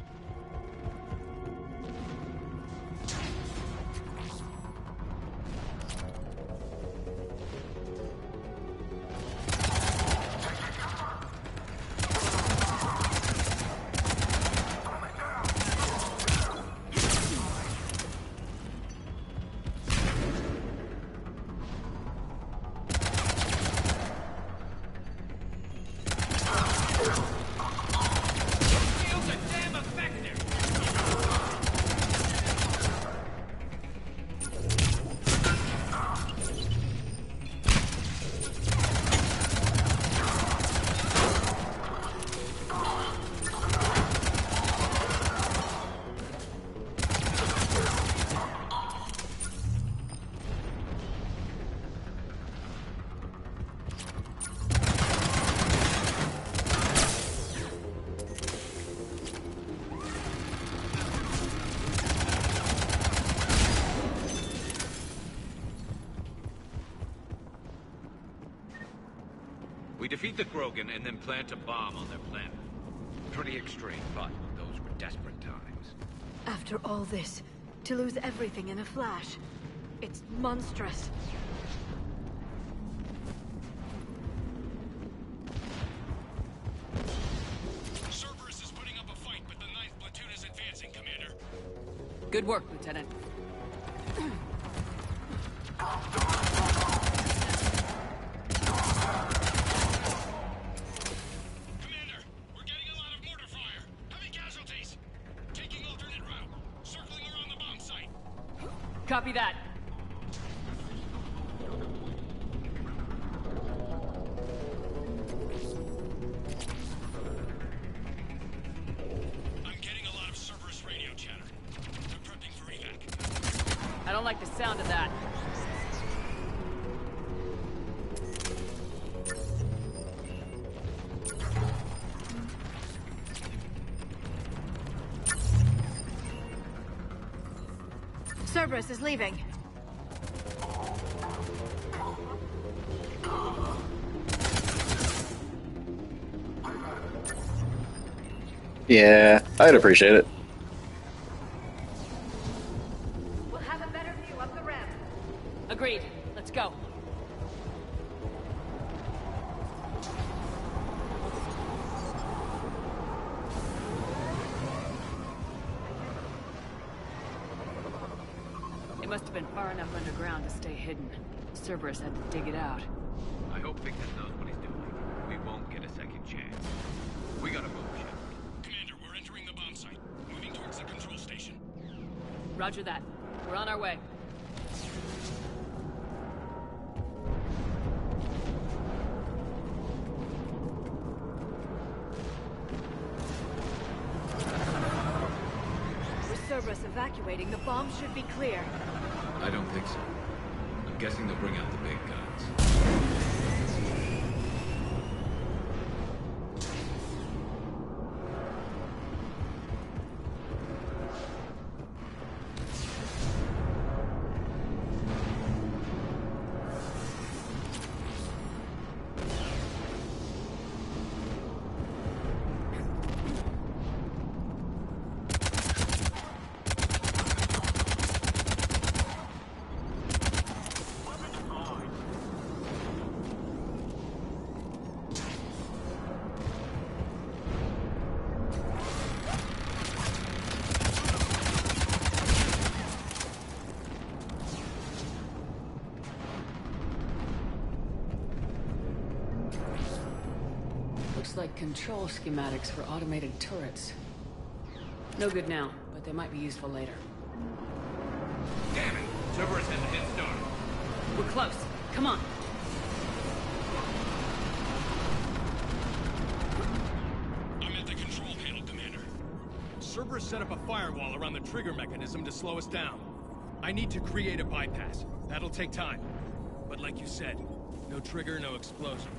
Shields are damn effective! We defeat the Krogan and then plant a bomb on their planet. Pretty extreme, but those were desperate times. After all this, to lose everything in a flash, it's monstrous. Cerberus is putting up a fight, but the 9th platoon is advancing, Commander. Good work, Lieutenant. Commander, we're getting a lot of mortar fire. Heavy casualties. Taking alternate route. Circling around the bomb site. Copy that. I'm getting a lot of Cerberus radio chatter. They're prepping for evac. I don't like the sound of that. Cerberus is leaving. Yeah, I'd appreciate it. We'll have a better view up the ramp. Agreed. Let's go. It must have been far enough underground to stay hidden. Cerberus had to dig it out. I hope Victus knows what he's doing. We won't get a second chance. We gotta move, Shepard. Commander, we're entering the bomb site. Moving towards the control station. Roger that. We're on our way. With Cerberus evacuating, the bomb should be clear. I don't think so. I'm guessing they'll bring out the big guns. Looks like control schematics for automated turrets. No good now, but they might be useful later. Damn it! Cerberus has a head start. We're close. Come on. I'm at the control panel, Commander. Cerberus set up a firewall around the trigger mechanism to slow us down. I need to create a bypass. That'll take time. But like you said, no trigger, no explosion.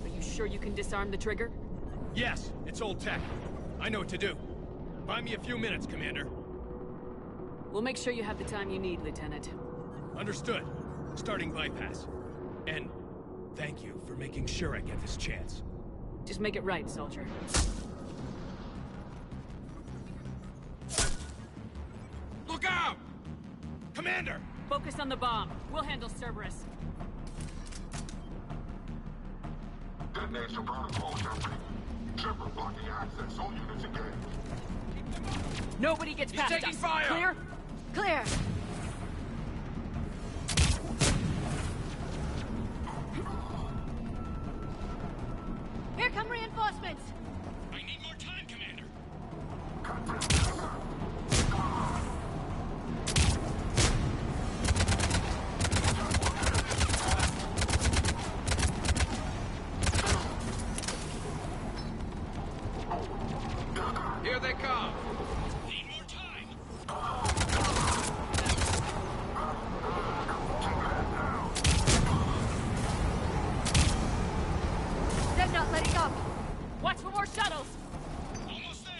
Are you sure you can disarm the trigger? Yes, it's old tech. I know what to do. Buy me a few minutes, Commander. We'll make sure you have the time you need, Lieutenant. Understood. Starting bypass. And thank you for making sure I get this chance. Just make it right, soldier. Look out! Commander! Focus on the bomb. We'll handle Cerberus. Detonation protocol jumping. Shepard blocking access. All units engaged. Nobody gets past us. He's taking fire! Clear? Clear! Here come reinforcements! I need more time, Commander. Here they come! Need more time. They're not letting up! Watch for more shuttles! Almost there.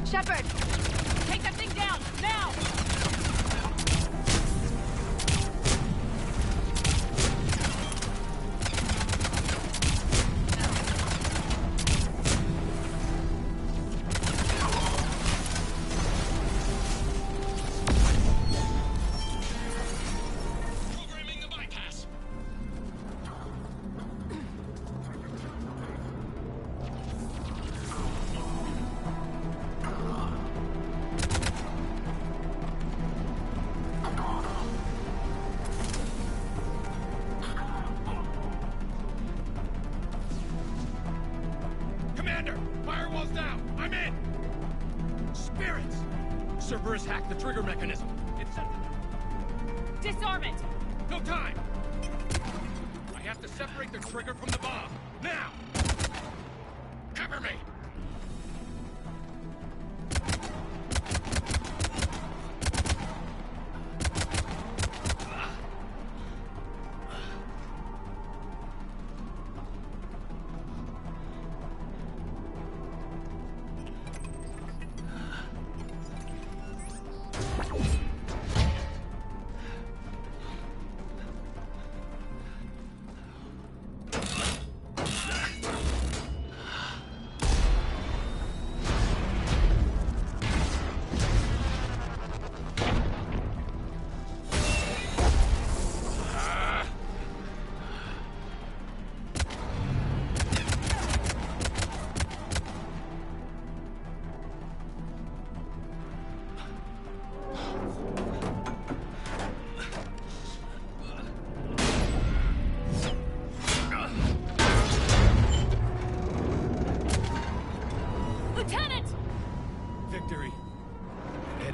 Shepard! Take that thing down! Now! Programming the bypass. Commander, firewall's down. I'm in. Spirits. Cerberus hacked the trigger mechanism. It's set to... Disarm it! No time! I have to separate the trigger from the bomb. Now! Cover me!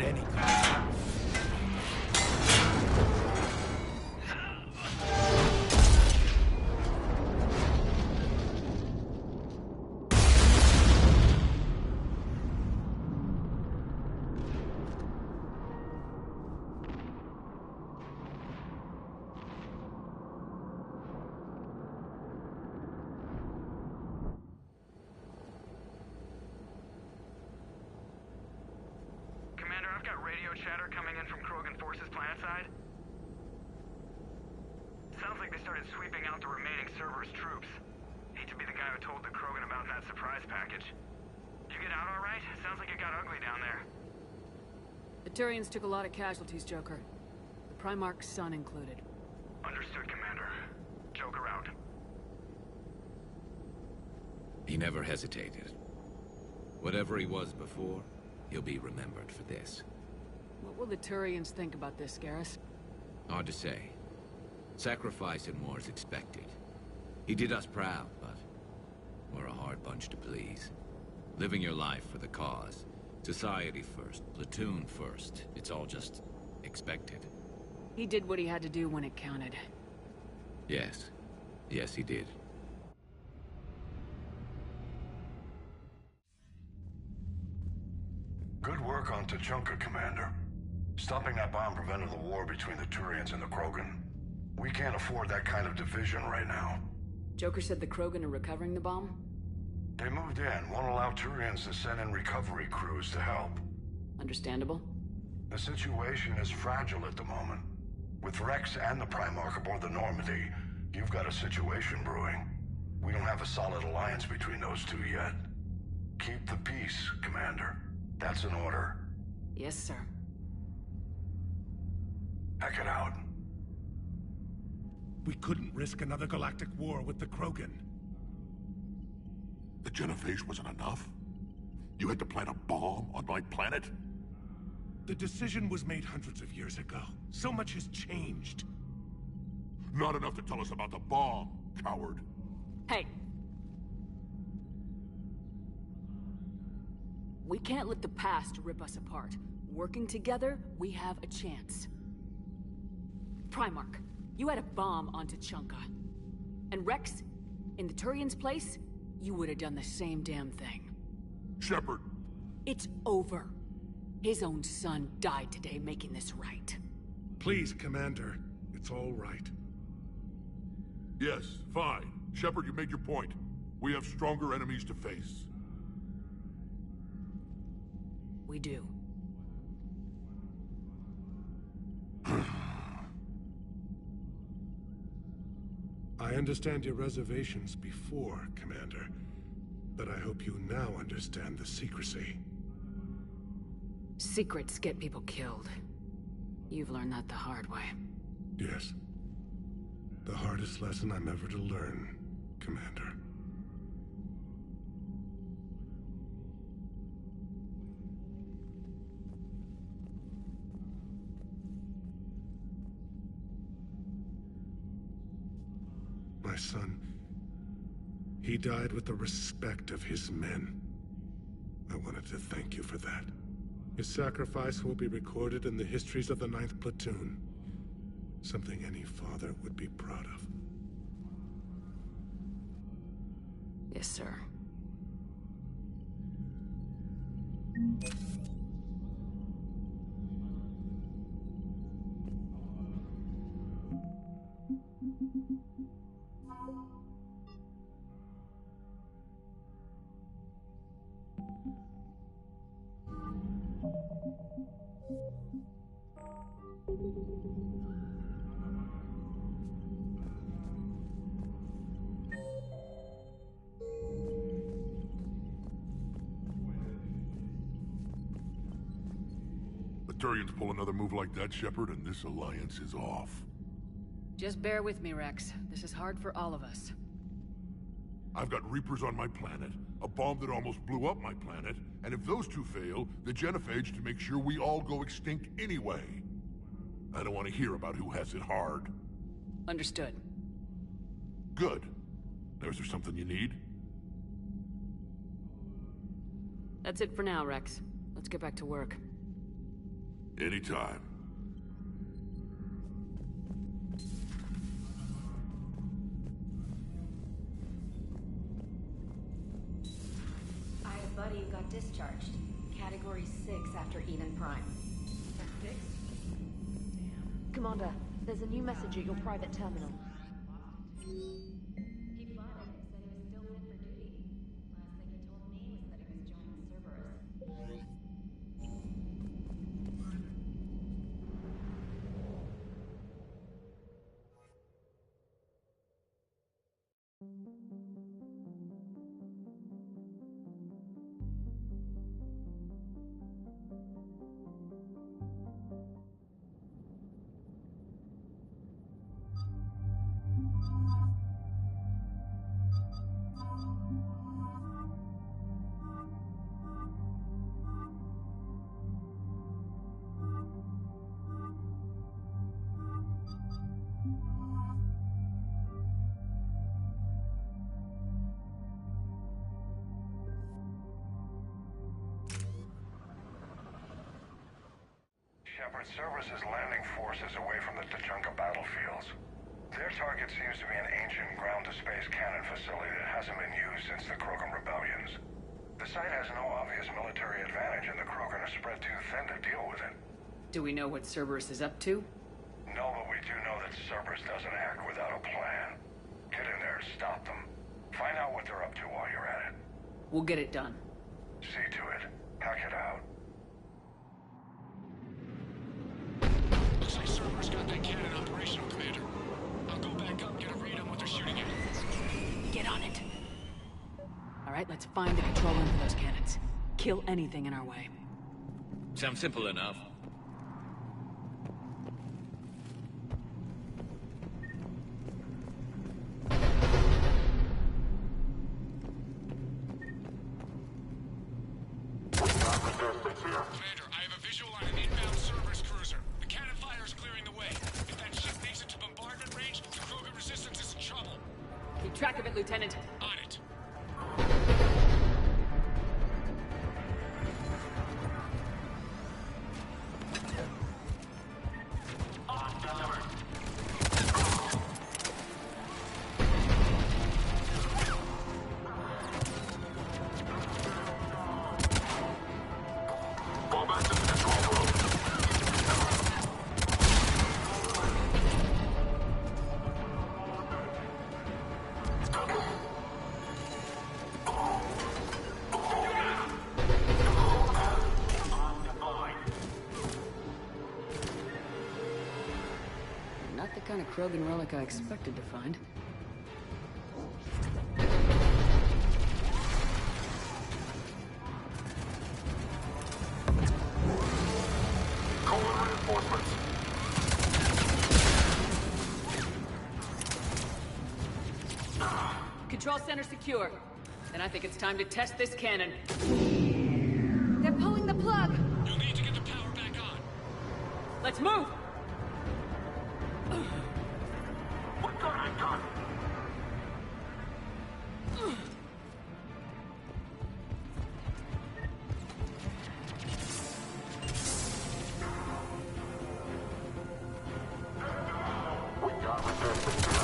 at any cost. I've got radio chatter coming in from Krogan forces planetside. Sounds like they started sweeping out the remaining Cerberus troops. Hate to be the guy who told the Krogan about that surprise package. Did you get out all right? Sounds like it got ugly down there. The Turians took a lot of casualties, Joker. The Primarch's son included. Understood, Commander. Joker out. He never hesitated. Whatever he was before, he'll be remembered for this. What will the Turians think about this, Garrus? Hard to say. Sacrifice and more is expected. He did us proud, but we're a hard bunch to please. Living your life for the cause. Society first, platoon first. It's all just expected. He did what he had to do when it counted. Yes. Yes, he did. Good work on Tuchanka, Commander. Stopping that bomb prevented the war between the Turians and the Krogan. We can't afford that kind of division right now. Joker said the Krogan are recovering the bomb? They moved in, won't allow Turians to send in recovery crews to help. Understandable. The situation is fragile at the moment. With Rex and the Primarch aboard the Normandy, you've got a situation brewing. We don't have a solid alliance between those two yet. Keep the peace, Commander. That's an order. Yes, sir. Pack it out. We couldn't risk another galactic war with the Krogan. The Genophage wasn't enough? You had to plant a bomb on my planet? The decision was made hundreds of years ago. So much has changed. Not enough to tell us about the bomb, coward. Hey! We can't let the past rip us apart. Working together, we have a chance. Primarch, you had a bomb on Tuchanka. And Rex, in the Turian's place, you would have done the same damn thing. Shepard! It's over. His own son died today making this right. Please, Commander. It's all right. Yes, fine. Shepard, you made your point. We have stronger enemies to face. We do. I understand your reservations before, Commander. But I hope you now understand the secrecy. Secrets get people killed. You've learned that the hard way. Yes. The hardest lesson I'm ever to learn, Commander. My son, he died with the respect of his men. I wanted to thank you for that. His sacrifice will be recorded in the histories of the 9th Platoon. Something any father would be proud of. Yes, sir. Turians pull another move like that, Shepard, and this alliance is off. Just bear with me, Rex. This is hard for all of us. I've got Reapers on my planet, a bomb that almost blew up my planet, and if those two fail, the Genophage to make sure we all go extinct anyway. I don't want to hear about who has it hard. Understood. Good. Now, is there something you need? That's it for now, Rex. Let's get back to work. Anytime. I have a buddy who got discharged. Category 6 after Eden Prime. 6? Damn. Commander, there's a new message at your private terminal. He fought it and said he was still fit for duty. Last thing he told me was that he was joining Cerberus. Shepard, Cerberus is landing forces away from the Tuchanka battlefields. Their target seems to be an ancient ground-to-space cannon facility that hasn't been used since the Krogan rebellions. The site has no obvious military advantage, and the Krogan are spread too thin to deal with it. Do we know what Cerberus is up to? No, but we do know that Cerberus doesn't act without a plan. Get in there and stop them. Find out what they're up to while you're at it. We'll get it done. See to it. Hack it out. Looks like Cerberus got that cannon operational, Commander. I'll go back up and get a read on what they're shooting at. Get on it. All right, let's find the control room for those cannons. Kill anything in our way. Sounds simple enough. Commander, I have a visual on an inbound Cerberus cruiser. The cannon fire is clearing the way. If that ship makes it to bombardment range, the Krogan resistance is in trouble. Keep track of it, Lieutenant. On it. Not the kind of Krogan relic I expected to find. Calling reinforcements. Control center secure. Then I think it's time to test this cannon. They're pulling the plug! You'll need to get the power back on. Let's move! What got I done? We got resistance here.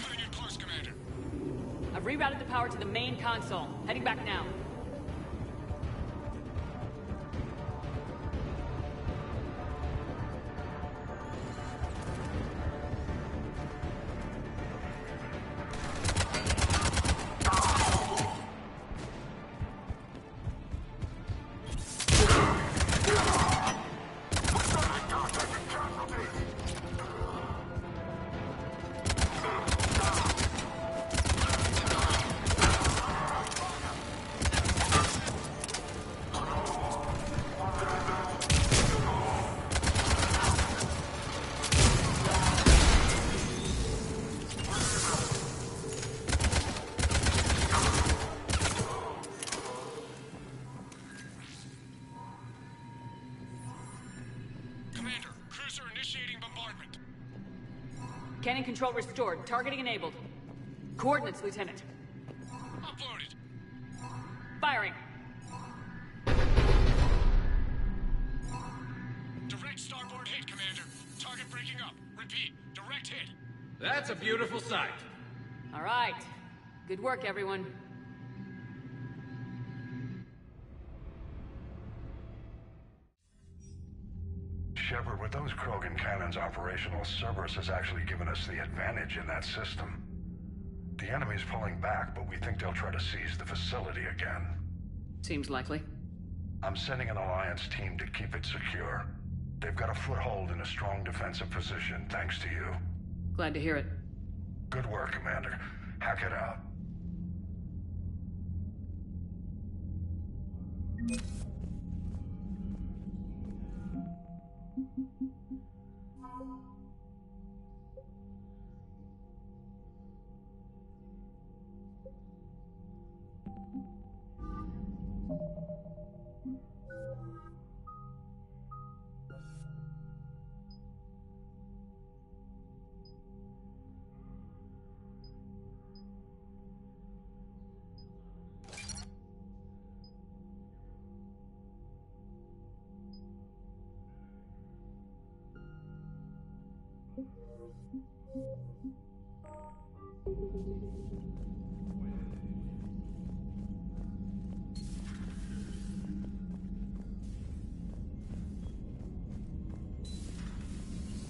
Cutting it close, Commander. I've rerouted the power to the main console. Heading back now. Command and control restored. Targeting enabled. Coordinates, Lieutenant. Uploaded. Firing. Direct starboard hit, Commander. Target breaking up. Repeat, direct hit. That's a beautiful sight. All right. Good work, everyone. Shepard, with those Krogan cannons operational, Cerberus has actually given us the advantage in that system. The enemy's pulling back, but we think they'll try to seize the facility again. Seems likely. I'm sending an Alliance team to keep it secure. They've got a foothold in a strong defensive position, thanks to you. Glad to hear it. Good work, Commander. Hack it out.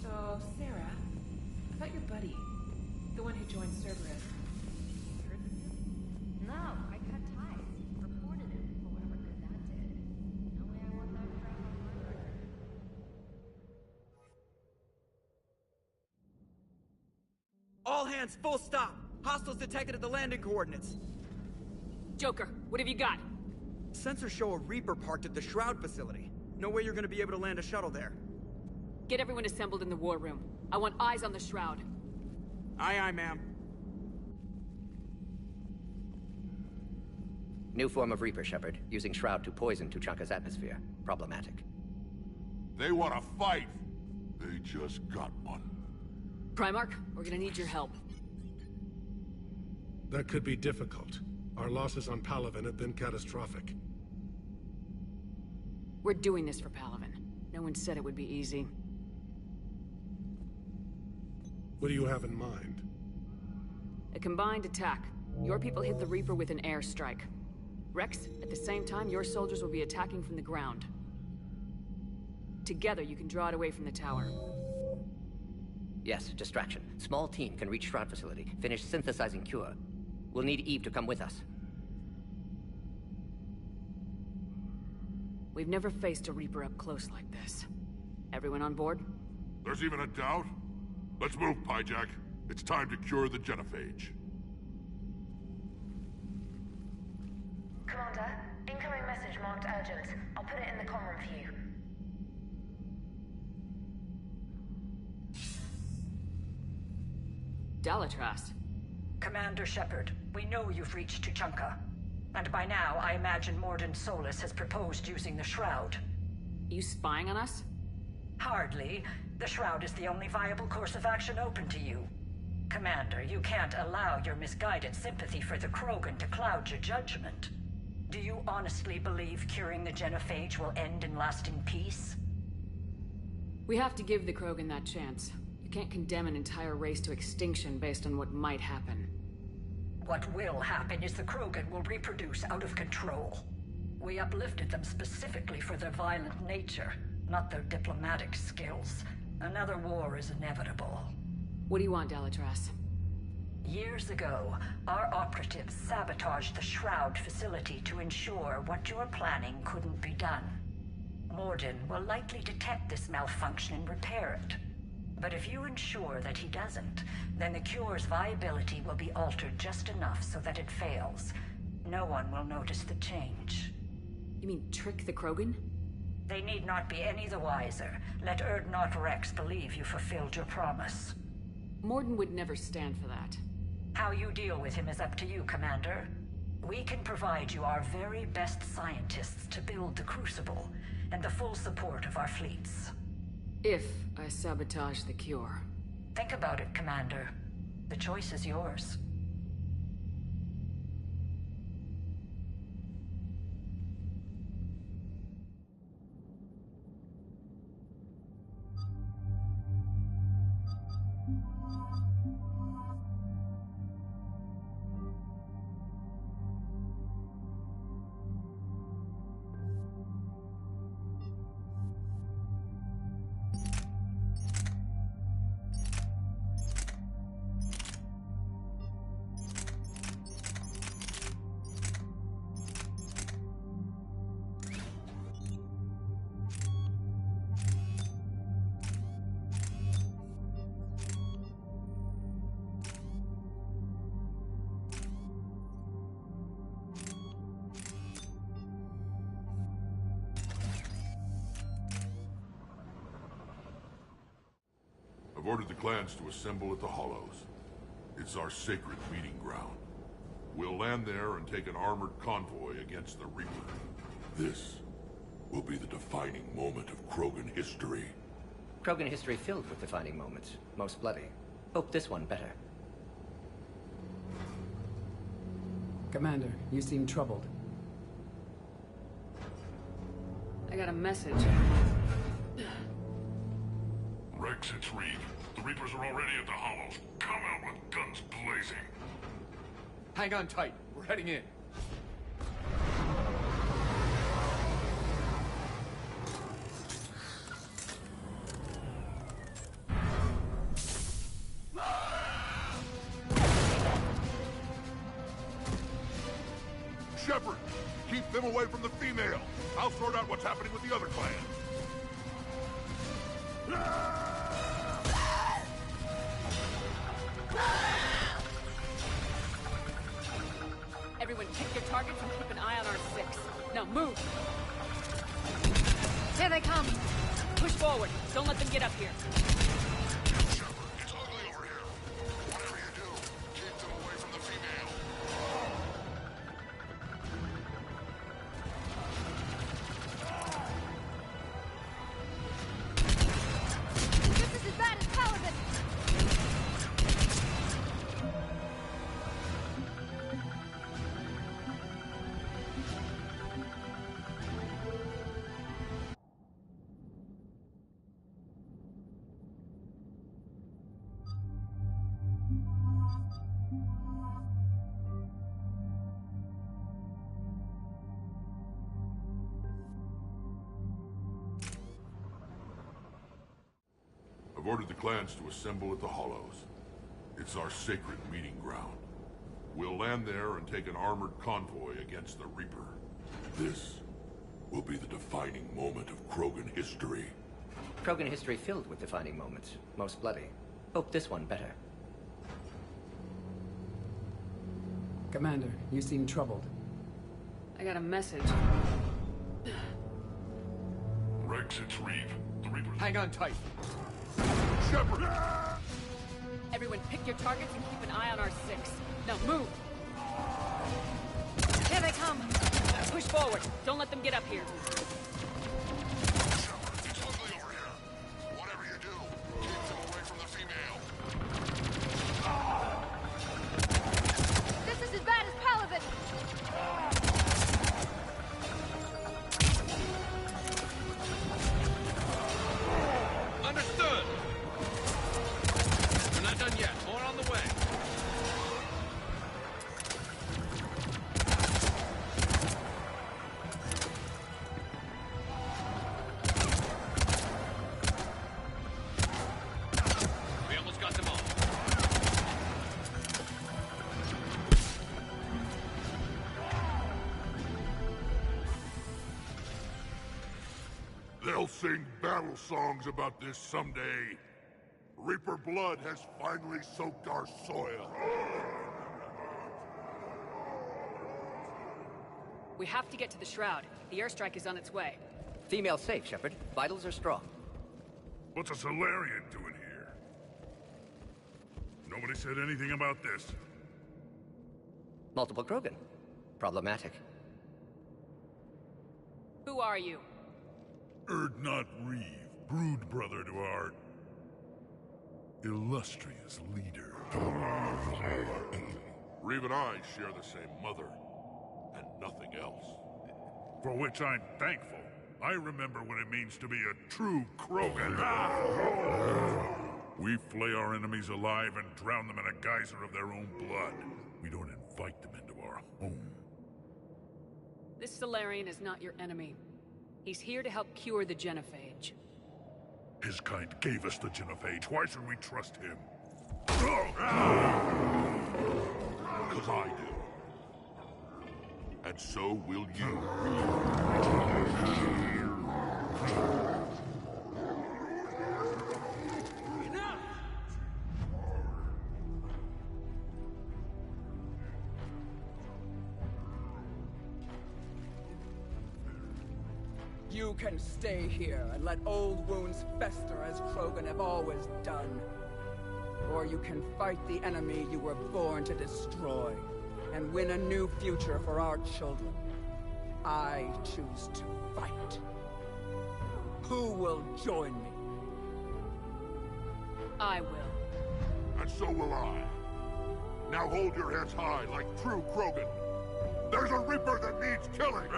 So, Sarah, about your buddy, the one who joined Cerberus. Heard from him? No, I cut ties. Reported him for whatever good that did. No way I want that crap on my record. All hands, full stop! Hostiles detected at the landing coordinates. Joker, what have you got? Sensors show a Reaper parked at the Shroud facility. No way you're gonna be able to land a shuttle there. Get everyone assembled in the war room. I want eyes on the Shroud. Aye, aye, ma'am. New form of Reaper, Shepard. Using Shroud to poison Tuchanka's atmosphere. Problematic. They want to fight! They just got one. Primarch, we're gonna need your help. That could be difficult. Our losses on Palaven have been catastrophic. We're doing this for Palaven. No one said it would be easy. What do you have in mind? A combined attack. Your people hit the Reaper with an airstrike. Rex, at the same time, your soldiers will be attacking from the ground. Together, you can draw it away from the tower. Yes, distraction. Small team can reach Shroud facility. Finish synthesizing cure. We'll need Eve to come with us. We've never faced a Reaper up close like this. Everyone on board? There's even a doubt? Let's move, Pyjak. It's time to cure the genophage. Commander, incoming message marked urgent. I'll put it in the comm room for you. Dalatras. Commander Shepard, we know you've reached Tuchanka. And by now, I imagine Mordin Solus has proposed using the Shroud. You spying on us? Hardly. The Shroud is the only viable course of action open to you. Commander, you can't allow your misguided sympathy for the Krogan to cloud your judgment. Do you honestly believe curing the genophage will end in lasting peace? We have to give the Krogan that chance. You can't condemn an entire race to extinction based on what might happen. What will happen is the Krogan will reproduce out of control. We uplifted them specifically for their violent nature, not their diplomatic skills. Another war is inevitable. What do you want, Dalatras? Years ago, our operatives sabotaged the Shroud facility to ensure what you're planning couldn't be done. Mordin will likely detect this malfunction and repair it. But if you ensure that he doesn't, then the cure's viability will be altered just enough so that it fails. No one will notice the change. You mean trick the Krogan? They need not be any the wiser. Let Urdnot Rex believe you fulfilled your promise. Mordin would never stand for that. How you deal with him is up to you, Commander. We can provide you our very best scientists to build the Crucible, and the full support of our fleets. If I sabotage the cure. Think about it, Commander. The choice is yours. I've ordered the clans to assemble at the Hollows. It's our sacred meeting ground. We'll land there and take an armored convoy against the Reaper. This will be the defining moment of Krogan history. Krogan history filled with defining moments. Most bloody. Hope this one better. Commander, you seem troubled. I got a message. Rex, it's Reeve. The Reapers are already at the Hollows. Come out with guns blazing. Hang on tight. We're heading in. Shepard, keep them away from the female. I'll sort out what's happening with the other clan. Everyone pick your targets and keep an eye on our 6. Now move! Here they come! Push forward. Don't let them get up here. Shepard, it's ugly over here. Whatever you do, keep them away from the female. This is as bad as Paladin! I've ordered the clans to assemble at the Hollows. It's our sacred meeting ground. We'll land there and take an armored convoy against the Reaper. This will be the defining moment of Krogan history. Krogan history filled with defining moments. Most bloody. Hope this one better. Commander, you seem troubled. I got a message. Rex, it's Reeve. The Reaper... Hang on tight. Shepard! Everyone pick your targets and keep an eye on our 6. Now move! Here they come! Push forward. Don't let them get up here. Shepard, it's ugly over here. Whatever you do, keep them away from the female. This is as bad as Paladin! Understood! We're not done yet. More on the way. We almost got them all. They'll sing battle songs about this someday. Reaper blood has finally soaked our soil. We have to get to the Shroud. The airstrike is on its way. Female safe, Shepard. Vitals are strong. What's a Solarian doing here? Nobody said anything about this. Multiple Krogan. Problematic. Who are you? Urdnot Reeve, brood brother to our... illustrious leader. Reeve and I share the same mother, and nothing else. For which I'm thankful. I remember what it means to be a true Krogan. We flay our enemies alive and drown them in a geyser of their own blood. We don't invite them into our home. This Salarian is not your enemy. He's here to help cure the Genophage. His kind gave us the Genophage. Why should we trust him? Because I do. And so will you. You can stay here and let old wounds fester as Krogan have always done. Or you can fight the enemy you were born to destroy, and win a new future for our children. I choose to fight. Who will join me? I will. And so will I. Now hold your heads high like true Krogan. There's a Reaper that needs killing!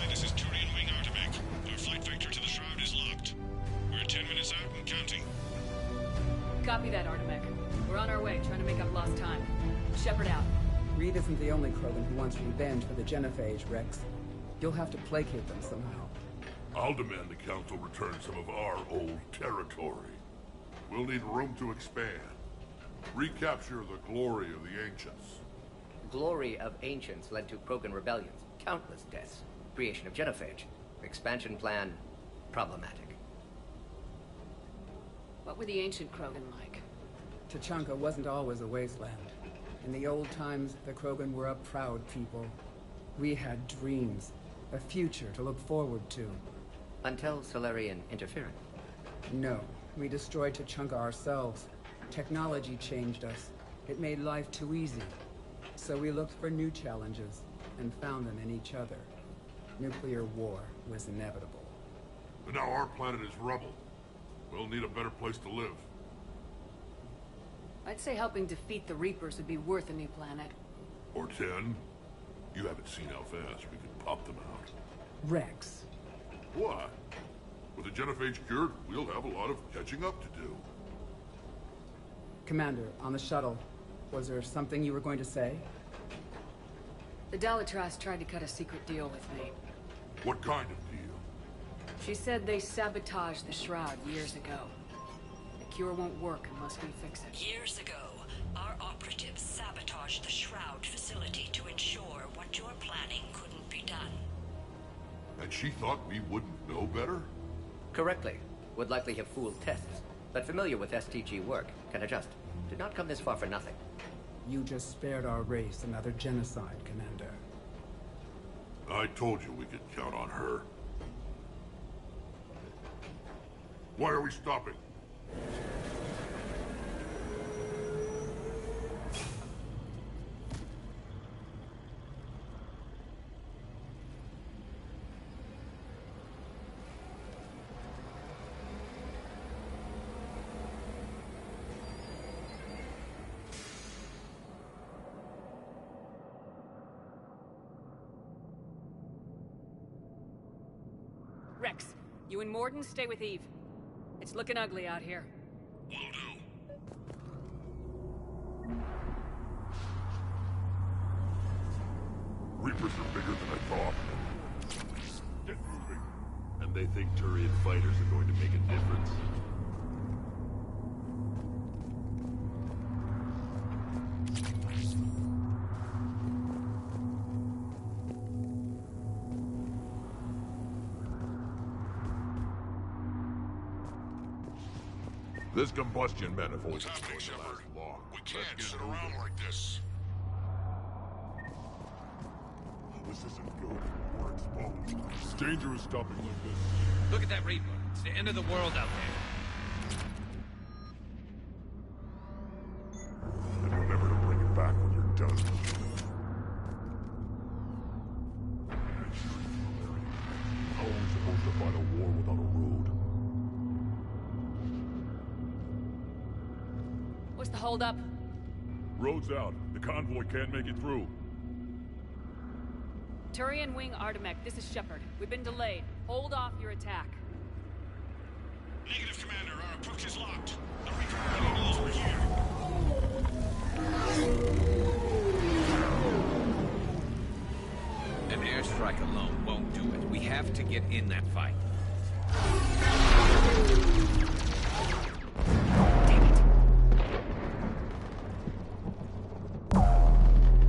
This is Turian Wing Artemek. Our flight vector to the Shroud is locked. We're 10 minutes out and counting. Copy that, Artemek. We're on our way, trying to make up lost time. Shepard out. Reed isn't the only Krogan who wants revenge for the Genophage, Rex. You'll have to placate them somehow. I'll demand the Council return some of our old territory. We'll need room to expand. Recapture the glory of the Ancients. Glory of Ancients led to Krogan rebellions, countless deaths, creation of Genophage. Expansion plan, problematic. What were the ancient Krogan like? Tuchanka wasn't always a wasteland. In the old times, the Krogan were a proud people. We had dreams, a future to look forward to. Until Salarian interference. No, we destroyed Tuchanka ourselves. Technology changed us. It made life too easy. So we looked for new challenges, and found them in each other. Nuclear war was inevitable. But now our planet is rubble. We'll need a better place to live. I'd say helping defeat the Reapers would be worth a new planet. Or 10. You haven't seen how fast we can pop them out. Rex. What? With the Genophage cured, we'll have a lot of catching up to do. Commander, on the shuttle, was there something you were going to say? The Dalatrass tried to cut a secret deal with me. What kind of deal? She said they sabotaged the Shroud years ago. The cure won't work unless we fix it. Years ago, our operatives sabotaged the Shroud facility to ensure what you're planning couldn't be done. And she thought we wouldn't know better? Correctly. Would likely have fooled tests, but familiar with STG work, can adjust. Did not come this far for nothing. You just spared our race another genocide, Commander. I told you we could count on her. Why are we stopping? Rex, you and Mordin stay with Eve. It's looking ugly out here. Will do. Reapers are bigger than I thought. Get moving. And they think Turian fighters are going to make a difference? This combustion manifold What's happening, Shepard? We can't sit around like this. This isn't good. We're exposed. It's dangerous stopping like this. Look at that Reaper. It's the end of the world out there. And remember to bring it back when you're done. How are we supposed to fight a war without a road? What's the holdup? Road's out. The convoy can't make it through. Turian Wing Artemek, this is Shepard. We've been delayed. Hold off your attack. Negative, Commander. Our approach is locked. The Reaper running all over here. An airstrike alone won't do it. We have to get in that fight.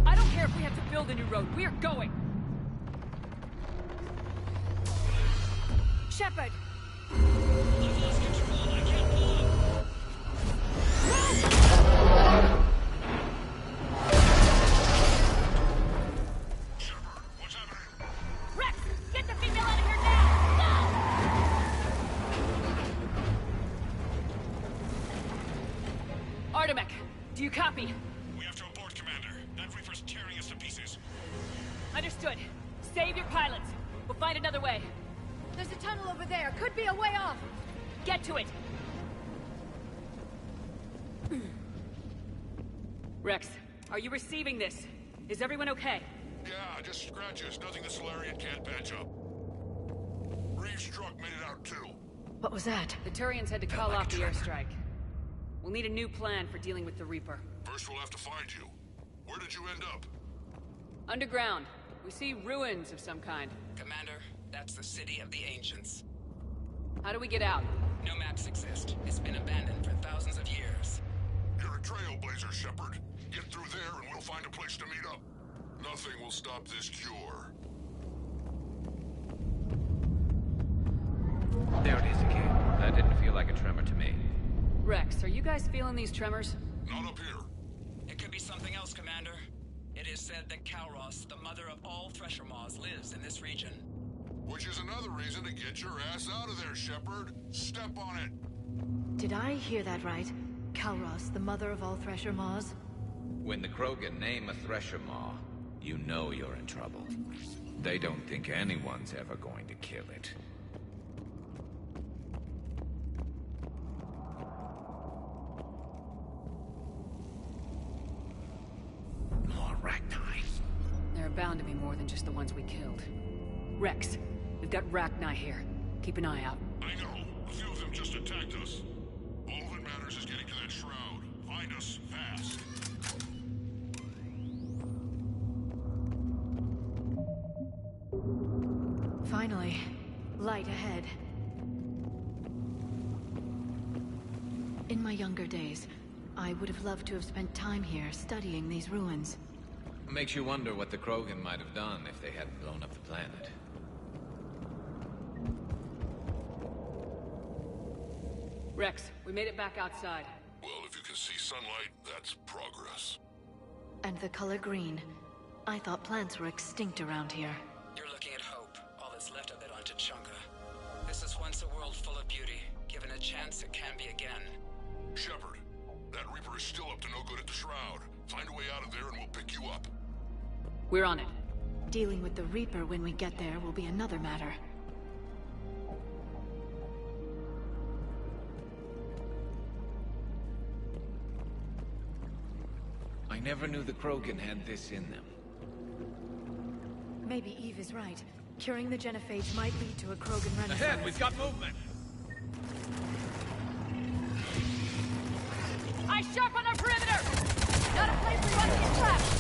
I don't care if we have to build a new road. We are going. Shepard! I've lost control. I can't pull up. Shepard, what's happening? Rex! Get the female out of here now! Go! Artemek, do you copy? We have to abort, Commander. That Reaper's tearing us to pieces. Understood. Save your pilots. We'll find another way. There's a tunnel over there. Could be a way off. Get to it! Rex, are you receiving this? Is everyone okay? Yeah, just scratches. Nothing the Solarian can't patch up. Reeves' truck made it out too. What was that? The Turians had to call off the airstrike. We'll need a new plan for dealing with the Reaper. First we'll have to find you. Where did you end up? Underground. We see ruins of some kind. Commander, that's the City of the Ancients. How do we get out? No maps exist. It's been abandoned for thousands of years. You're a trailblazer, Shepard. Get through there and we'll find a place to meet up. Nothing will stop this cure. There it is again. That didn't feel like a tremor to me. Rex, are you guys feeling these tremors? Not up here. It could be something else, Commander. It is said that Kalros, the mother of all Thresher Maws, lives in this region. Which is another reason to get your ass out of there, Shepard. Step on it. Did I hear that right? Kalros, the mother of all Thresher Maws? When the Krogan name a Thresher Maw, you know you're in trouble. They don't think anyone's ever going to kill it. More Rachni. There are bound to be more than just the ones we killed. Rex, we've got Rachni here. Keep an eye out. I know. A few of them just attacked us. All that matters is getting to that shroud. Find us fast. Finally. Light ahead. In my younger days, I would have loved to have spent time here studying these ruins. Makes you wonder what the Krogan might have done if they hadn't blown up the planet. Rex, we made it back outside. Well, if you can see sunlight, that's progress. And the color green. I thought plants were extinct around here. You're looking at hope, all that's left of it on Tuchanka. This is once a world full of beauty. Given a chance, it can be again. Shepard, that Reaper is still up to no good at the Shroud. Find a way out of there and we'll pick you up. We're on it. Dealing with the Reaper when we get there will be another matter. I never knew the Krogan had this in them. Maybe Eve is right. Curing the genophage might lead to a Krogan renaissance. Ahead, we've got movement! Eyes sharp on our perimeter! Not a place we want to get trapped!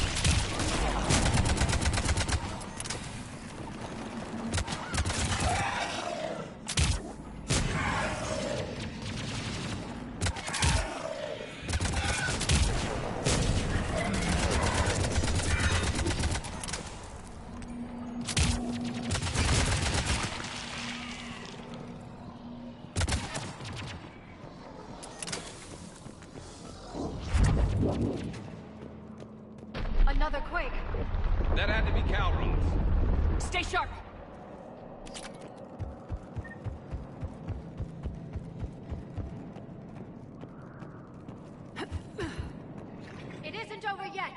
over yet!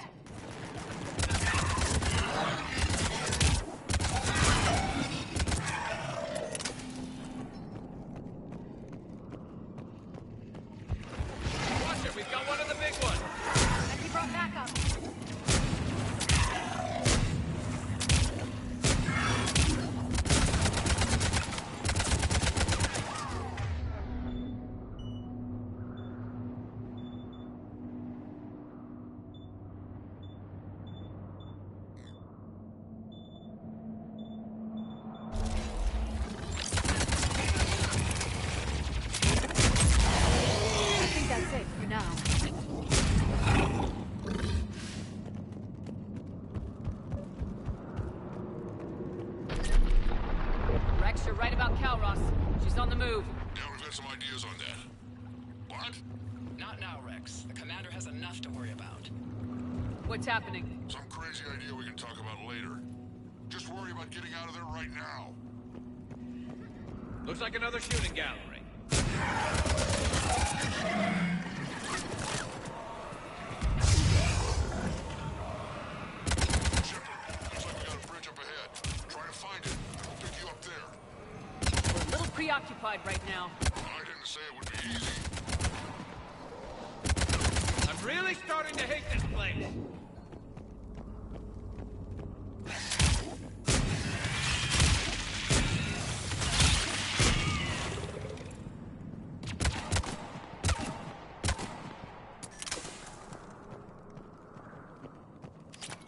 Watch it, we've got one of the big ones! He brought backup. I think that's it for now. Rex, you're right about Calros. She's on the move. Yeah, we've got some ideas on that. What? Not now, Rex. The commander has enough to worry about. What's happening? Some crazy idea we can talk about later. Just worry about getting out of there right now. Looks like another shooting gallery. Looks like we got a bridge up ahead. Try to find it. We'll pick you up there. We're a little preoccupied right now. I didn't say it would be easy. I'm really starting to hate this place.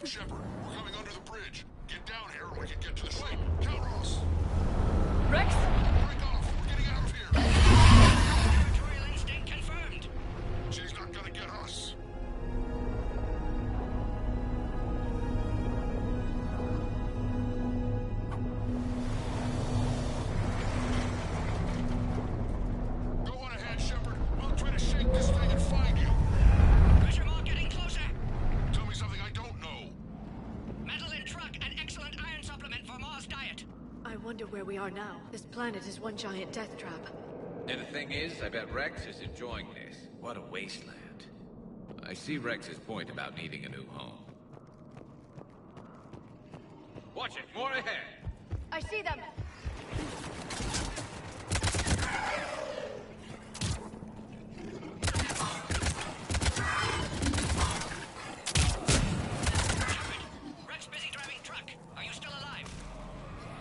Shepard, we're coming under the bridge. Get down here and we can get to the ship. Calros! Rex? Break off! We're getting out of here! Territorial instinct confirmed. She's not gonna get us. Go on ahead, Shepard. We'll try to shake this thing and find you. Pressure mark getting closer. Tell me something I don't know. Metal in truck, an excellent iron supplement for Mars diet. I wonder where we are now. This planet is one giant death trap. And the thing is, I bet Rex is enjoying this. What a wasteland. I see Rex's point about needing a new home. Watch it, more ahead. I see them! Rex busy driving truck. Are you still alive?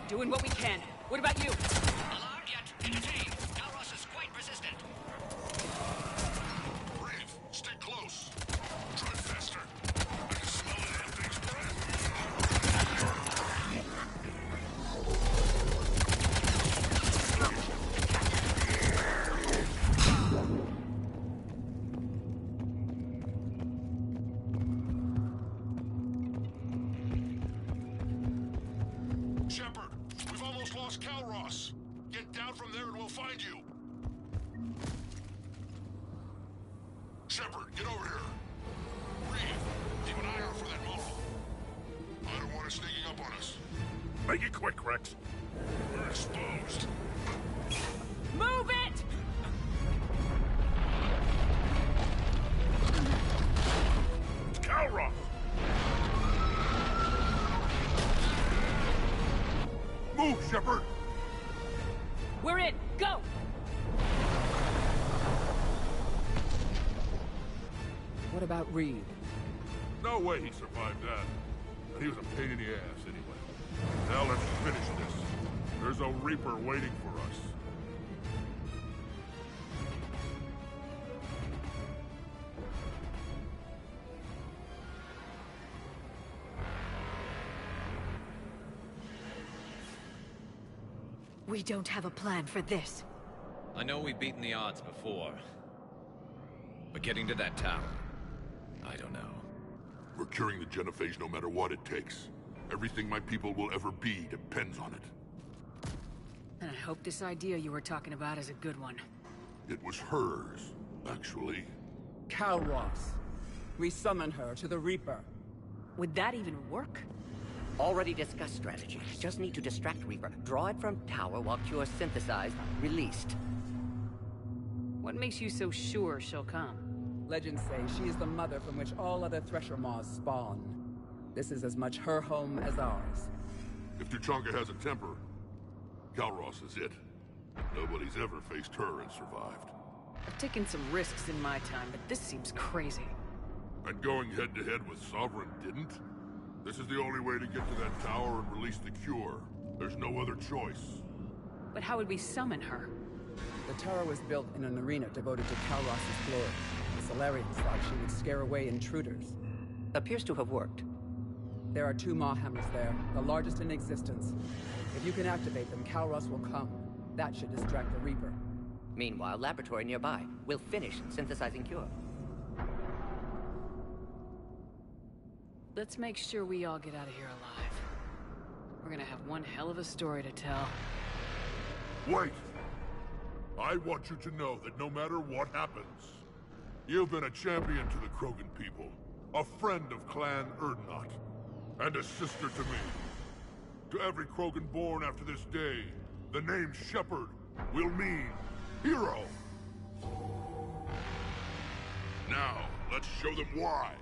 Doing what we can. What about you? Alarmed yet? Entertained. Calros is quite resistant. Breathe. Stay close. Drive faster. I can smell the damn thing's breath. Shepard, we've almost lost Calros. Get down from there and we'll find you. Shepard, get over here. Breathe. Keep an eye out for that model. I don't want it sneaking up on us. Make it quick, Rex. We're exposed. Move it! It's Calros! Move, Shepard! We're in! Go! What about Reed? No way he survived that. And he was a pain in the ass anyway. Now let's finish this. There's a Reaper waiting for us. We don't have a plan for this. I know we've beaten the odds before. But getting to that tower, I don't know. We're curing the genophage no matter what it takes. Everything my people will ever be depends on it. And I hope this idea you were talking about is a good one. It was hers, actually. Calros. We summon her to the Reaper. Would that even work? Already discussed strategy. Just need to distract Reaper. Draw it from tower while Cure synthesized, released. What makes you so sure she'll come? Legends say she is the mother from which all other Thresher Maws spawn. This is as much her home as ours. If Tuchanka has a temper, Calros is it. Nobody's ever faced her and survived. I've taken some risks in my time, but this seems crazy. And going head-to-head with Sovereign didn't? This is the only way to get to that tower and release the cure. There's no other choice. But how would we summon her? The tower was built in an arena devoted to Calros' glory. The Solarians thought she would scare away intruders. Appears to have worked. There are 2 Maw hammers there, the largest in existence. If you can activate them, Calros will come. That should distract the Reaper. Meanwhile, laboratory nearby. We'll finish synthesizing cure. Let's make sure we all get out of here alive. We're gonna have one hell of a story to tell. Wait! I want you to know that no matter what happens, you've been a champion to the Krogan people, a friend of Clan Urdnot, and a sister to me. To every Krogan born after this day, the name Shepard will mean hero. Now, let's show them why.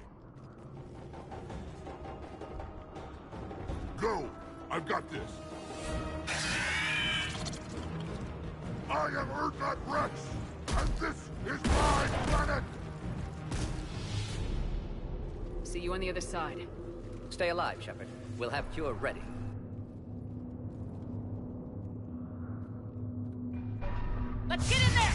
Go! I've got this. I am Urdnot Rex, and this is my planet! See you on the other side. Stay alive, Shepard. We'll have cure ready. Let's get in there!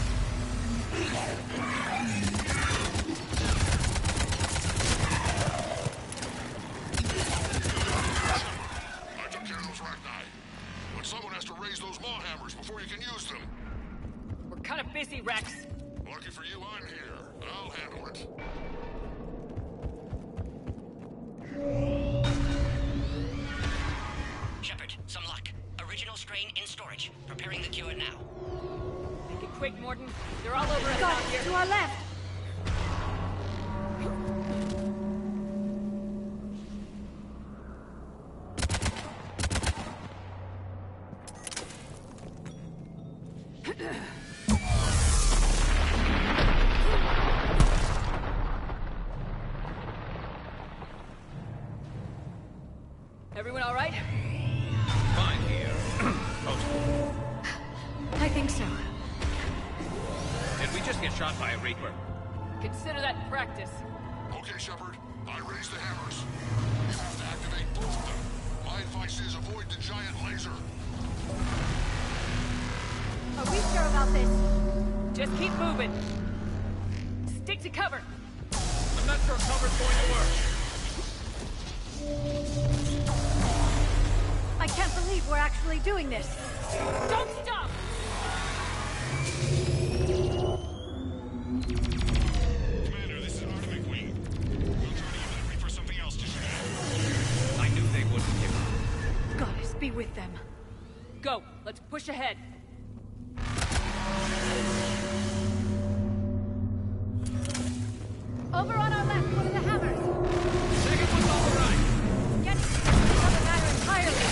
I took care of those Rachni. But someone has to raise those Maw hammers before you can use them. We're kind of busy, Rex. Lucky for you, I'm here. I'll handle it. Shepard, some luck. Original strain in storage. Preparing the cure now. Make it quick, Mordin. They're all over us Got out here. to our left! Everyone all right? Fine here. I think so. Did we just get shot by a Reaper? Consider that practice. Okay, Shepard. I raised the hammers. You have to activate both of them. My advice is avoid the giant laser. Are we sure about this? Just keep moving. Stick to cover. I'm not sure cover's going to work. I can't believe we're actually doing this. Don't stop! Commander, this is Artemis Wing. We'll try to use that Reaper something else to shoot at. I knew they wouldn't give up. Goddess, be with them. Go. Let's push ahead. Over on our left, one of the hammers. Second one's on the right. Get another matter entirely.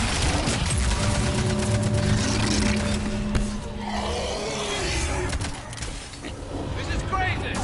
This is crazy!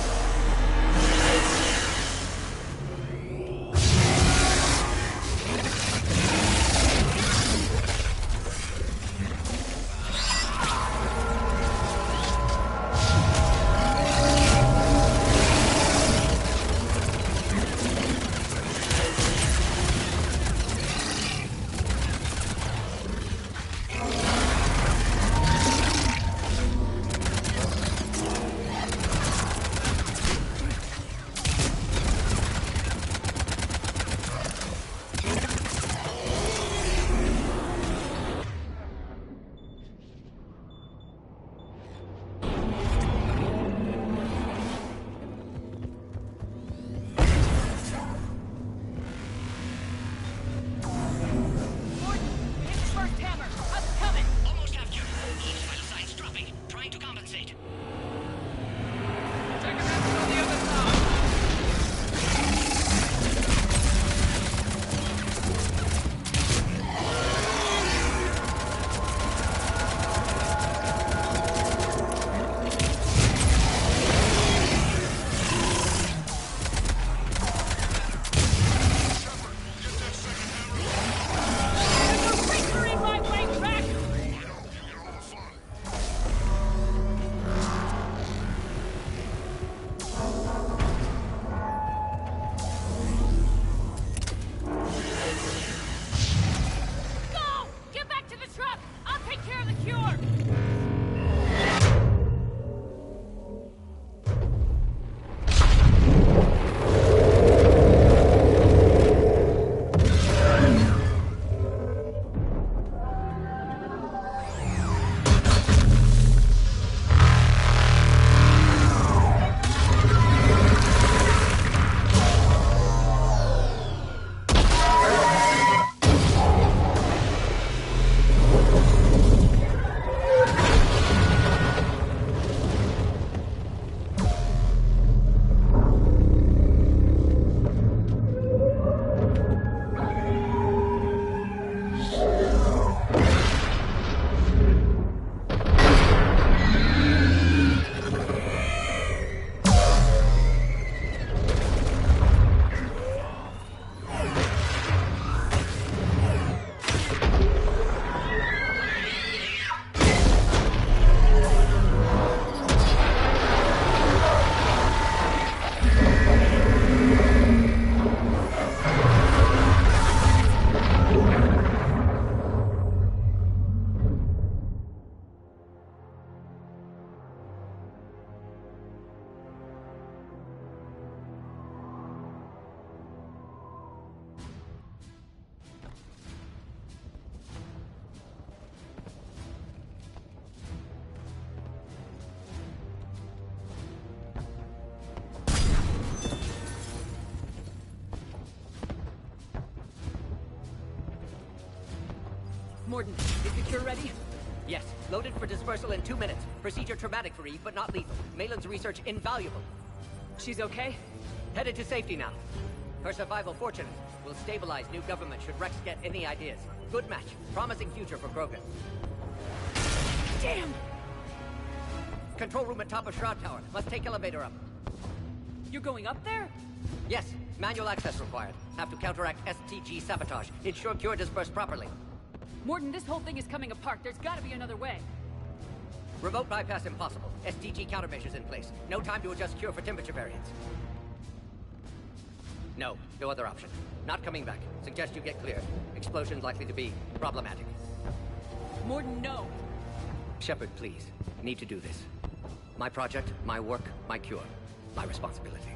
Mordin, is the cure ready? Yes, loaded for dispersal in 2 minutes. Procedure traumatic for Eve, but not lethal. Malin's research invaluable. She's okay? Headed to safety now. Her survival fortunate. Will stabilize new government should Rex get any ideas. Good match. Promising future for Krogan. Damn! Control room at top of Shroud Tower. Must take elevator up. You're going up there? Yes, manual access required. Have to counteract STG sabotage. Ensure cure dispersed properly. Mordin, this whole thing is coming apart. There's gotta be another way. Remote bypass impossible. STG countermeasures in place. No time to adjust cure for temperature variance. No other option. Not coming back. Suggest you get clear. Explosion's likely to be problematic. Mordin, no! Shepard, please. Need to do this. My project, my work, my cure. My responsibility.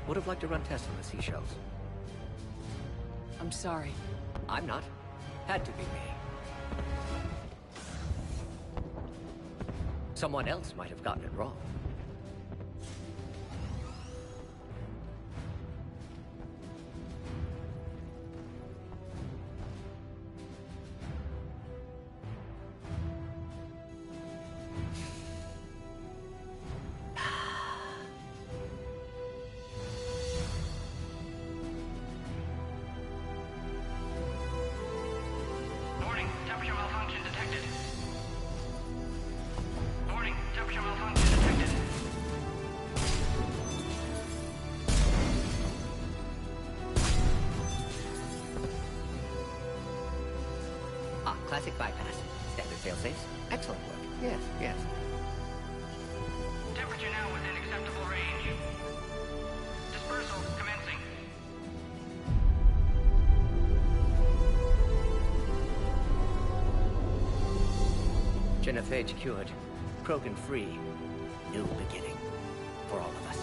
Would have liked to run tests on the seashells. I'm sorry. I'm not. Had to be me. Someone else might have gotten it wrong. Classic bypass. Standard failsafes. Excellent work. Yes. Temperature now within acceptable range. Dispersal commencing. Genophage cured. Krogan free. New beginning. For all of us.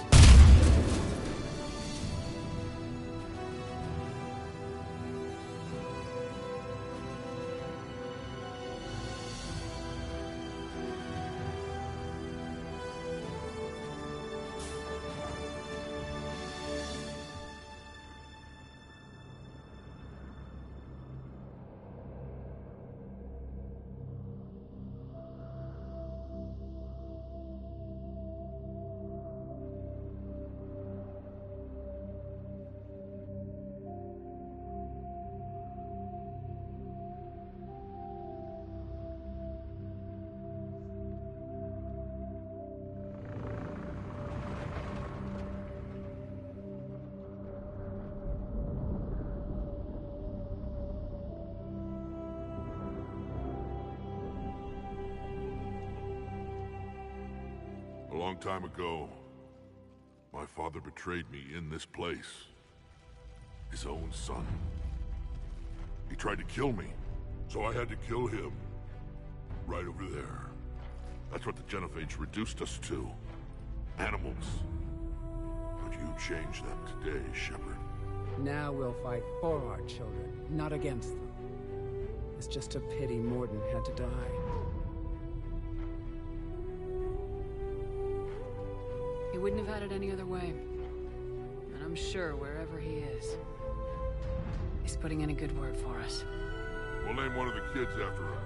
A long time ago, my father betrayed me in this place. His own son. He tried to kill me, so I had to kill him. Right over there. That's what the Genophage reduced us to. Animals. But you changed that today, Shepard. Now we'll fight for our children, not against them. It's just a pity Mordin had to die. He wouldn't have had it any other way. And I'm sure wherever he is, he's putting in a good word for us. We'll name one of the kids after him.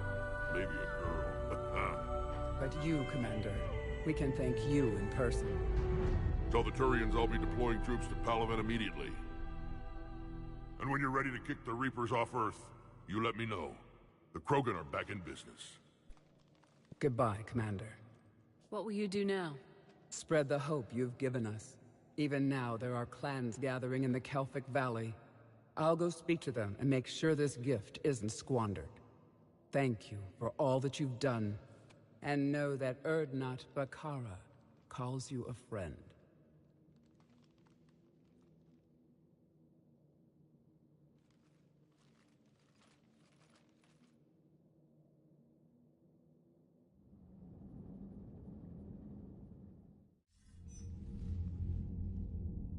Maybe a girl. But you, Commander, we can thank you in person. Tell the Turians I'll be deploying troops to Palaven immediately. And when you're ready to kick the Reapers off Earth, you let me know. The Krogan are back in business. Goodbye, Commander. What will you do now? Spread the hope you've given us. Even now, there are clans gathering in the Kelphic Valley. I'll go speak to them and make sure this gift isn't squandered. Thank you for all that you've done. And know that Urdnot Bakara calls you a friend.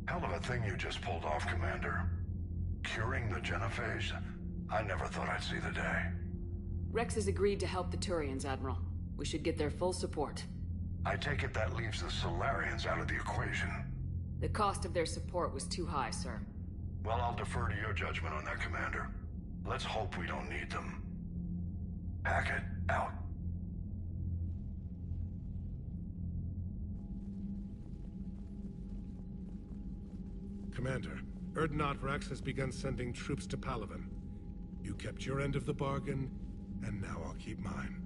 Hell of a thing you just pulled off, Commander. Curing the Genophage? I never thought I'd see the day. Rex has agreed to help the Turians, Admiral. We should get their full support. I take it that leaves the Solarians out of the equation. The cost of their support was too high, sir. Well, I'll defer to your judgment on that, Commander. Let's hope we don't need them. Hackett, out. Commander, Urdnot Rex has begun sending troops to Palaven. You kept your end of the bargain, and now I'll keep mine.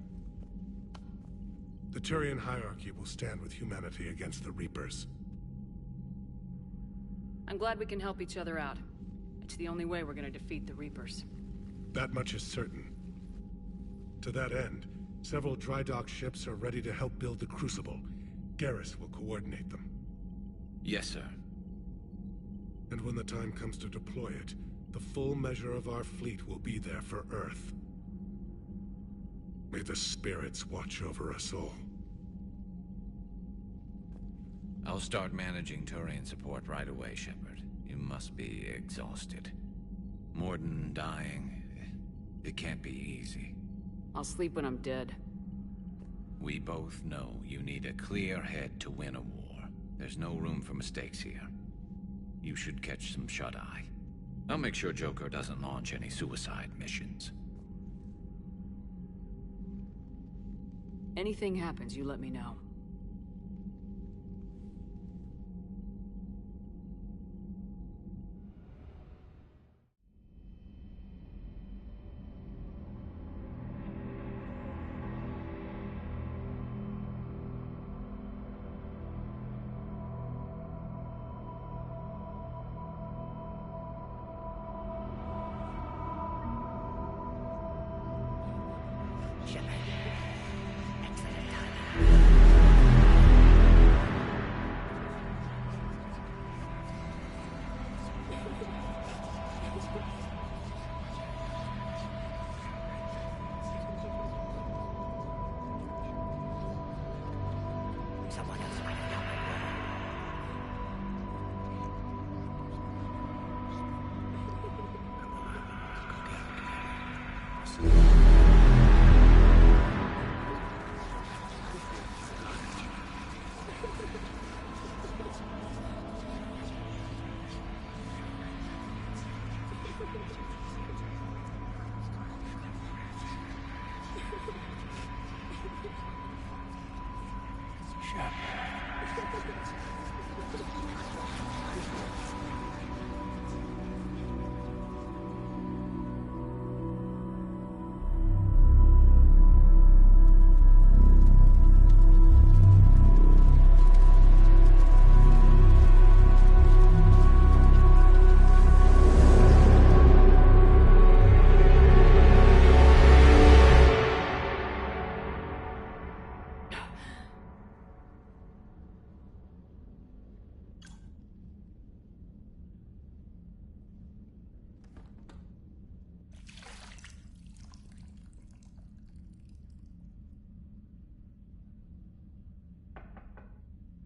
The Turian hierarchy will stand with humanity against the Reapers. I'm glad we can help each other out. It's the only way we're gonna defeat the Reapers. That much is certain. To that end, several dry dock ships are ready to help build the Crucible. Garrus will coordinate them. Yes, sir. And when the time comes to deploy it, the full measure of our fleet will be there for Earth. May the spirits watch over us all. I'll start managing Turian support right away, Shepard. You must be exhausted. Mordin dying, it can't be easy. I'll sleep when I'm dead. We both know you need a clear head to win a war. There's no room for mistakes here. You should catch some shut-eye. I'll make sure Joker doesn't launch any suicide missions. Anything happens, you let me know. Someone else might have done it.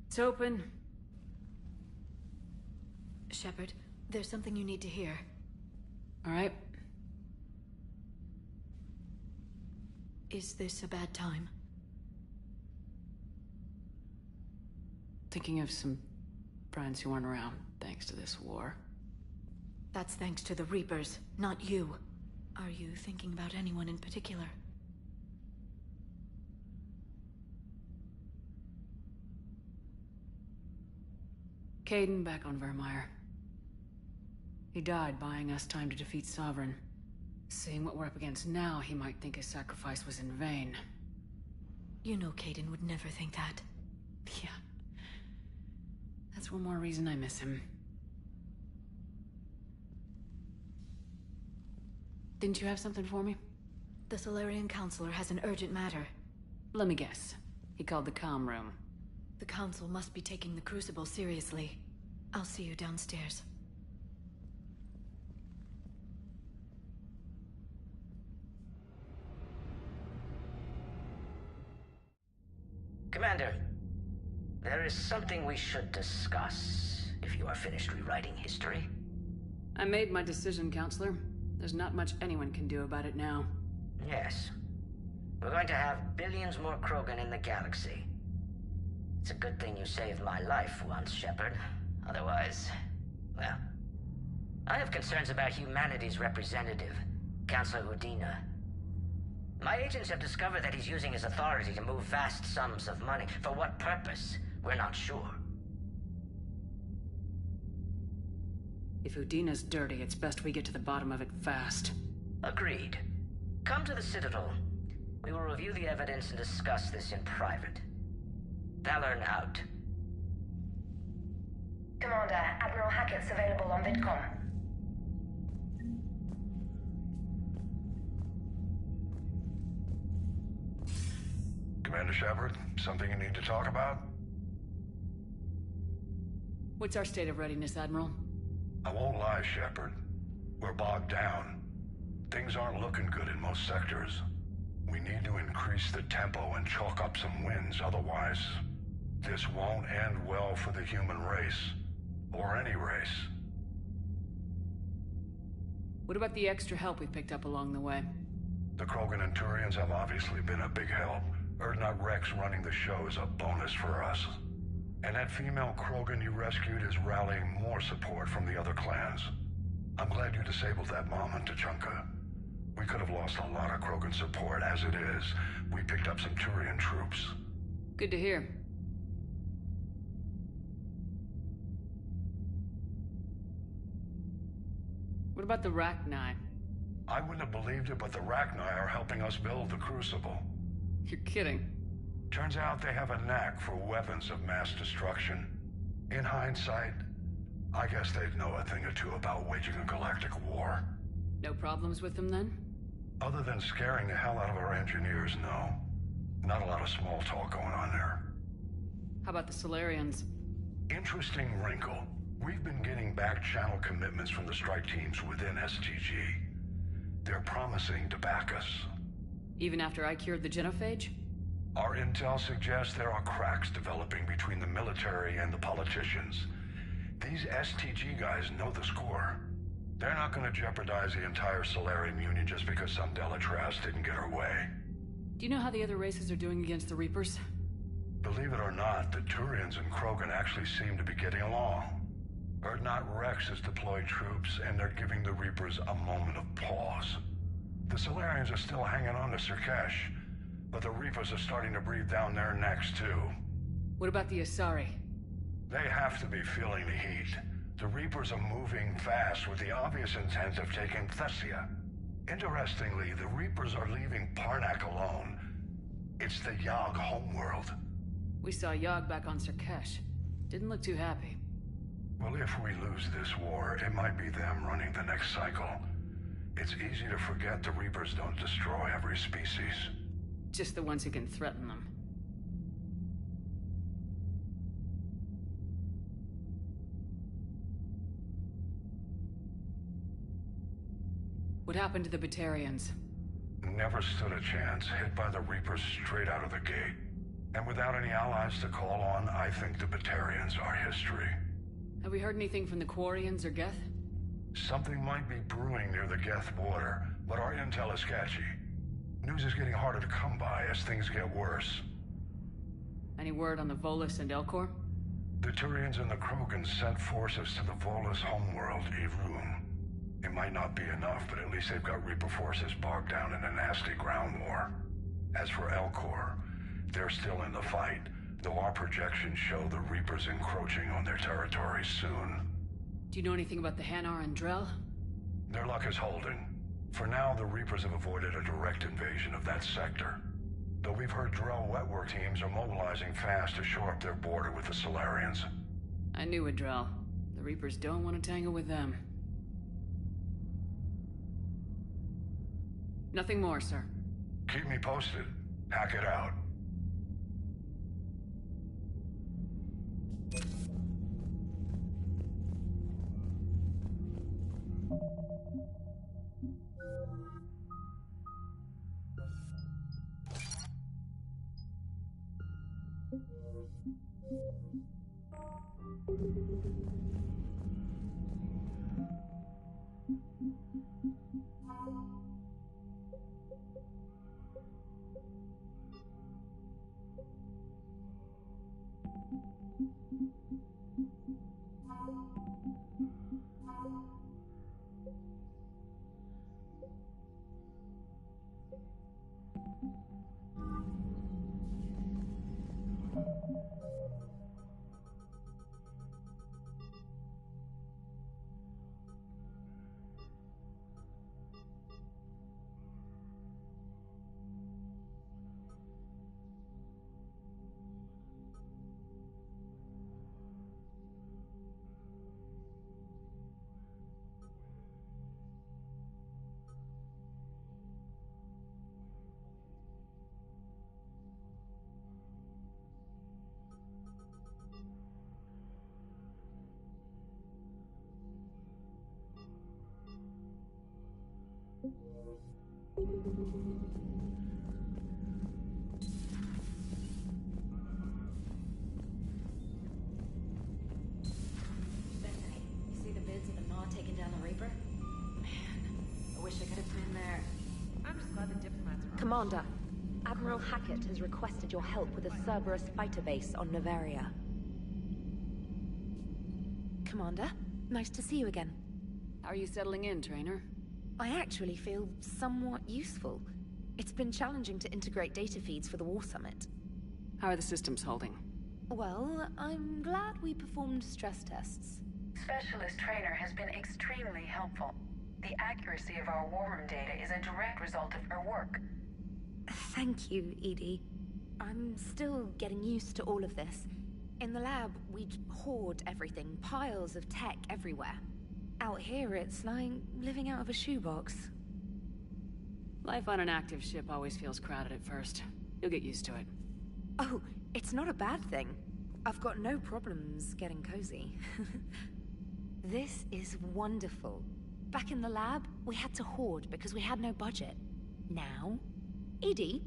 It's open. Shepard, there's something you need to hear. All right. Is this a bad time? Thinking of some friends who aren't around thanks to this war. That's thanks to the Reapers, not you. Are you thinking about anyone in particular? Kaidan back on Virmire. He died buying us time to defeat Sovereign. Seeing what we're up against now, he might think his sacrifice was in vain. You know Kaidan would never think that. Yeah. That's one more reason I miss him. Didn't you have something for me? The Solarian Counselor has an urgent matter. Let me guess. He called the comm room. The Council must be taking the Crucible seriously. I'll see you downstairs. Commander, there is something we should discuss, if you are finished rewriting history. I made my decision, Counselor. There's not much anyone can do about it now. Yes. We're going to have billions more Krogan in the galaxy. It's a good thing you saved my life once, Shepard. Otherwise, well... I have concerns about humanity's representative, Councilor Udina. My agents have discovered that he's using his authority to move vast sums of money. For what purpose? We're not sure. If Udina's dirty, it's best we get to the bottom of it fast. Agreed. Come to the Citadel. We will review the evidence and discuss this in private. Valorn out. Commander, Admiral Hackett's available on VidCom. Commander Shepard, something you need to talk about? What's our state of readiness, Admiral? I won't lie, Shepard. We're bogged down. Things aren't looking good in most sectors. We need to increase the tempo and chalk up some wins, otherwise, this won't end well for the human race. Or any race. What about the extra help we picked up along the way? The Krogan and Turians have obviously been a big help. Urdnot Rex running the show is a bonus for us. And that female Krogan you rescued is rallying more support from the other clans. I'm glad you disabled that mom on Tuchanka. We could have lost a lot of Krogan support. As it is, we picked up some Turian troops. Good to hear. What about the Rachni? I wouldn't have believed it, but the Rachni are helping us build the Crucible. You're kidding. Turns out they have a knack for weapons of mass destruction. In hindsight, I guess they'd know a thing or two about waging a galactic war. No problems with them, then? Other than scaring the hell out of our engineers, no. Not a lot of small talk going on there. How about the Solarians? Interesting wrinkle. We've been getting back-channel commitments from the strike teams within STG. They're promising to back us. Even after I cured the genophage? Our intel suggests there are cracks developing between the military and the politicians. These STG guys know the score. They're not going to jeopardize the entire Solarian Union just because some Delatraz didn't get her way. Do you know how the other races are doing against the Reapers? Believe it or not, the Turians and Krogan actually seem to be getting along. Urdnot Rex has deployed troops, and they're giving the Reapers a moment of pause. The Solarians are still hanging on to Surkesh, but the Reapers are starting to breathe down their necks, too. What about the Asari? They have to be feeling the heat. The Reapers are moving fast with the obvious intent of taking Thessia. Interestingly, the Reapers are leaving Parnak alone. It's the Yog homeworld. We saw Yog back on Surkesh. Didn't look too happy. Well, if we lose this war, it might be them running the next cycle. It's easy to forget the Reapers don't destroy every species. Just the ones who can threaten them. What happened to the Batarians? Never stood a chance, hit by the Reapers straight out of the gate. And without any allies to call on, I think the Batarians are history. Have we heard anything from the Quarians or Geth? Something might be brewing near the Geth border, but our intel is sketchy. News is getting harder to come by as things get worse. Any word on the Volus and Elcor? The Turians and the Krogan sent forces to the Volus homeworld, Irun. It might not be enough, but at least they've got Reaper forces bogged down in a nasty ground war. As for Elcor, they're still in the fight, though our projections show the Reapers encroaching on their territory soon. Do you know anything about the Hanar and Drell? Their luck is holding. For now, the Reapers have avoided a direct invasion of that sector. Though we've heard Drell wetwork teams are mobilizing fast to shore up their border with the Solarians. I knew it, Drell. The Reapers don't want to tangle with them. Nothing more, sir. Keep me posted. Hack it out. Bethany, you see the vids of the Maw taking down the Reaper? Man, I wish I could have been there. I'm just glad the diplomats are Commander, Admiral Hackett has requested your help with a Cerberus fighter base on Novaria. Commander, nice to see you again. How are you settling in, Trainer? I actually feel somewhat useful. It's been challenging to integrate data feeds for the War Summit. How are the systems holding? Well, I'm glad we performed stress tests. Specialist Trainer has been extremely helpful. The accuracy of our war room data is a direct result of her work. Thank you, Edie. I'm still getting used to all of this. In the lab, we'd hoard everything, piles of tech everywhere. Out here, it's like living out of a shoebox. Life on an active ship always feels crowded at first. You'll get used to it. Oh, it's not a bad thing. I've got no problems getting cozy. This is wonderful. Back in the lab, we had to hoard because we had no budget. Now, Edie,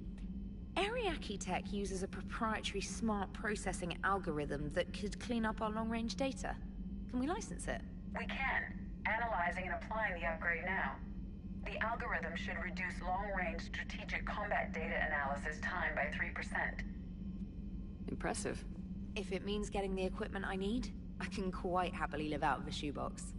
Ariake Tech uses a proprietary smart processing algorithm that could clean up our long-range data. Can we license it? We can. Analyzing and applying the upgrade now. The algorithm should reduce long-range strategic combat data analysis time by 3%. Impressive. If it means getting the equipment I need, I can quite happily live out of a shoebox.